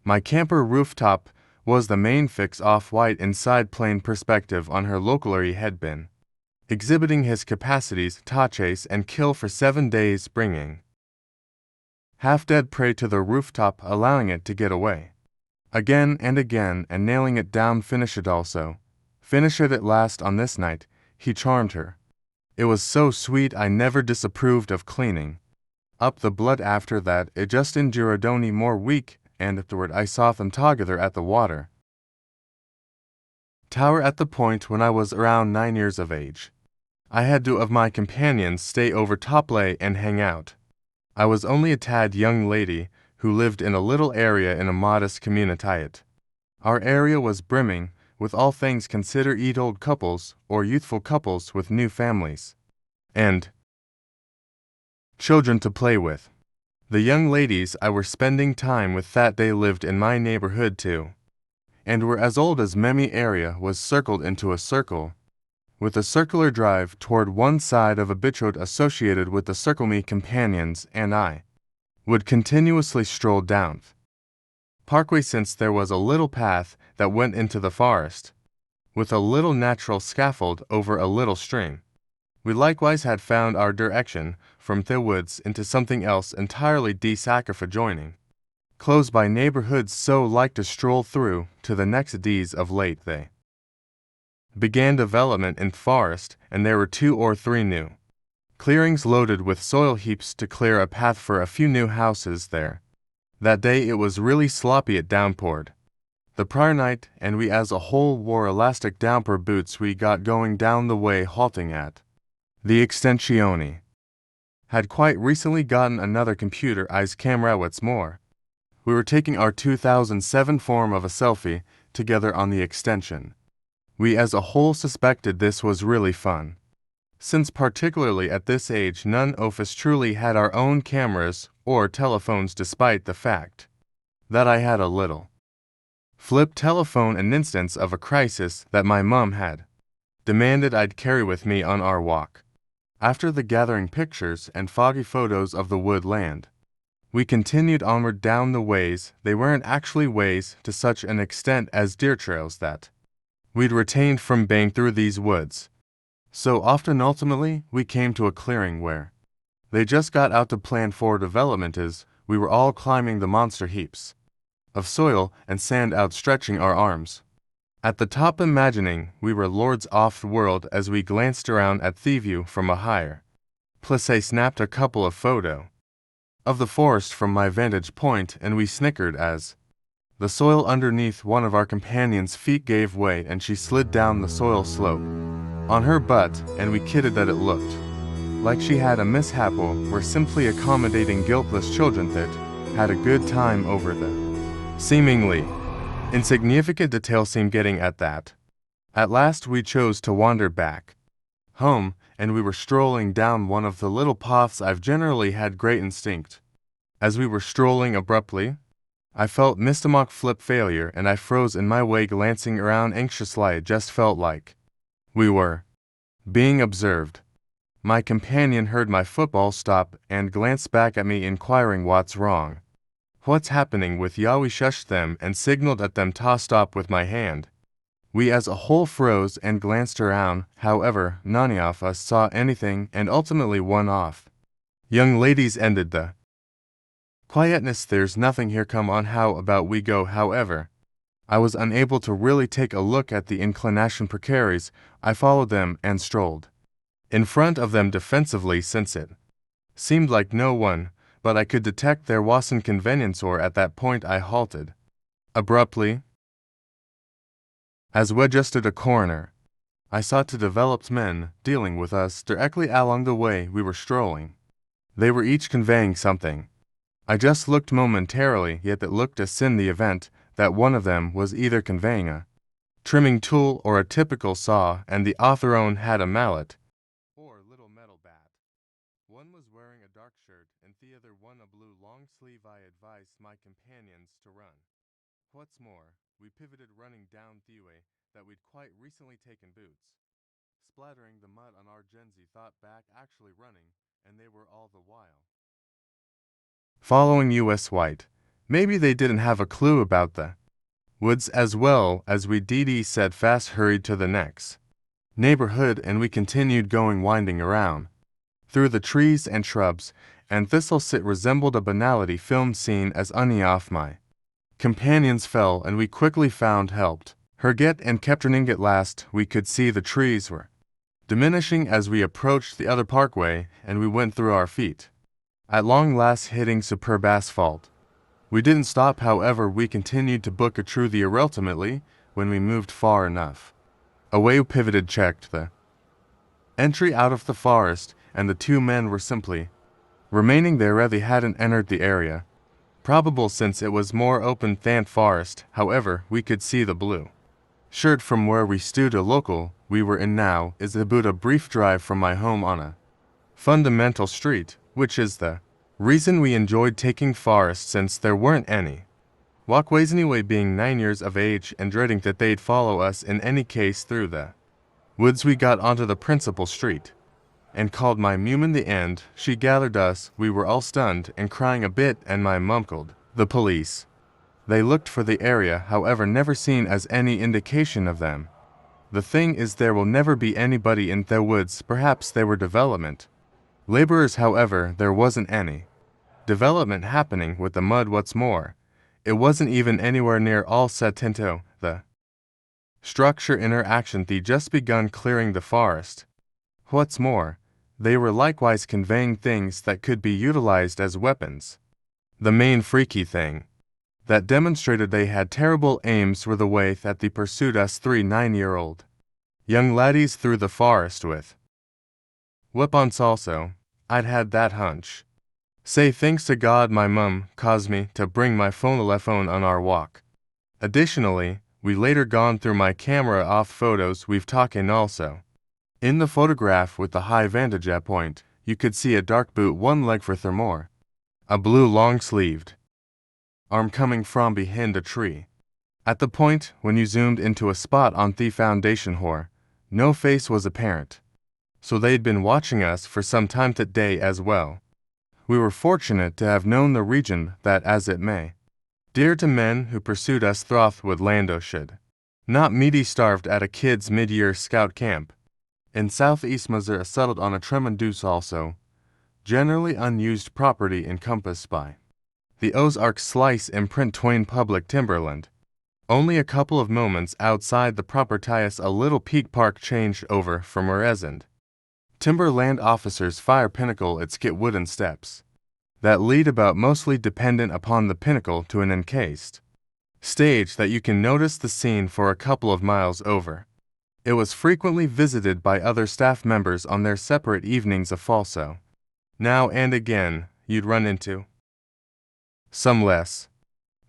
My camper rooftop was the main fix off-white inside plain perspective on her locally had been, exhibiting his capacities to chase and kill for 7 days bringing half-dead prey to the rooftop allowing it to get away. Again and again and nailing it down finish it also. Finish it at last on this night, he charmed her. It was so sweet I never disapproved of cleaning up the blood after that it just endured only more week and afterward I saw them together at the water tower at the point when I was around 9 years of age. I had two of my companions stay over toplay and hang out. I was only a tad young lady who lived in a little area in a modest community. Our area was brimming with all things considered old couples or youthful couples with new families and children to play with. The young ladies I were spending time with that day lived in my neighborhood too, and were as old as Memi area was circled into a circle, with a circular drive toward one side of a beach road associated with the Circle Me companions and I would continuously stroll down parkway since there was a little path that went into the forest, with a little natural scaffold over a little stream. We likewise had found our direction from the woods into something else entirely adjoining, close by neighborhoods so like to stroll through to the next D's of late they began development in forest and there were 2 or 3 new clearings loaded with soil heaps to clear a path for a few new houses there. That day it was really sloppy it downpoured the prior night and we as a whole wore elastic downpour boots we got going down the way halting at the Extensione. Had quite recently gotten another computerized camera what's more. We were taking our 2007 form of a selfie together on the extension. We as a whole suspected this was really fun, since particularly at this age none of us truly had our own cameras or telephones despite the fact that I had a little flip telephone an instance of a crisis that my mum had demanded I'd carry with me on our walk. After the gathering pictures and foggy photos of the woodland, we continued onward down the ways. They weren't actually ways to such an extent as deer trails that we'd retained from baying through these woods. So often ultimately we came to a clearing where they just got out to plan for development as we were all climbing the monster heaps of soil and sand outstretching our arms at the top, imagining we were lords off the world as we glanced around at the view from a higher place. I snapped a couple of photos of the forest from my vantage point and we snickered as the soil underneath one of our companions' feet gave way and she slid down the soil slope on her butt, and we kidded that it looked like she had a mishap or were simply accommodating guiltless children that had a good time over the seemingly insignificant detail seemed getting at that. At last we chose to wander back home, and we were strolling down one of the little paths I've generally had great instinct. As we were strolling abruptly, I felt Mistamok flip failure and I froze in my way glancing around anxiously. It just felt like we were being observed. My companion heard my football stop and glanced back at me inquiring what's wrong. What's happening with ya? We shushed them and signaled at them to stop with my hand. We as a whole froze and glanced around, however, none of us saw anything and ultimately one off young ladies ended the quietness. There's nothing here, come on, how about we go? However, I was unable to really take a look at the inclination precarious. I followed them and strolled in front of them defensively since it seemed like no one but I could detect there wasn't convenience, or at that point I halted abruptly as we adjusted a corner. I saw two developed men dealing with us directly along the way we were strolling. They were each conveying something. I just looked momentarily, yet it looked as in the event that one of them was either conveying a trimming tool or a typical saw, and the other own had a mallet or little metal bat. One was wearing a dark shirt and the other one a blue long sleeve. I advised my companions to run. What's more, we pivoted running down the way that we'd quite recently taken boots. splattering the mud on our Gen Z thought back actually running, and they were all the while following US White. Maybe they didn't have a clue about the woods as well as we. Dee said fast hurried to the next neighborhood, and we continued going, winding around through the trees and shrubs, and thistles. It resembled a banality film scene as Unny off my companions fell, and we quickly found helped her get and kept running. At last we could see the trees were diminishing as we approached the other parkway, and we went through our feet at long last hitting superb asphalt. We didn't stop, however, we continued to book a through the air. Ultimately, when we moved far enough away, we pivoted, checked the entry out of the forest, and the two men were simply remaining there. They hadn't entered the area, probable since it was more open than forest. However, we could see the blue shirt from where we stood. A local we were in now is about a brief drive from my home on a fundamental street, which is the reason we enjoyed taking forest, since there weren't any walkways anyway. Being 9 years of age and dreading that they'd follow us in any case through the woods, we got onto the principal street and called my mum. In the end, she gathered us. We were all stunned and crying a bit, and my mum called the police. They looked for the area, however, never seen as any indication of them. The thing is, there will never be anybody in the woods. Perhaps they were development laborers, however, there wasn't any development happening with the mud. What's more, it wasn't even anywhere near all set into the structure interaction. They just begun clearing the forest. What's more, they were likewise conveying things that could be utilized as weapons. The main freaky thing that demonstrated they had terrible aims were the way that they pursued us 3 9-year-old young laddies through the forest with weapons. Also, I'd had that hunch. Say thanks to God my mum caused me to bring my phone on our walk. Additionally, we later gone through my camera off photos we've taken also. In the photograph with the high vantage point, you could see a dark boot, one leg for thermore, a blue long-sleeved arm coming from behind a tree. At the point when you zoomed into a spot on the foundation whore, no face was apparent. So they'd been watching us for some time that day as well. We were fortunate to have known the region that, as it may, dear to men who pursued us. Throthwood Lando should not meaty starved at a kid's mid-year scout camp in southeast Missouri, settled on a tremendous, also generally unused property encompassed by the Ozark slice imprint Twain public timberland. Only a couple of moments outside the properties, a little peak park changed over from a resident timberland officer's fire pinnacle. Its get wooden steps that lead about, mostly dependent upon the pinnacle, to an encased stage that you can notice the scene for a couple of miles over. It was frequently visited by other staff members on their separate evenings of falso. Now and again, you'd run into some less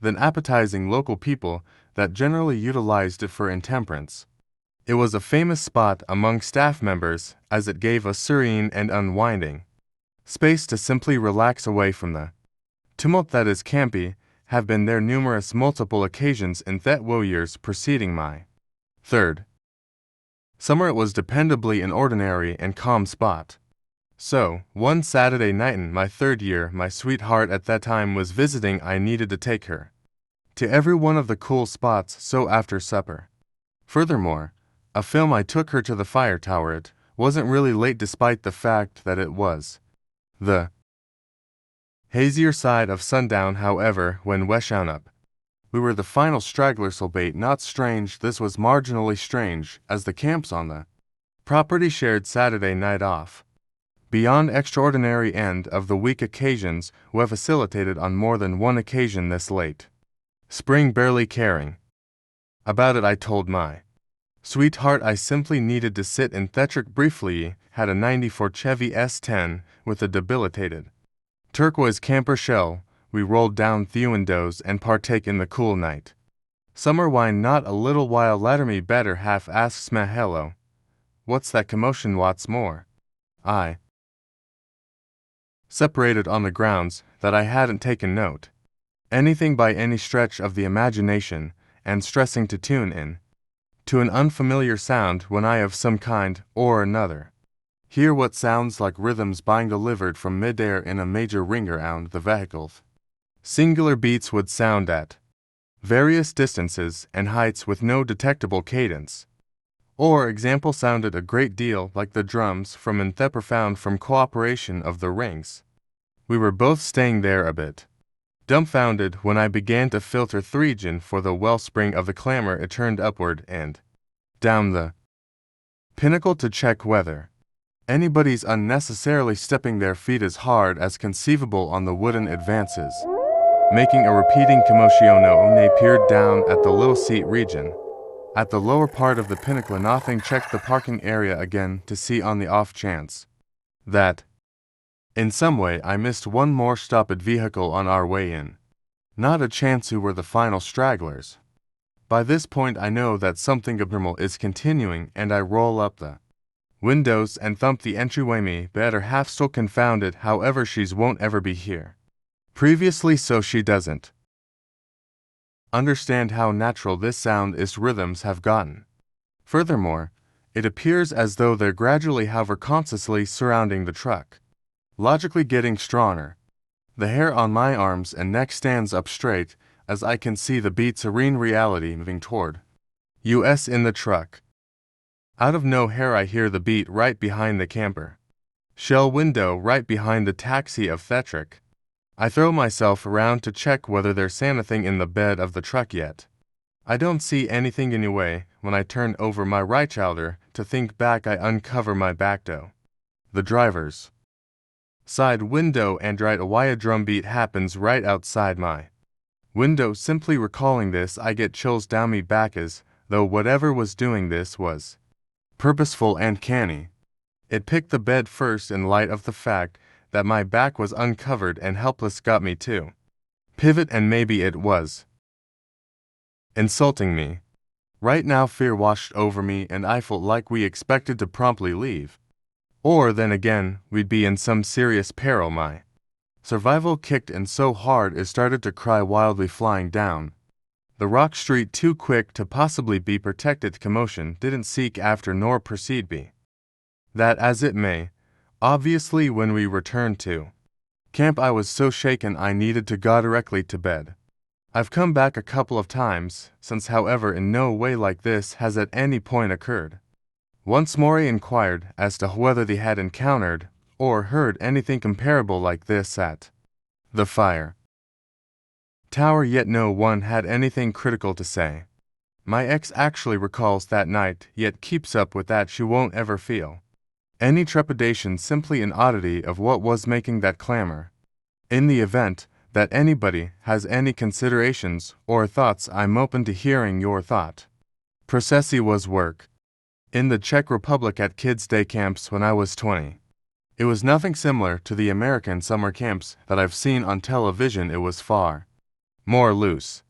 than appetizing local people that generally utilized it for intemperance. It was a famous spot among staff members, as it gave a serene and unwinding space to simply relax away from the tumult that is campy. Have been there numerous multiple occasions in that years preceding my third summer. It was dependably an ordinary and calm spot. So, one Saturday night in my 3rd year, my sweetheart at that time was visiting. I needed to take her to every one of the cool spots, so after supper, furthermore, a film, I took her to the fire tower. It wasn't really late, despite the fact that it was the hazier side of sundown. However, when we wound up, we were the final stragglers, albeit not strange. This was marginally strange, as the camps on the property shared Saturday night off. Beyond extraordinary end of the week occasions, we facilitated on more than one occasion this late spring. Barely caring about it, I told my sweetheart I simply needed to sit in Thetrick briefly. Had a 94 Chevy S10 with a debilitated turquoise camper shell. We rolled down the windows and partake in the cool night summer wine. Not a little while later, me better half asks me, hello, what's that commotion? What's more, I separated on the grounds that I hadn't taken note anything by any stretch of the imagination, and stressing to tune in to an unfamiliar sound when I of some kind or another hear what sounds like rhythms being delivered from midair in a major ring around the vehicle. Singular beats would sound at various distances and heights with no detectable cadence. Or example sounded a great deal like the drums from an thepper found from cooperation of the rings. We were both staying there a bit, dumbfounded when I began to filter the region for the wellspring of the clamor. It turned upward and down the pinnacle to check whether anybody's unnecessarily stepping their feet as hard as conceivable on the wooden advances. Making a repeating commotion, they peered down at the little seat region. At the lower part of the pinnacle, nothing checked the parking area again to see on the off chance that, in some way, I missed one more stopped vehicle on our way in. Not a chance who were the final stragglers. By this point I know that something abnormal is continuing, and I roll up the windows and thump the entryway. Me better half still confounded, however she's won't ever be here previously, so she doesn't understand how natural this sound is rhythms have gotten. Furthermore, it appears as though they're gradually, however consciously, surrounding the truck, logically getting stronger. The hair on my arms and neck stands up straight as I can see the beat serene reality moving toward us in the truck. Out of no hair I hear the beat right behind the camper shell window, right behind the taxi of Thetrick. I throw myself around to check whether there's anything in the bed of the truck yet. I don't see anything anyway. When I turn over my right shoulder to think back, I uncover my back door. The driver's side window and right away a drum beat happens right outside my window. Simply recalling this, I get chills down me back as though whatever was doing this was purposeful and canny. It picked the bed first in light of the fact that my back was uncovered and helpless got me to pivot, and maybe it was insulting me. Right now fear washed over me and I felt like we expected to promptly leave. Or then again, we'd be in some serious peril. My survival kicked in so hard it started to cry wildly, flying down the rock street too quick to possibly be protected. Commotion didn't seek after nor proceed, be that as it may. Obviously, when we returned to camp, I was so shaken I needed to go directly to bed. I've come back a couple of times since, however, in no way like this has at any point occurred. Once more I inquired as to whether they had encountered or heard anything comparable like this at the fire tower, yet no one had anything critical to say. My ex actually recalls that night, yet keeps up with that she won't ever feel any trepidation, simply an oddity of what was making that clamor. In the event that anybody has any considerations or thoughts, I'm open to hearing your thought. Processy was work in the Czech Republic at kids' day camps when I was 20. It was nothing similar to the American summer camps that I've seen on television. It was far more loose.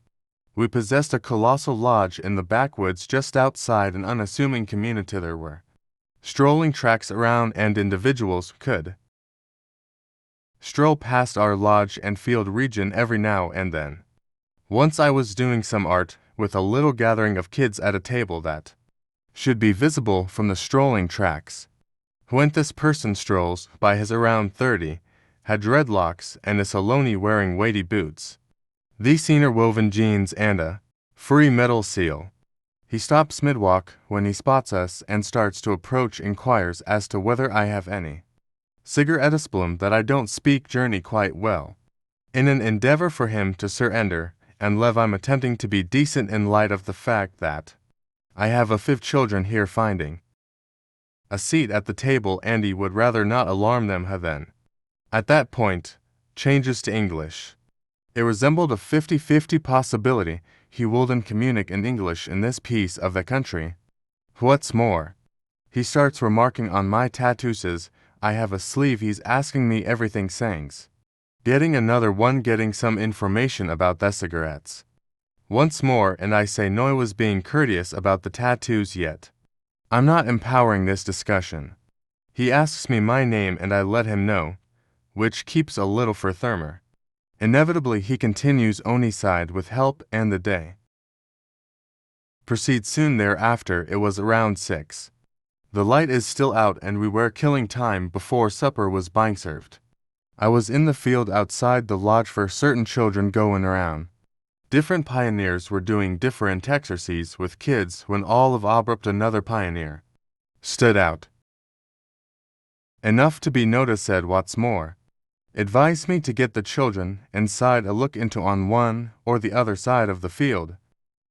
We possessed a colossal lodge in the backwoods just outside an unassuming community. There were strolling tracks around, and individuals could stroll past our lodge and field region every now and then. Once I was doing some art with a little gathering of kids at a table that should be visible from the strolling tracks. When this person strolls by, his around 30, had dreadlocks and a saloni, wearing weighty boots, these woven jeans, and a free metal seal. He stops mid-walk when he spots us and starts to approach, inquires as to whether I have any cigarette bloom, that I don't speak Journey quite well. In an endeavor for him to surrender and leave, I'm attempting to be decent in light of the fact that I have a 5 children here. Finding a seat at the table, Andy would rather not alarm them. Then, at that point, changes to English. It resembled a 50-50 possibility he wouldn't communicate in English in this piece of the country. What's more, he starts remarking on my tattoos. I have a sleeve. He's asking me everything, sayings. Getting another one, getting some information about the cigarettes. Once more, and I say no, I was being courteous about the tattoos, yet I'm not empowering this discussion. He asks me my name and I let him know, which keeps a little for Thermer. Inevitably he continues Oni side with help and the day. Proceed soon thereafter. It was around 6. The light is still out and we were killing time before supper was being served. I was in the field outside the lodge for certain children going around. Different pioneers were doing different exercises with kids when all of abrupt another pioneer stood out. Enough to be noticed, said what's more. Advised me to get the children inside a look into on one or the other side of the field,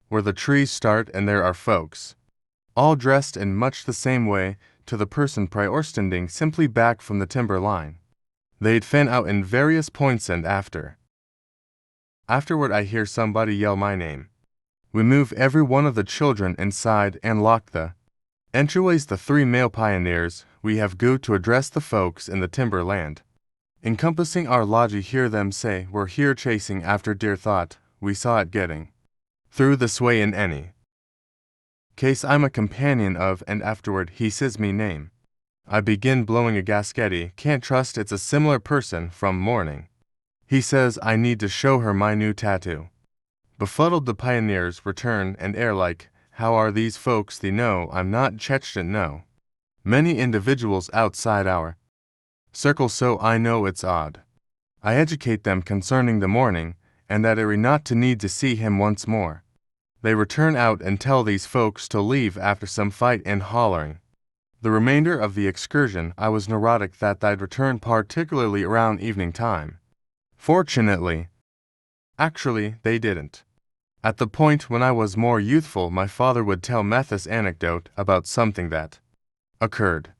where the trees start and there are folks, all dressed in much the same way to the person prior standing simply back from the timber line. They'd fan out in various points and afterward I hear somebody yell my name. We move every one of the children inside and lock the entryways. The 3 male pioneers we have go to address the folks in the timber land encompassing our lodge. Hear them say, we're here chasing after deer. Thought we saw it getting through this way in any case I'm a companion of, and afterward he says me name. I begin blowing a gasketti, can't trust it's a similar person from morning. He says I need to show her my new tattoo. Befuddled the pioneers return and air like, how are these folks? They know I'm not Chechen, no. Many individuals outside our circle, so I know it's odd. I educate them concerning the morning, and that are not to need to see him once more. They return out and tell these folks to leave after some fight and hollering. The remainder of the excursion I was neurotic that I'd return, particularly around evening time. Fortunately, actually, they didn't. At the point when I was more youthful, my father would tell Meth's anecdote about something that occurred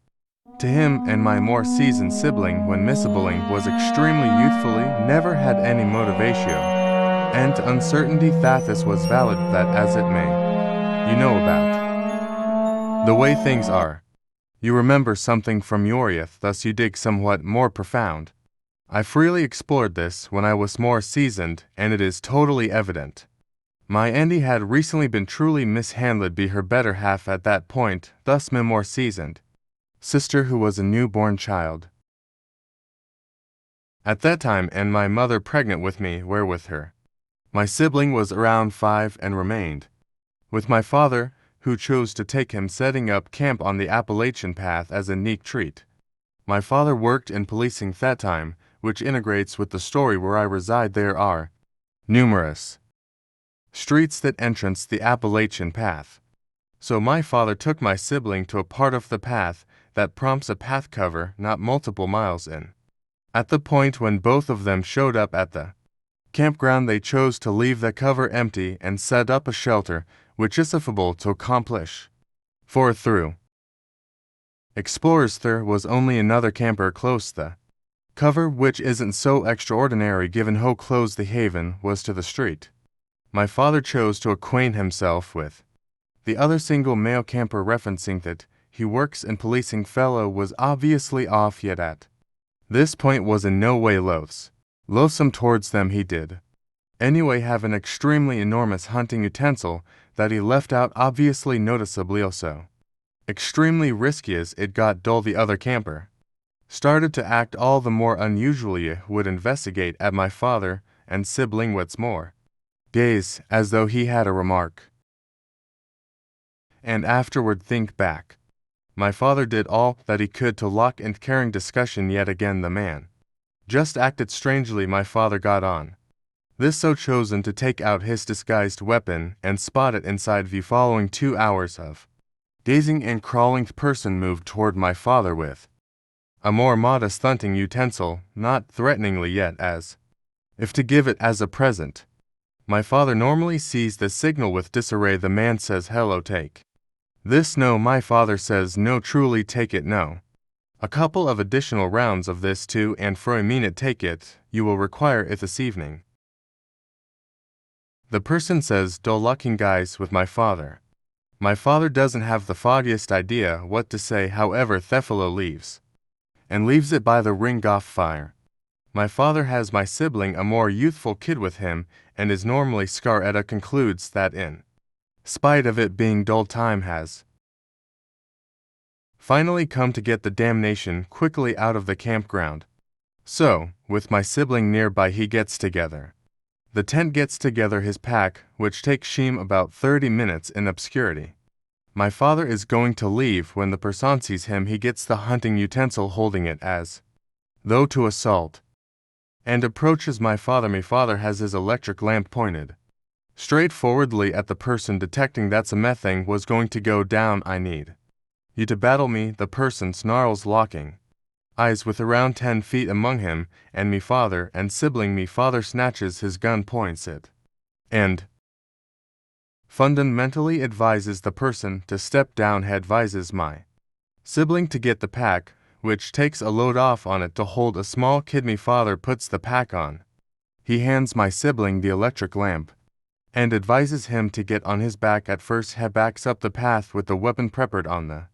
to him and my more seasoned sibling when missibling was extremely youthfully, never had any motivation, and uncertainty that this was valid, that as it may, you know about the way things are. You remember something from your youth, thus you dig somewhat more profound. I freely explored this when I was more seasoned, and it is totally evident. My Andy had recently been truly mishandled by her better half at that point, thus my more seasoned sister, who was a newborn child at that time, and my mother pregnant with me, were with her. My sibling was around 5 and remained with my father, who chose to take him setting up camp on the Appalachian Path as a neat treat. My father worked in policing that time, which integrates with the story where I reside. There are numerous streets that entrance the Appalachian Path. So my father took my sibling to a part of the path that prompts a path cover not multiple miles in. At the point when both of them showed up at the campground, they chose to leave the cover empty and set up a shelter, which is affable to accomplish. For through explorers there was only another camper close the cover, which isn't so extraordinary given how close the haven was to the street. My father chose to acquaint himself with the other single male camper, referencing that he works in policing. Fellow was obviously off, yet at this point was in no way loathsome towards them. He did anyway have an extremely enormous hunting utensil that he left out, obviously noticeably also extremely risky. As it got dull, the other camper started to act all the more unusually. Would investigate at my father and sibling what's more, gaze as though he had a remark, and afterward think back. My father did all that he could to lock and carrying discussion. Yet again the man just acted strangely. My father got on this, so chosen to take out his disguised weapon and spot it inside view. Following 2 hours of gazing and crawling, the person moved toward my father with a more modest hunting utensil, not threateningly yet as if to give it as a present. My father normally sees the signal with disarray. The man says, hello, take this. No, my father says, no, truly take it, no. A couple of additional rounds of this too, and for a minute take it, you will require it this evening. The person says, dull looking guys with my father. My father doesn't have the foggiest idea what to say. However, Thefalo leaves it by the ring off fire. My father has my sibling, a more youthful kid, with him, and is normally Scar-Etta concludes that in spite of it being dull, time has finally come to get the damnation quickly out of the campground. So, with my sibling nearby, he gets together The tent gets together his pack, which takes Sheem about 30 minutes in obscurity. My father is going to leave when the person sees him. He gets the hunting utensil holding it as though to assault, and approaches my father. My father has his electric lamp pointed straightforwardly at the person, detecting that something was going to go down. I need you to battle me, the person snarls, locking eyes with around 10 feet among him and me father and sibling. Me father snatches his gun, points it, and fundamentally advises the person to step down. He advises my sibling to get the pack, which takes a load off on it to hold a small kid. Me father puts the pack on. He hands my sibling the electric lamp and advises him to get on his back. At first he backs up the path with the weapon prepared on the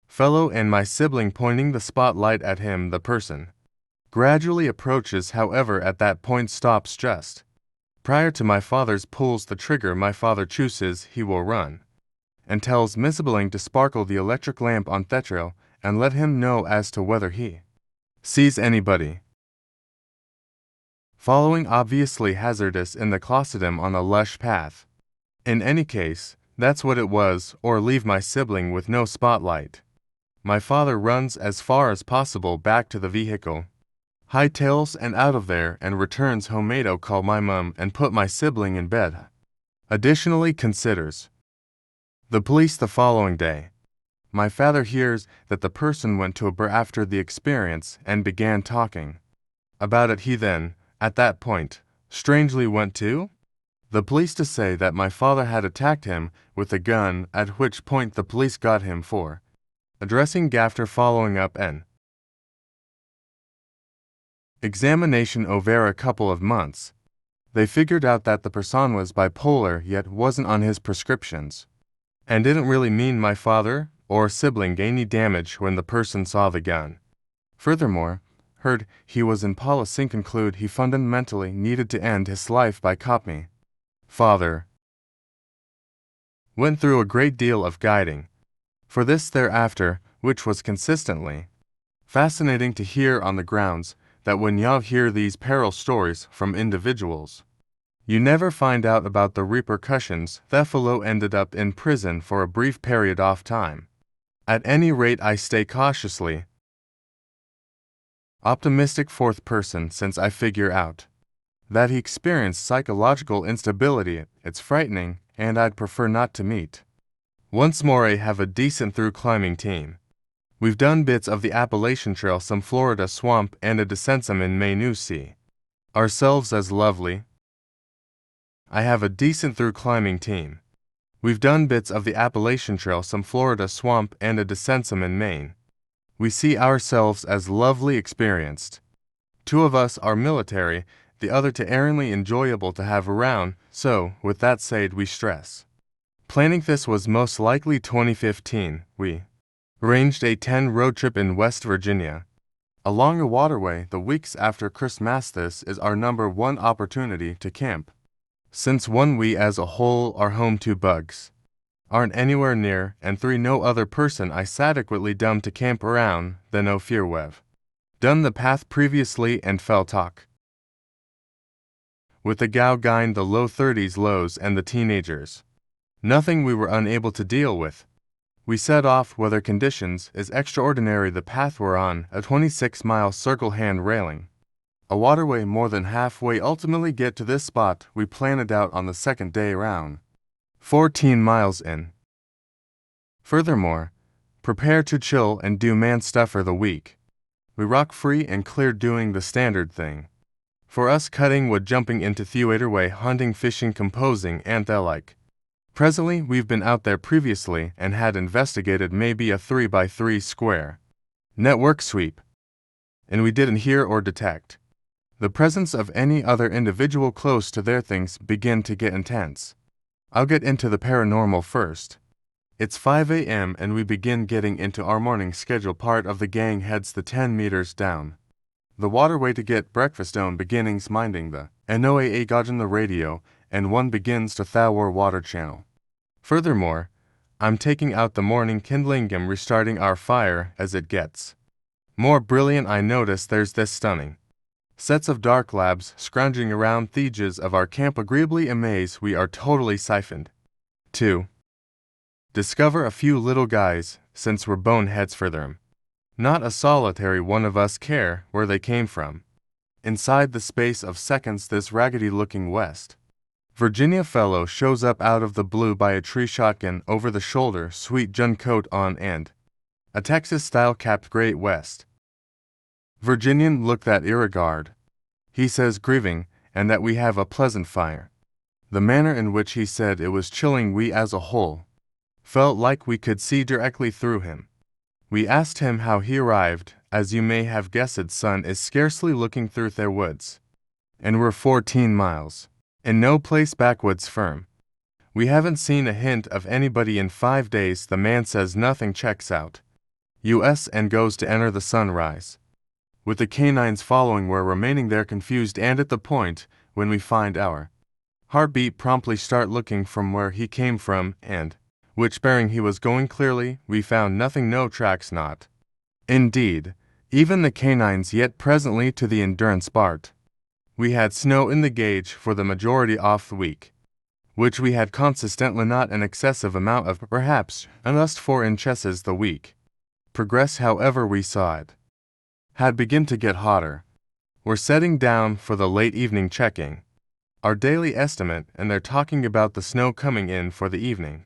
fellow and my sibling pointing the spotlight at him. The person gradually approaches, however at that point stops just prior to my father's pulls the trigger. My father chooses he will run and tells my sibling to sparkle the electric lamp on Thetril and let him know as to whether he sees anybody following, obviously hazardous in the closetum on a lush path. In any case, that's what it was, or leave my sibling with no spotlight. My father runs as far as possible back to the vehicle, hightails and out of there, and returns home. I'll call my mum and put my sibling in bed. Additionally considers the police the following day. My father hears that the person went to a bar after the experience and began talking about it. He then, at that point, strangely went to the police to say that my father had attacked him with a gun, at which point the police got him for addressing after following up an examination over a couple of months. They figured out that the person was bipolar, yet wasn't on his prescriptions, and didn't really mean my father or sibling any damage when the person saw the gun. Furthermore, heard he was in policy, conclude he fundamentally needed to end his life by copy. Father went through a great deal of guiding for this thereafter, which was consistently fascinating to hear, on the grounds that when you hear these peril stories from individuals, you never find out about the repercussions. The fellow ended up in prison for a brief period of time. At any rate, I stay cautiously optimistic fourth person, since I figure out that he experienced psychological instability. It's frightening, and I'd prefer not to meet. Once more, I have a decent through climbing team. We've done bits of the Appalachian Trail, some Florida swamp, and a descensum in Mainu Sea. Ourselves as lovely. I have a decent through climbing team. We've done bits of the Appalachian Trail, some Florida swamp, and a descensum in Maine. We see ourselves as lovely experienced. Two of us are military, the other to erringly enjoyable to have around, so, with that said, we stress. Planning this was most likely 2015, we arranged a 10 road trip in West Virginia along a waterway the weeks after Christmas. This is our number one opportunity to camp, since 1 we as a whole are home, 2 bugs aren't anywhere near, and 3 no other person is adequately dumb to camp around. The no fear we've done the path previously and fell talk with the gaugain, the low 30s lows, and the teenagers. Nothing we were unable to deal with. We set off. Weather conditions is extraordinary. The path we're on, a 26-mile circle hand railing, a waterway more than halfway. Ultimately get to this spot we planned it out on the second day around 14 miles in. Furthermore, prepare to chill and do man stuff for the week. We rock free and clear, doing the standard thing for us: cutting wood, jumping into theater way, hunting, fishing, composing, and the like. Presently, we've been out there previously and had investigated maybe a 3x3 square network sweep, and we didn't hear or detect the presence of any other individual close to their. Things begin to get intense. I'll get into the paranormal first. It's 5 a.m. and we begin getting into our morning schedule. Part of the gang heads the 10 meters down the waterway to get breakfast on, beginnings minding the NOAA gauge on the radio, and one begins to thaw water channel. Furthermore, I'm taking out the morning kindling and restarting our fire. As it gets more brilliant, I notice there's this stunning Sets of dark labs scrounging around the edges of our camp agreeably amaze we are totally siphoned. 2. Discover a few little guys, since we're boneheads for them. Not a solitary one of us care where they came from. Inside the space of seconds this raggedy-looking West Virginia fellow shows up out of the blue by a tree, shotgun over the shoulder, sweet Jun coat on, and a Texas-style capped Great West Virginian look that irregard. He says grieving, and that we have a pleasant fire. The manner in which he said it was chilling, we as a whole felt like we could see directly through him. We asked him how he arrived. As you may have guessed, sun is scarcely looking through their woods, and we're 14 miles. In no place backwoods firm. We haven't seen a hint of anybody in 5 days. The man says nothing checks out. US and goes to enter the sunrise. With the canines following, we're remaining there confused, and at the point when we find our heartbeat promptly start looking from where he came from and which bearing he was going. Clearly, we found nothing, no tracks, not indeed even the canines, yet presently to the endurance Bart. We had snow in the gauge for the majority of the week, which we had consistently, not an excessive amount of, perhaps just 4 inches the week. Progress, however, we saw it had begun to get hotter. We're setting down for the late evening checking our daily estimate, and they're talking about the snow coming in for the evening.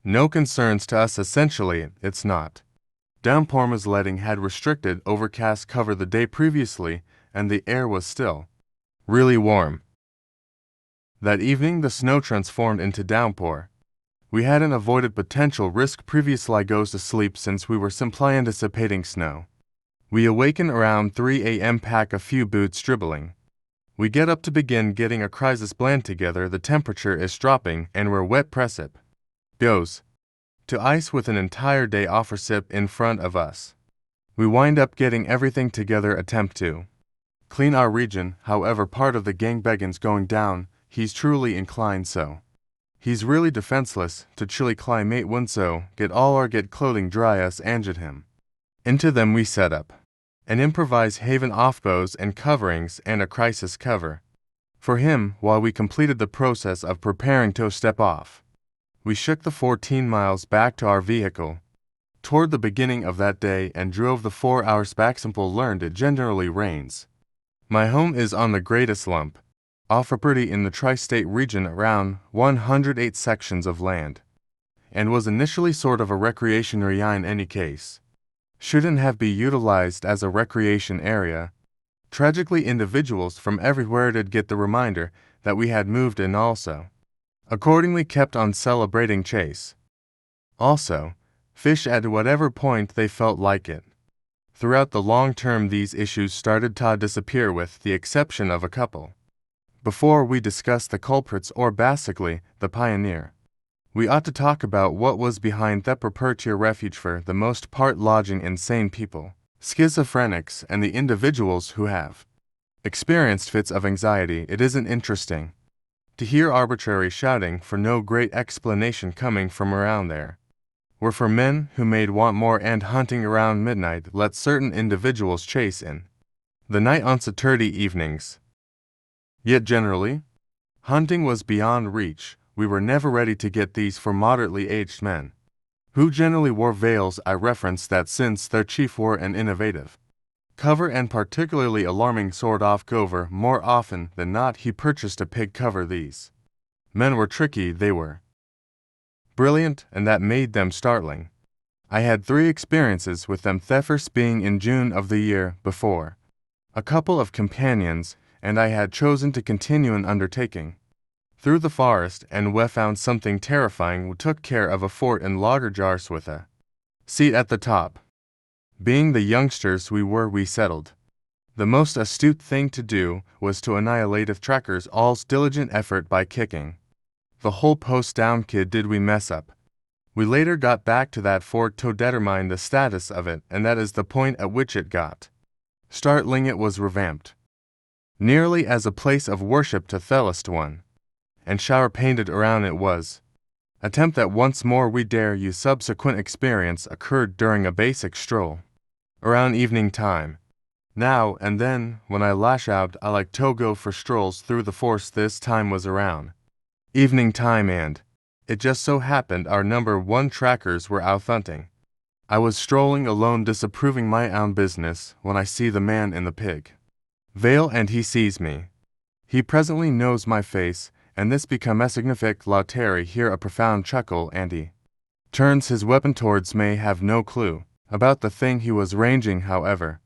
No concerns to us, essentially. It's not downpour. Sledding had restricted overcast cover the day previously, and the air was still really warm. That evening the snow transformed into downpour. We hadn't avoided potential risk previously. I goes to sleep since we were simply anticipating snow. We awaken around 3 a.m., pack a few boots, dribbling. We get up to begin getting a crisis plan together. The temperature is dropping and we're wet. Precip goes to ice with an entire day offer sip in front of us. We wind up getting everything together, attempt to clean our region. However, part of the gang begins going down. He's truly inclined so. He's really defenseless to chilly climate. When so get all our get clothing dry us and get him into them. We set up an improvised haven off bows and coverings and a crisis cover for him while we completed the process of preparing to step off. We shook the 14 miles back to our vehicle toward the beginning of that day and drove the 4 hours back. Simple learned it generally rains. My home is on the greatest lump off property in the tri-state region, around 108 sections of land, and was initially sort of a recreation area in any case. Shouldn't have been utilized as a recreation area. Tragically, individuals from everywhere did get the reminder that we had moved in also. Accordingly kept on celebrating chase. Also, fish at whatever point they felt like it. Throughout the long term these issues started to disappear with the exception of a couple. Before we discuss the culprits, or basically the pioneer, we ought to talk about what was behind that property refuge, for the most part lodging insane people, schizophrenics, and the individuals who have experienced fits of anxiety. It isn't interesting to hear arbitrary shouting for no great explanation coming from around there. Were for men who made want more, and hunting around midnight let certain individuals chase in the night on Saturday evenings. Yet generally, hunting was beyond reach. We were never ready to get these for moderately aged men, who generally wore veils. I reference that since their chief wore an innovative cover and particularly alarming sort of cover. More often than not he purchased a pig cover. These men were tricky, they were brilliant, and that made them startling. I had 3 experiences with them, the first being in June of the year before. A couple of companions and I had chosen to continue an undertaking through the forest, and we found something terrifying. We took care of a fort in lager jars with a seat at the top. Being the youngsters we were, we settled the most astute thing to do was to annihilate if trackers all's diligent effort by kicking the whole post down. Kid did we mess up. We later got back to that fort to determine the status of it, and that is the point at which it got startling. It was revamped nearly as a place of worship to Thelist one, and shower painted around it was attempt that once more we dare you. Subsequent experience occurred during a basic stroll around evening time. Now and then, when I lash out, I like to go for strolls through the forest. This time was around evening time, and it just so happened our number one trackers were out hunting. I was strolling alone, disapproving my own business, when I see the man in the pig veil, and he sees me. He presently knows my face, and this becomes significant. La Terry hear a profound chuckle, and he turns his weapon towards me. Have no clue about the thing he was ranging, however.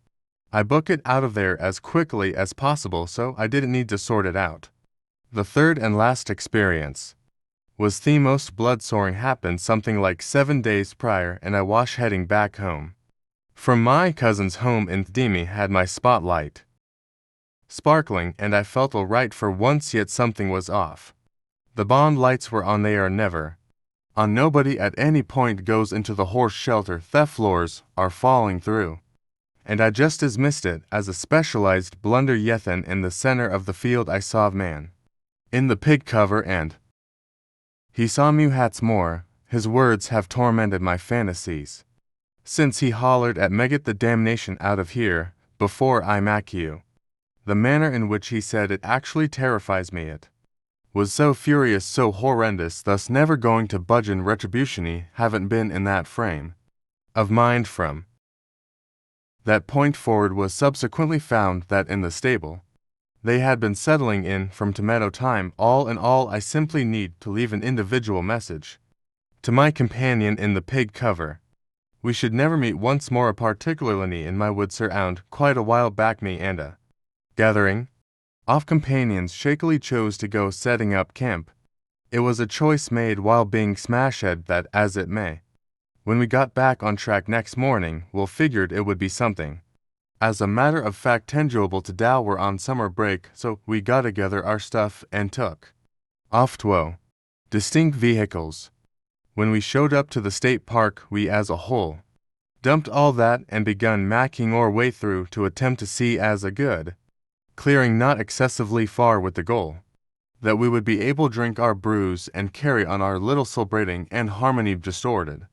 I book it out of there as quickly as possible, so I didn't need to sort it out. The third and last experience was the most blood-soaring. Happened something like 7 days prior, and I was heading back home from my cousin's home in Demi. Had my spotlight sparkling, and I felt all right for once, yet something was off. The bond lights were on. They are never on. Nobody at any point goes into the horse shelter. Theft floors are falling through, and I just as missed it as a specialized blunder. Yet then, in the center of the field, I saw a man in the pig cover, and he saw me. Hats more, his words have tormented my fantasies since. He hollered at me, "Get the damnation out of here before I mack you." The manner in which he said it actually terrifies me. It was so furious, so horrendous, thus never going to budge in retribution. Haven't been in that frame of mind from that point forward. Was subsequently found that in the stable they had been settling in from tomato time. All in all, I simply need to leave an individual message to my companion in the pig cover. We should never meet once more, particularly in my woods around quite a while back. Me and a gathering of companions shakily chose to go setting up camp. It was a choice made while being smashed, that as it may. When we got back on track next morning, we figured it would be something, as a matter of fact, tangible to Dow. We're on summer break, so we got together our stuff and took off 2 distinct vehicles. When we showed up to the state park, we as a whole dumped all that and begun macking our way through to attempt to see as a good clearing not excessively far, with the goal that we would be able to drink our brews and carry on our little celebrating and harmony distorted.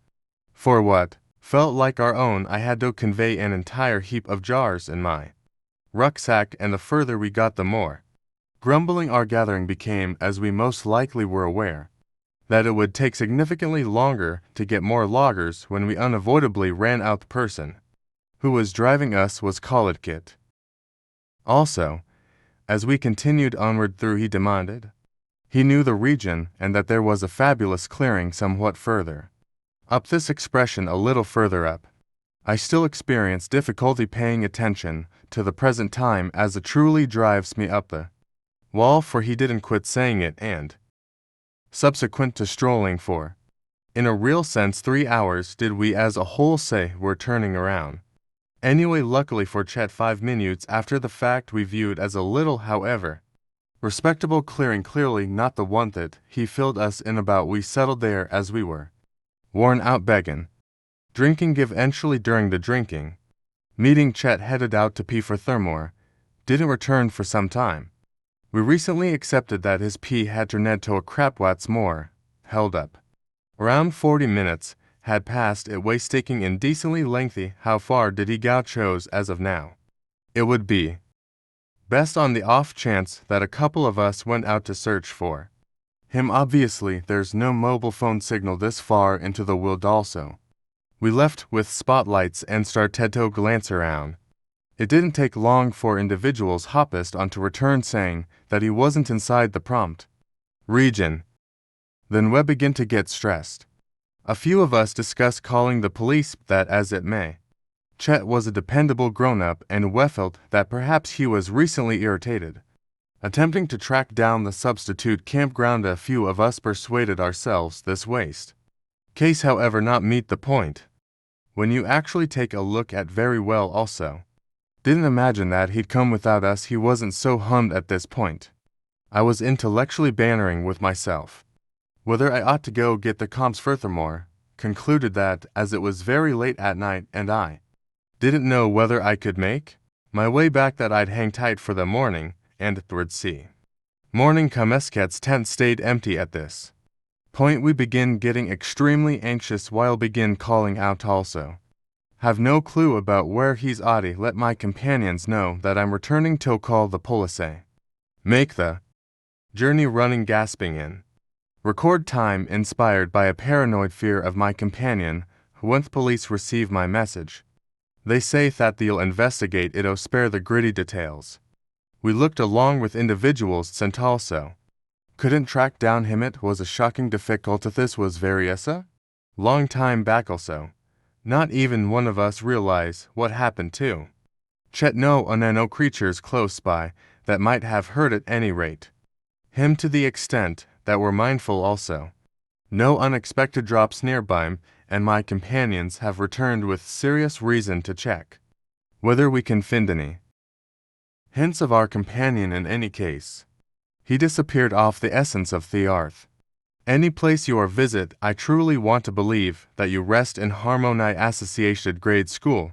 For what felt like our own, I had to convey an entire heap of jars in my rucksack, and the further we got, the more grumbling our gathering became, as we most likely were aware that it would take significantly longer to get more loggers when we unavoidably ran out. The person who was driving us was called Kit. Also, as we continued onward through, he demanded he knew the region and that there was a fabulous clearing somewhat further up. This expression, a little further up. I still experience difficulty paying attention to the present time, as it truly drives me up the wall, for he didn't quit saying it, and subsequent to strolling for, in a real sense, 3 hours did we as a whole say we're turning around. Anyway, luckily for Chet, 5 minutes after the fact, we viewed as a little, however, respectable clearing, clearly not the one that he filled us in about. We settled there as we were worn out, begging, drinking. Eventually, during the drinking meeting, Chet headed out to pee for Thermore, didn't return for some time. We recently accepted that his pee had turned to a crap. What's more, held up. Around 40 minutes had passed. It was taking indecently lengthy. How far did he go? Chose as of now it would be best, on the off chance that a couple of us went out to search for him. Obviously, there's no mobile phone signal this far into the wild. Also, we left with spotlights and started to glance around. It didn't take long for individuals hopped on to return saying that he wasn't inside the prompt region. Then we began to get stressed. A few of us discussed calling the police. That as it may, Chet was a dependable grown-up, and we felt that perhaps he was recently irritated, attempting to track down the substitute campground. A few of us persuaded ourselves this waste case, however, not meet the point. When you actually take a look at very well, also didn't imagine that he'd come without us. He wasn't so hummed at this point. I was intellectually bantering with myself whether I ought to go get the comps. Furthermore, concluded that, as it was very late at night and I didn't know whether I could make my way back, that I'd hang tight for the morning, and toward see. Morning come. Escat's tent stayed empty at this point. We begin getting extremely anxious, while begin calling out also Have no clue about where he's Audi. Let my companions know that I'm returning till call the police. Make the journey running gasping in. Record time inspired by a paranoid fear of my companion. When the police receive my message, they say that they'll investigate it or spare the gritty details. We looked along with individuals sent also. Couldn't track down him. It was a shocking difficulty. This was various long time back also. Not even one of us realize what happened to Chet. No creatures close by that might have heard at any rate him to the extent that we're mindful also. No unexpected drops nearby, and my companions have returned with serious reason to check whether we can find any hints of our companion. In any case, he disappeared off the essence of the earth. Any place you are visit, I truly want to believe that you rest in Harmony Associated Grade School.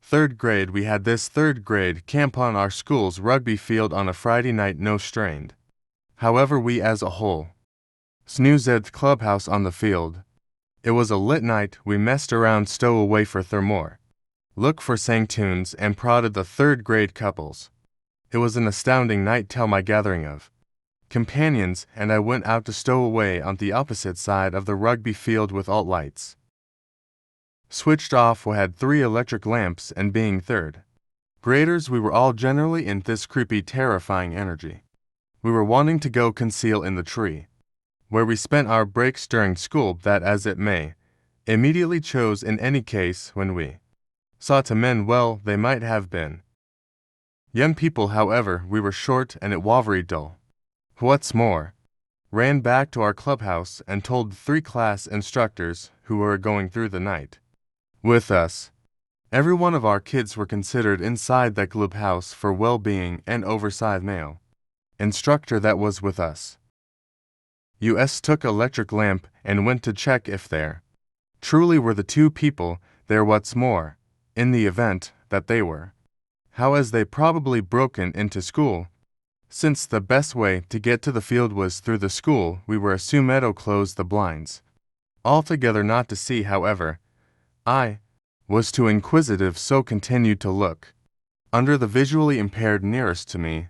3rd grade. We had this 3rd grade camp on our school's rugby field on a Friday night. No strained. However, we as a whole snoozed at the clubhouse on the field. It was a lit night. We messed around, stow away for thermore. Look for sang tunes and prodded the 3rd grade couples. It was an astounding night till my gathering of companions and I went out to stow away on the opposite side of the rugby field with all lights switched off. We had 3 electric lamps, and being 3rd graders, we were all generally in this creepy, terrifying energy. We were wanting to go conceal in the tree where we spent our breaks during school, that as it may, immediately chose. In any case, when we saw 2 men, well, they might have been young people. However, we were short and it was very dull. What's more, ran back to our clubhouse and told the 3 class instructors who were going through the night with us. Every one of our kids were considered inside that clubhouse for well-being, and oversized male instructor that was with us. US took electric lamp and went to check if there truly were the 2 people there. What's more, in the event that they were, how as they probably broken into school, since the best way to get to the field was through the school. We were assumed to close the blinds altogether not to see. However, I was too inquisitive, so continued to look under the visually impaired nearest to me.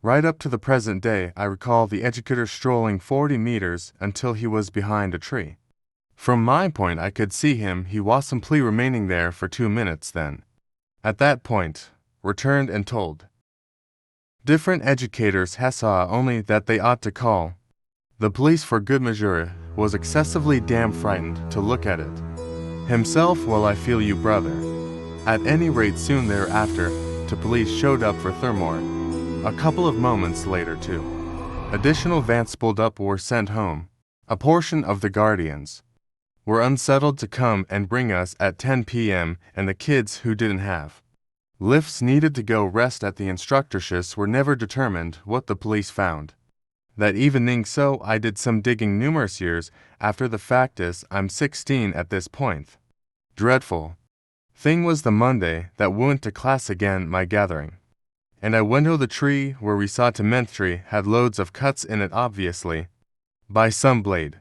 Right up to the present day, I recall the educator strolling 40 meters until he was behind a tree. From my point, I could see him. He was simply remaining there for 2 minutes, then, at that point, returned and told different educators has saw only that they ought to call the police for good measure. Was excessively damn frightened to look at it himself. Well, I feel you, brother. At any rate, soon thereafter, the police showed up for Thermore. A couple of moments later, 2 additional vans pulled up or sent home. A portion of the guardians were unsettled to come and bring us at 10 p.m., and the kids who didn't have lifts needed to go rest at the instructorships were never determined. What the police found that evening, so I did some digging numerous years after the fact. Is I'm 16 at this point. Dreadful thing was the Monday that we went to class again, my gathering, and I went to the tree where we saw to tree had loads of cuts in it, obviously by some blade.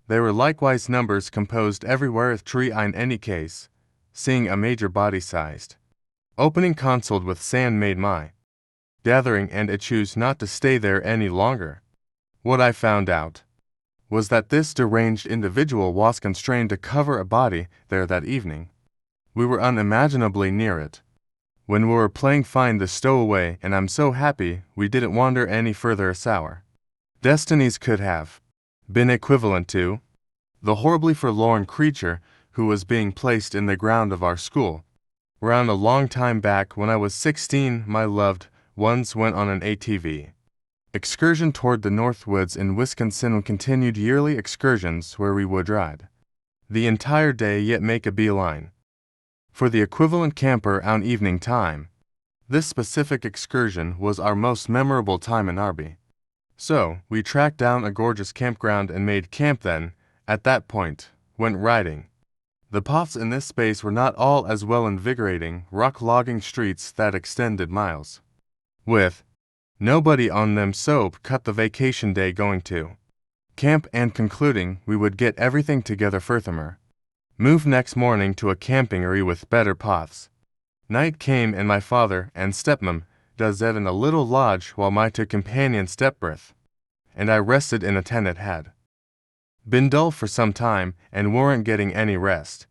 There were likewise numbers composed everywhere of tree. In any case, seeing a major body-sized opening consoled with sand made my gathering, and it chose not to stay there any longer. What I found out was that this deranged individual was constrained to cover a body there that evening. We were unimaginably near it when we were playing find the stowaway, and I'm so happy we didn't wander any further. Sour destinies could have been equivalent to the horribly forlorn creature who was being placed in the ground of our school. Around a long time back, when I was 16, my loved ones went on an ATV excursion toward the North Woods in Wisconsin, and continued yearly excursions where we would ride the entire day, yet make a beeline for the equivalent camper on evening time. This specific excursion was our most memorable time in Arby. So, we tracked down a gorgeous campground and made camp. Then, at that point, went riding. The paths in this space were not all as well invigorating, rock-logging streets that extended miles, with nobody on them, so cut the vacation day going to camp and concluding we would get everything together furthermore. Moved next morning to a camping area with better paths. Night came and my father and stepmom does that in a little lodge while my two companion stepbreath, and I rested in a tent it had. Been dull for some time and weren't getting any rest.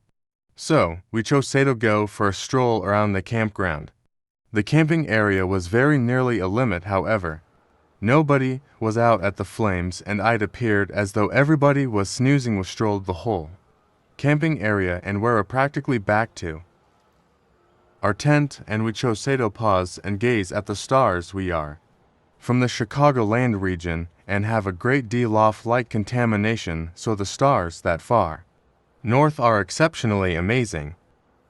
So, we chose to go for a stroll around the campground. The camping area was very nearly a limit, however. Nobody was out at the flames and it appeared as though everybody was snoozing. We strolled the whole camping area and were practically back to our tent, and we chose to pause and gaze at the stars. We are from the Chicagoland region and have a great deal of light contamination, so the stars that far north are exceptionally amazing.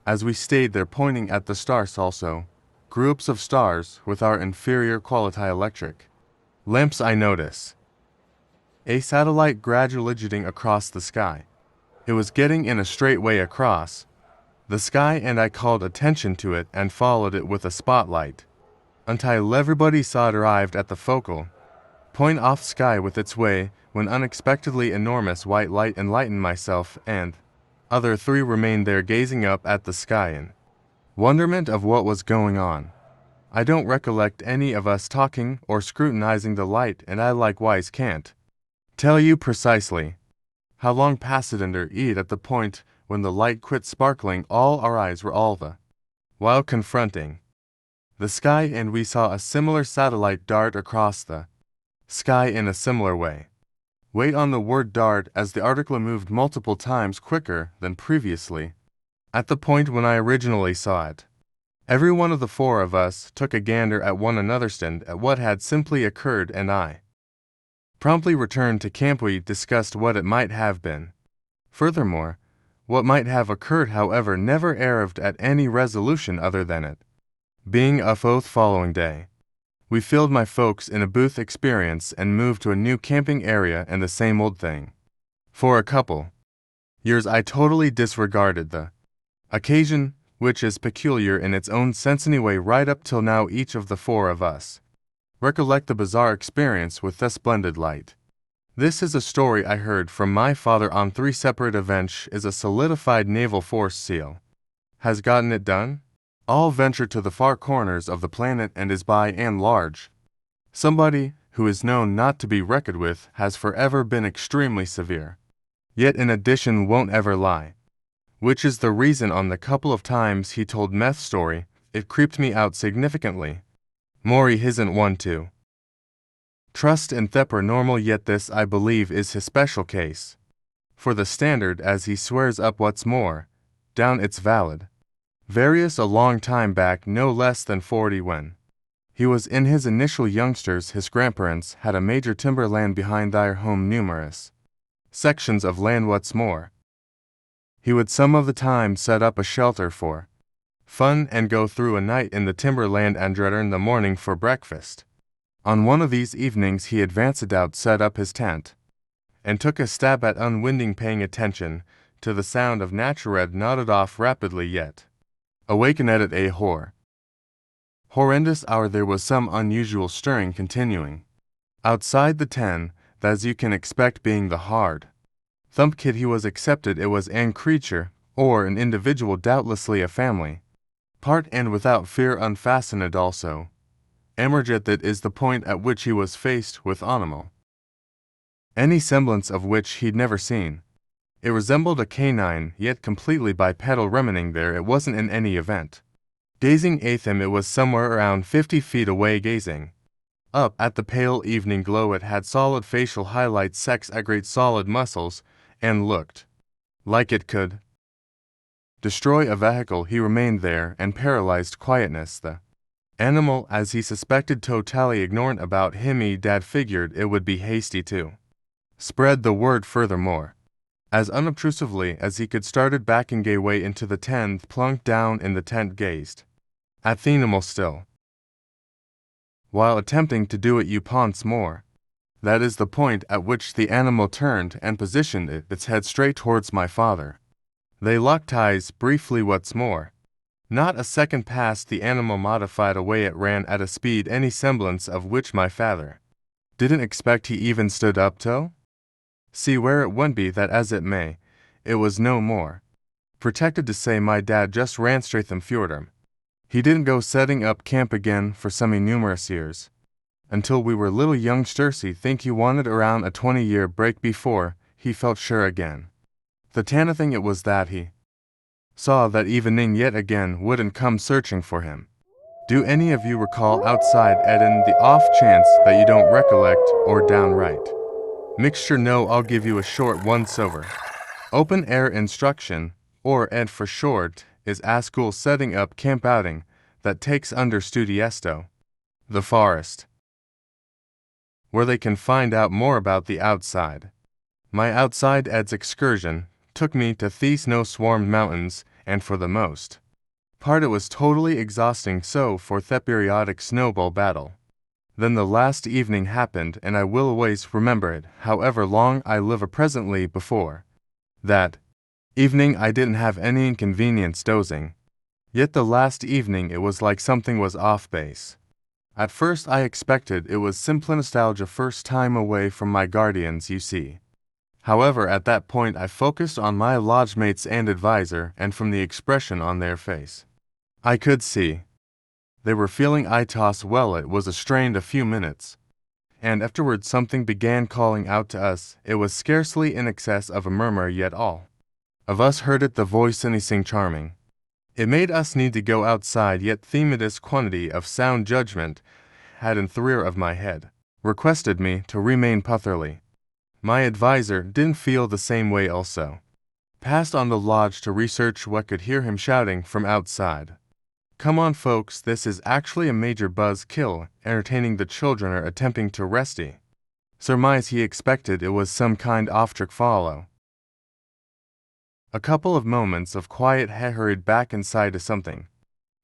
As we stayed there pointing at the stars also, groups of stars with our inferior quality electric lamps, I notice a satellite gradually jetting across the sky. It was getting in a straight way across the sky and I called attention to it and followed it with a spotlight until everybody saw it arrived at the focal point off sky with its way, when unexpectedly enormous white light enlightened myself and other three remained there gazing up at the sky in wonderment of what was going on. I don't recollect any of us talking or scrutinizing the light, and I likewise can't tell you precisely how long passed it under it at the point when the light quit sparkling. All our eyes were all the while confronting the sky, and we saw a similar satellite dart across the sky in a similar way. Wait on the word dart, as the article moved multiple times quicker than previously. At the point when I originally saw it, every one of the four of us took a gander at one another stand at what had simply occurred, and I promptly returned to camp. We discussed what it might have been. Furthermore, what might have occurred, however, never arrived at any resolution other than it being a fourth following day. We filled my folks in a booth experience and moved to a new camping area, and the same old thing. For a couple years I totally disregarded the occasion, which is peculiar in its own sense anyway. Right up till now, each of the four of us recollect the bizarre experience with the splendid light. This is a story I heard from my father on 3 separate events. Is a solidified naval force SEAL. Has gotten it done? All venture to the far corners of the planet and is by and large somebody who is known not to be reckoned with, has forever been extremely severe. Yet in addition won't ever lie. Which is the reason on the couple of times he told meth story, it creeped me out significantly. Maury isn't one to trust in the paranormal, yet this I believe is his special case. For the standard, as he swears up what's more, down it's valid. Various a long time back, no less than 40, when he was in his initial youngsters, his grandparents had a major timberland behind their home, numerous sections of land. What's more, he would some of the time set up a shelter for fun and go through a night in the timberland and return the morning for breakfast. On one of these evenings he advanced out, set up his tent, and took a stab at unwinding, paying attention to the sound of natural nodded off rapidly, yet awakened at a horrendous hour. There was some unusual stirring continuing outside the tent, that as you can expect, being the hard thump kid he was accepted, it was an creature, or an individual, doubtlessly a family part, and without fear unfastened it also. Emerged, that is the point at which he was faced with animal, any semblance of which he'd never seen. It resembled a canine, yet completely bipedal. Remaining there, it wasn't in any event gazing at him, it was somewhere around 50 feet away, gazing up at the pale evening glow. It had solid facial highlights, sex a great solid muscles, and looked like it could destroy a vehicle. He remained there in paralyzed quietness. The animal, as he suspected, totally ignorant about him. He dad figured it would be hasty to spread the word. Furthermore, as unobtrusively as he could, started backing gay way into the tent, plunked down in the tent, gazed at the animal still, while attempting to do it once more. That is the point at which the animal turned and positioned its head straight towards my father. They locked eyes briefly. What's more, not a second passed, the animal modified away. It ran at a speed any semblance of which my father didn't expect he even stood up to see where it went. Be that as it may, it was no more Protected to say my dad just ran straight them fjordum. He didn't go setting up camp again for semi-numerous years. Until we were little youngsters, he think he wanted around a 20-year break before he felt sure again. The Tana thing it was that he saw that evening yet again wouldn't come searching for him. Do any of you recall outside Eden the off chance that you don't recollect or downright? Mixture no, I'll give you a short once-over. Open air instruction, or ED for short, is a school setting up camp outing that takes under Studiesto, the forest, where they can find out more about the outside. My outside ED's excursion took me to the snow-swarmed mountains, and for the most part it was totally exhausting, so for the periodic snowball battle. Then the last evening happened, and I will always remember it, however long I live. Presently before that evening I didn't have any inconvenience dozing. Yet the last evening it was like something was off base. At first I expected it was simple nostalgia, first time away from my guardians, you see. However, at that point I focused on my lodge mates and advisor, and from the expression on their face, I could see they were feeling ITOS well. It was a strained a few minutes, and afterwards something began calling out to us. It was scarcely in excess of a murmur, yet all of us heard it, the voice anything charming. It made us need to go outside, yet the modest quantity of sound judgment had in the rear of my head requested me to remain putherly. My advisor didn't feel the same way also. Passed on the lodge to research what could hear him shouting from outside. Come on folks, this is actually a major buzz kill, entertaining the children are attempting to resty. Surmise he expected it was some kind of trick follow. A couple of moments of quiet, he hurried back inside to something.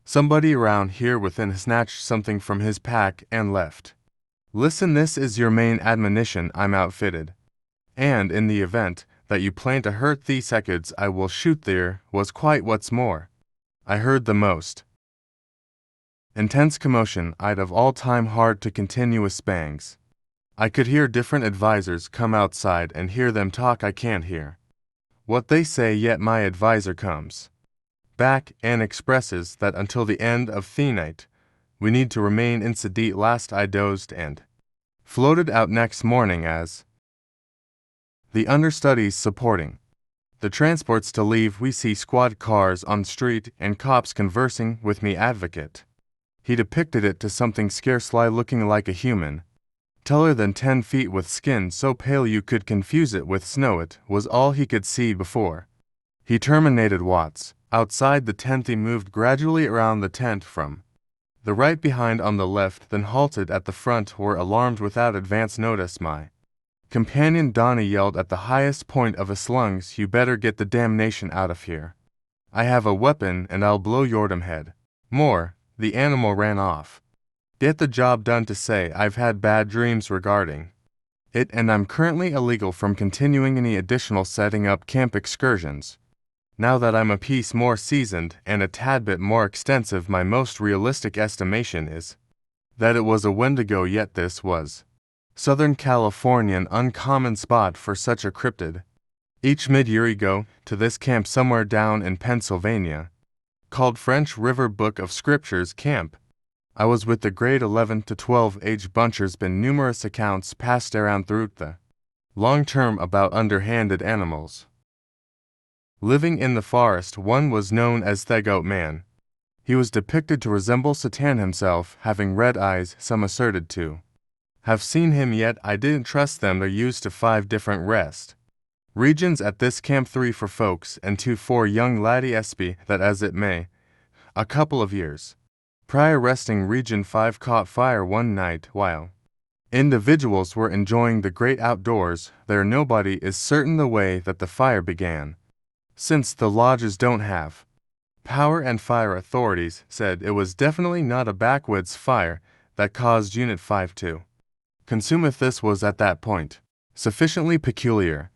Somebody around here within snatched something from his pack and left. Listen, this is your main admonition. I'm outfitted. And in the event that you plan to hurt the seconds, I will shoot. There was quite what's more. I heard the most intense commotion I'd of all time, hard to continuous bangs. I could hear different advisors come outside and hear them talk. I can't hear what they say, yet my advisor comes back and expresses that until the end of the night we need to remain in sedate. Last I dozed and floated out next morning as the understudies supporting the transports to leave. We see squad cars on the street and cops conversing with me. Advocate, he depicted it to something scarcely looking like a human, taller than 10 feet, with skin so pale you could confuse it with snow. It was all he could see before he terminated Watts. Outside the tent he moved gradually around the tent from the right behind on the left, then halted at the front. Were alarmed without advance notice. My companion Donnie yelled at the highest point of his lungs, you better get the damnation out of here. I have a weapon and I'll blow your damn head. More. The animal ran off. Get the job done. To say I've had bad dreams regarding it, and I'm currently illegal from continuing any additional setting up camp excursions. Now that I'm a piece more seasoned and a tad bit more extensive, my most realistic estimation is that it was a Wendigo. Yet this was Southern California, an uncommon spot for such a cryptid. Each mid-year I go to this camp somewhere down in Pennsylvania, called French River Book of Scriptures Camp. I was with the grade 11 to 12 age bunchers. Been numerous accounts passed around throughout the long term about underhanded animals living in the forest. One was known as the Goat Man. He was depicted to resemble Satan himself, having red eyes. Some asserted to have seen him, yet I didn't trust them. They're used to 5 different rest regions at this camp, 3 for folks and 2 for young laddie. SP that as it may, a couple of years prior, resting region 5 caught fire one night while individuals were enjoying the great outdoors. There nobody is certain the way that the fire began, since the lodges don't have power, and fire authorities said it was definitely not a backwoods fire that caused Unit 5 to consume. This was at that point sufficiently peculiar.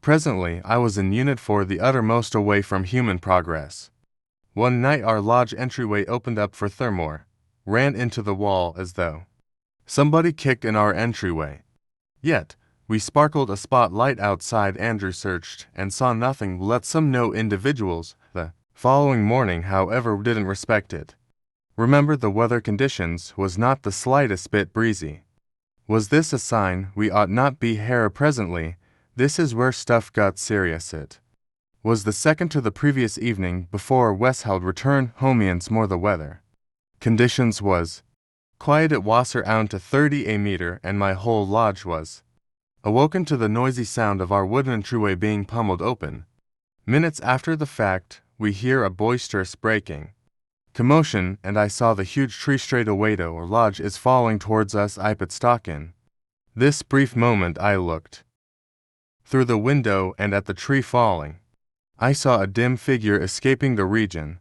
Presently I was in Unit 4, the uttermost away from human progress. One night our lodge entryway opened up for Thermore, ran into the wall as though somebody kicked in our entryway. Yet We sparkled a spotlight outside. Andrew searched and saw nothing. Let some no individuals. The following morning, however, didn't respect it. Remember, the weather conditions was not the slightest bit breezy. Was this a sign we ought not be here presently? This is where stuff got serious. It was the second to the previous evening before Westheld returned homians more the weather. Conditions was quiet. It was around to 30 a meter, and my whole lodge was awoken to the noisy sound of our wooden entryway being pummeled open. Minutes after the fact, we hear a boisterous breaking commotion, and I saw the huge tree straight away to our lodge is falling towards us. I put stock in this brief moment. I looked through the window, and at the tree falling, I saw a dim figure escaping the region.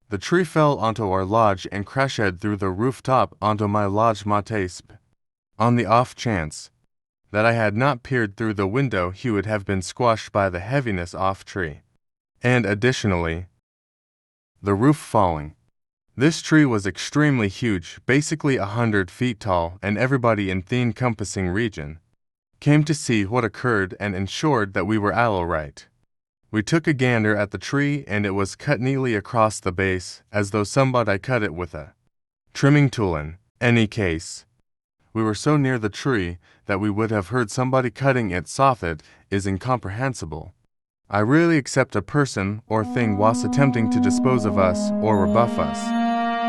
The tree fell onto our lodge and crashed through the rooftop onto my lodge. Matesp. On the off chance that I had not peered through the window, he would have been squashed by the heaviness off tree. And additionally, the roof falling. This tree was extremely huge, basically 100 feet tall, and everybody in the encompassing region came to see what occurred and ensured that we were all right. We took a gander at the tree, and it was cut neatly across the base, as though somebody cut it with a trimming tool. In any case, we were so near the tree that we would have heard somebody cutting it. Soffit is incomprehensible. I really accept a person or thing was attempting to dispose of us or rebuff us.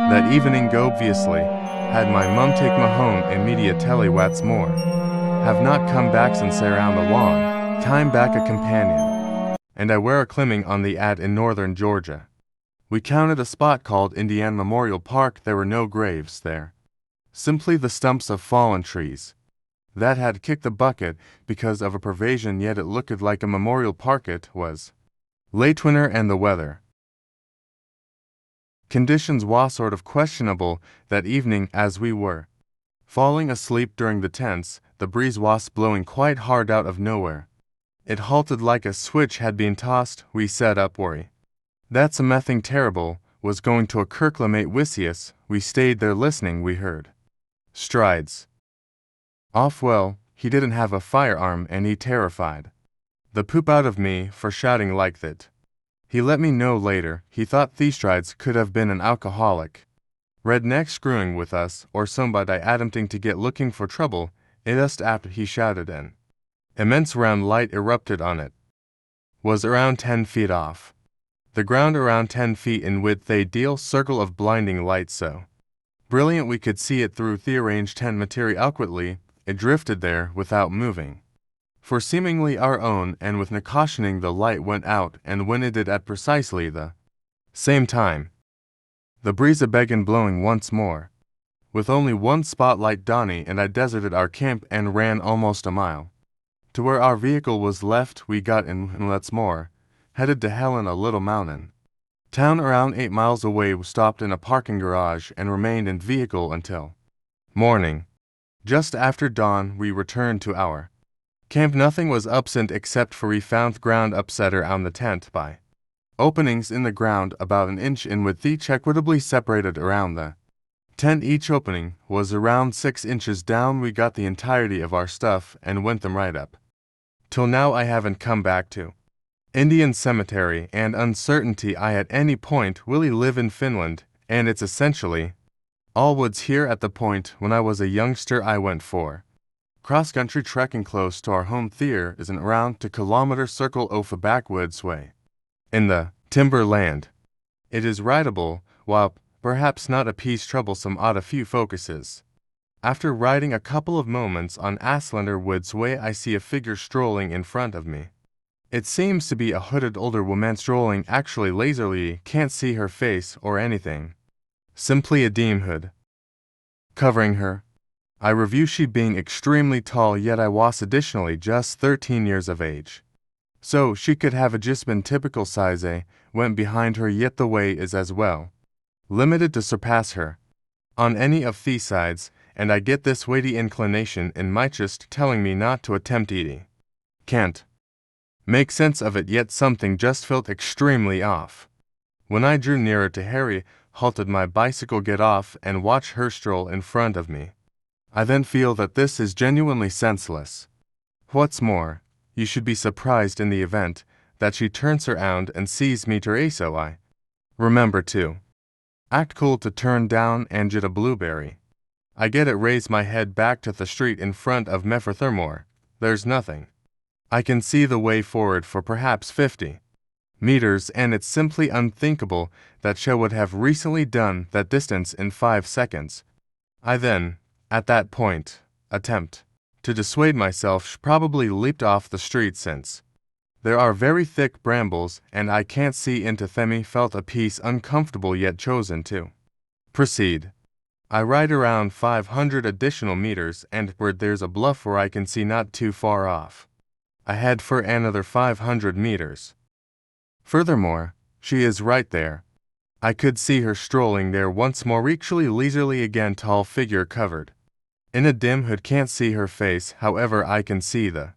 That evening, obviously, had my mum take me home immediately. What's more, have not come back since around the long time back a companion, and I were a climbing on the ad in northern Georgia. We counted a spot called Indian Memorial Park. There were no graves there, simply the stumps of fallen trees that had kicked the bucket because of a pervasion, yet it looked like a memorial park. It was late winter, and the weather conditions was sort of questionable that evening. As we were falling asleep during the tents, the breeze was blowing quite hard out of nowhere. It halted like a switch had been tossed. We set up worry that something terrible was going to occur. Climate Wisius. We stayed there listening. We heard strides off. Well, he didn't have a firearm, and he terrified the poop out of me for shouting like that. He let me know later he thought these strides could have been an alcoholic redneck screwing with us, or somebody attempting to get looking for trouble. Just after he shouted, an immense round light erupted on it. Was around 10 feet off the ground, around 10 feet in width, a deal circle of blinding light so brilliant we could see it through the arranged 10 material adequately. It drifted there without moving for seemingly our own, and with no cautioning the light went out, and when it did at precisely the same time, the breeze began blowing once more. With only one spotlight, Donnie and I deserted our camp and ran almost a mile to where our vehicle was left. We got in and let's more headed to Helen, a little mountain town around 8 miles away. We stopped in a parking garage and remained in vehicle until morning. Just after dawn, we returned to our camp. Nothing was absent except for we found ground upset around the tent by openings in the ground about an inch in width, each equitably separated around the tent. Each opening was around 6 inches down. We got the entirety of our stuff and went them right up. Till now I haven't come back to Indian Cemetery, and uncertainty I at any point really live in Finland, and it's essentially all woods here. At the point when I was a youngster, I went for cross-country trekking close to our home. There is an around 2-kilometer circle of a backwoods way in the timberland. It is rideable, while perhaps not a piece troublesome odd a few focuses. After riding a couple of moments on Aslander Woods Way, I see a figure strolling in front of me. It seems to be a hooded older woman strolling, actually lazily, can't see her face or anything. Simply a dim hood covering her. I review she being extremely tall, yet I was additionally just 13 years of age. So she could have just been typical size A, went behind her, yet the way is as well limited to surpass her on any of these sides, and I get this weighty inclination in my chest telling me not to attempt eating. Can't make sense of it, yet something just felt extremely off. When I drew nearer to Harry, halted my bicycle, get off, and watch her stroll in front of me, I then feel that this is genuinely senseless. What's more, you should be surprised in the event that she turns around and sees me I. Remember to act cool to turn down and get a blueberry. I get it, raise my head back to the street in front of me. There's nothing. I can see the way forward for perhaps 50 meters, and it's simply unthinkable that she would have recently done that distance in 5 seconds. I then, at that point, attempt to dissuade myself. She probably leaped off the street since there are very thick brambles and I can't see into them. Felt a piece uncomfortable yet chosen to proceed. I ride around 500 additional meters and where there's a bluff where I can see not too far off. I head for another 500 meters. Furthermore, she is right there. I could see her strolling there once more, actually leisurely again, tall figure covered in a dim hood. Can't see her face, however I can see the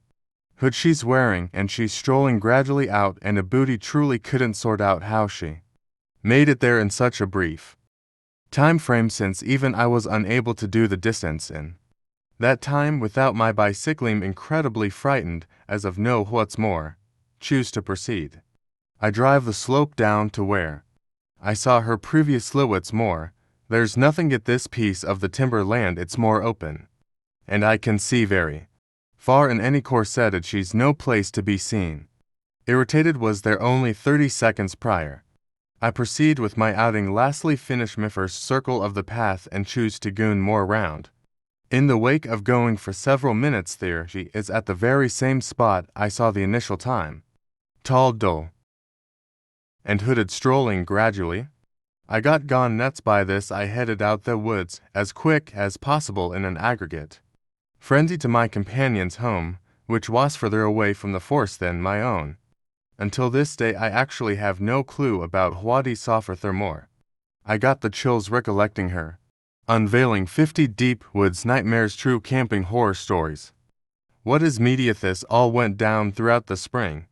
hood she's wearing, and she's strolling gradually out, and a booty. Truly couldn't sort out how she made it there in such a brief time frame, since even I was unable to do the distance in that time without my bicycling. Incredibly frightened, as of no what's more, choose to proceed. I drive the slope down to where I saw her previous silhouettes more. There's nothing at this piece of the timberland, it's more open, and I can see very far in any corseted. She's no place to be seen. Irritated was there only 30 seconds prior. I proceed with my outing, lastly finish my first circle of the path and choose to goon more round. In the wake of going for several minutes there, she is at the very same spot I saw the initial time. Tall, dull, and hooded, strolling gradually. I got gone nuts by this. I headed out the woods as quick as possible in an aggregate frenzy to my companion's home, which was further away from the force than my own. Until this day I actually have no clue about what I saw furthermore. I got the chills recollecting her unveiling 50 deep woods nightmares, true camping horror stories. What is media? This all went down throughout the spring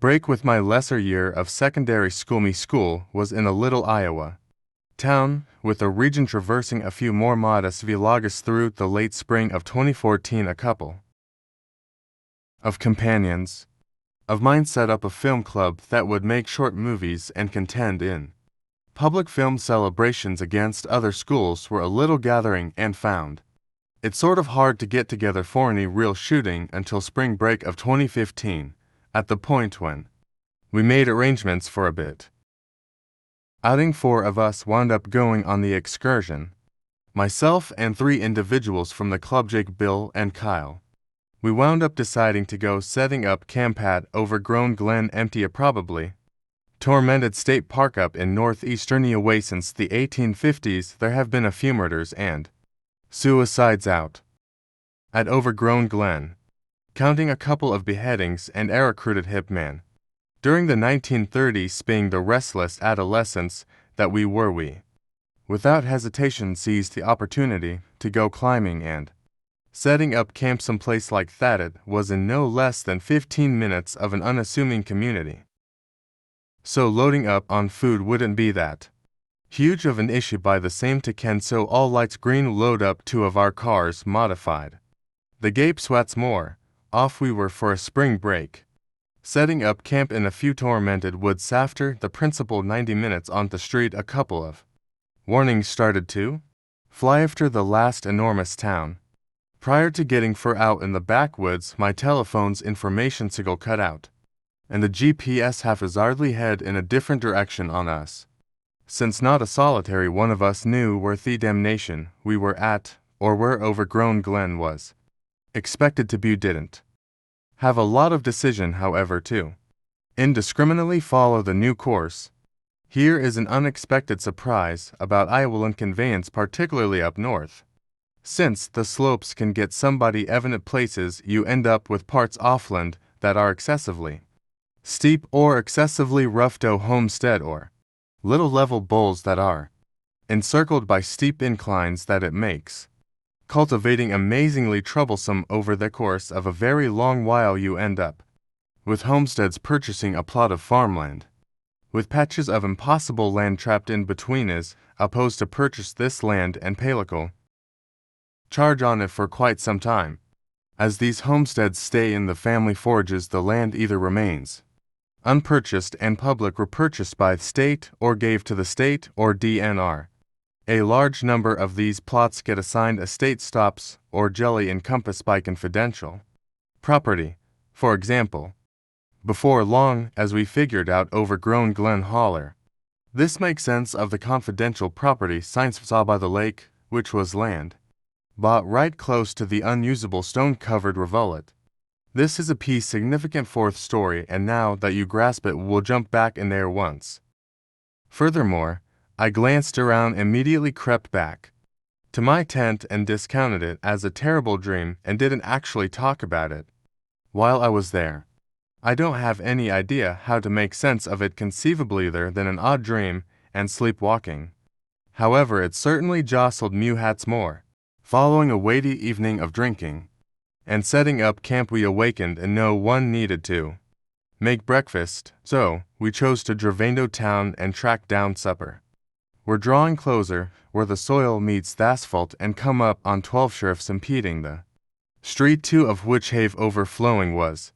break with my lesser year of secondary school. My school was in a little Iowa town, with a region traversing a few more modest villages through the late spring of 2014. A couple of companions of mine set up a film club that would make short movies and contend in public film celebrations against other schools. Were a little gathering and found it sort of hard to get together for any real shooting until spring break of 2015. At the point when we made arrangements for a bit outing, 4 of us wound up going on the excursion. Myself and 3 individuals from the club, Jake, Bill, and Kyle. We wound up deciding to go setting up camp at overgrown Glen Empty, a probably tormented state park up in northeastern Iowa. Since the 1850s, there have been a few murders and suicides out at overgrown Glen, counting a couple of beheadings and a recruited hitman. During the 1930s, being the restless adolescents that we were, we without hesitation seized the opportunity to go climbing, and setting up camp someplace like that. It was in no less than 15 minutes of an unassuming community, so loading up on food wouldn't be that huge of an issue by the same token. So all lights green, load up 2 of our cars, modified the Gape Sweats more. Off we were for a spring break, setting up camp in a few tormented woods. After the principal 90 minutes on the street, a couple of warnings started to fly after the last enormous town. Prior to getting far out in the backwoods, my telephone's information signal cut out, and the GPS haphazardly head in a different direction on us. Since not a solitary one of us knew where the damnation we were at, or where overgrown Glen was expected to be, didn't have a lot of decision, however, to indiscriminately follow the new course. Here is an unexpected surprise about Iowa conveyance, particularly up north. Since the slopes can get somebody evident places, you end up with parts offland that are excessively steep or excessively rough to homestead, or little level bowls that are encircled by steep inclines that it makes cultivating amazingly troublesome. Over the course of a very long while, you end up with homesteads purchasing a plot of farmland with patches of impossible land trapped in between, as opposed to purchase this land and pay local charge on it for quite some time. As these homesteads stay in the family forages, the land either remains unpurchased and public were purchased by the state or gave to the state or DNR. A large number of these plots get assigned estate stops or jelly encompassed by confidential property. For example, before long, as we figured out overgrown Glen Holler. This makes sense of the confidential property Science saw by the lake, which was land bought right close to the unusable stone-covered rivulet. This is a piece significant fourth story, and now that you grasp it, we'll jump back in there once. Furthermore, I glanced around and immediately crept back to my tent and discounted it as a terrible dream and didn't actually talk about it while I was there. I don't have any idea how to make sense of it conceivably other than an odd dream and sleepwalking. However, it certainly jostled Mewhat's more. Following a weighty evening of drinking and setting up camp, we awakened and no one needed to make breakfast, so we chose to Dravendo town and track down supper. We're drawing closer, where the soil meets the asphalt and come up on 12 sheriffs impeding the street, two of which have overflowing was.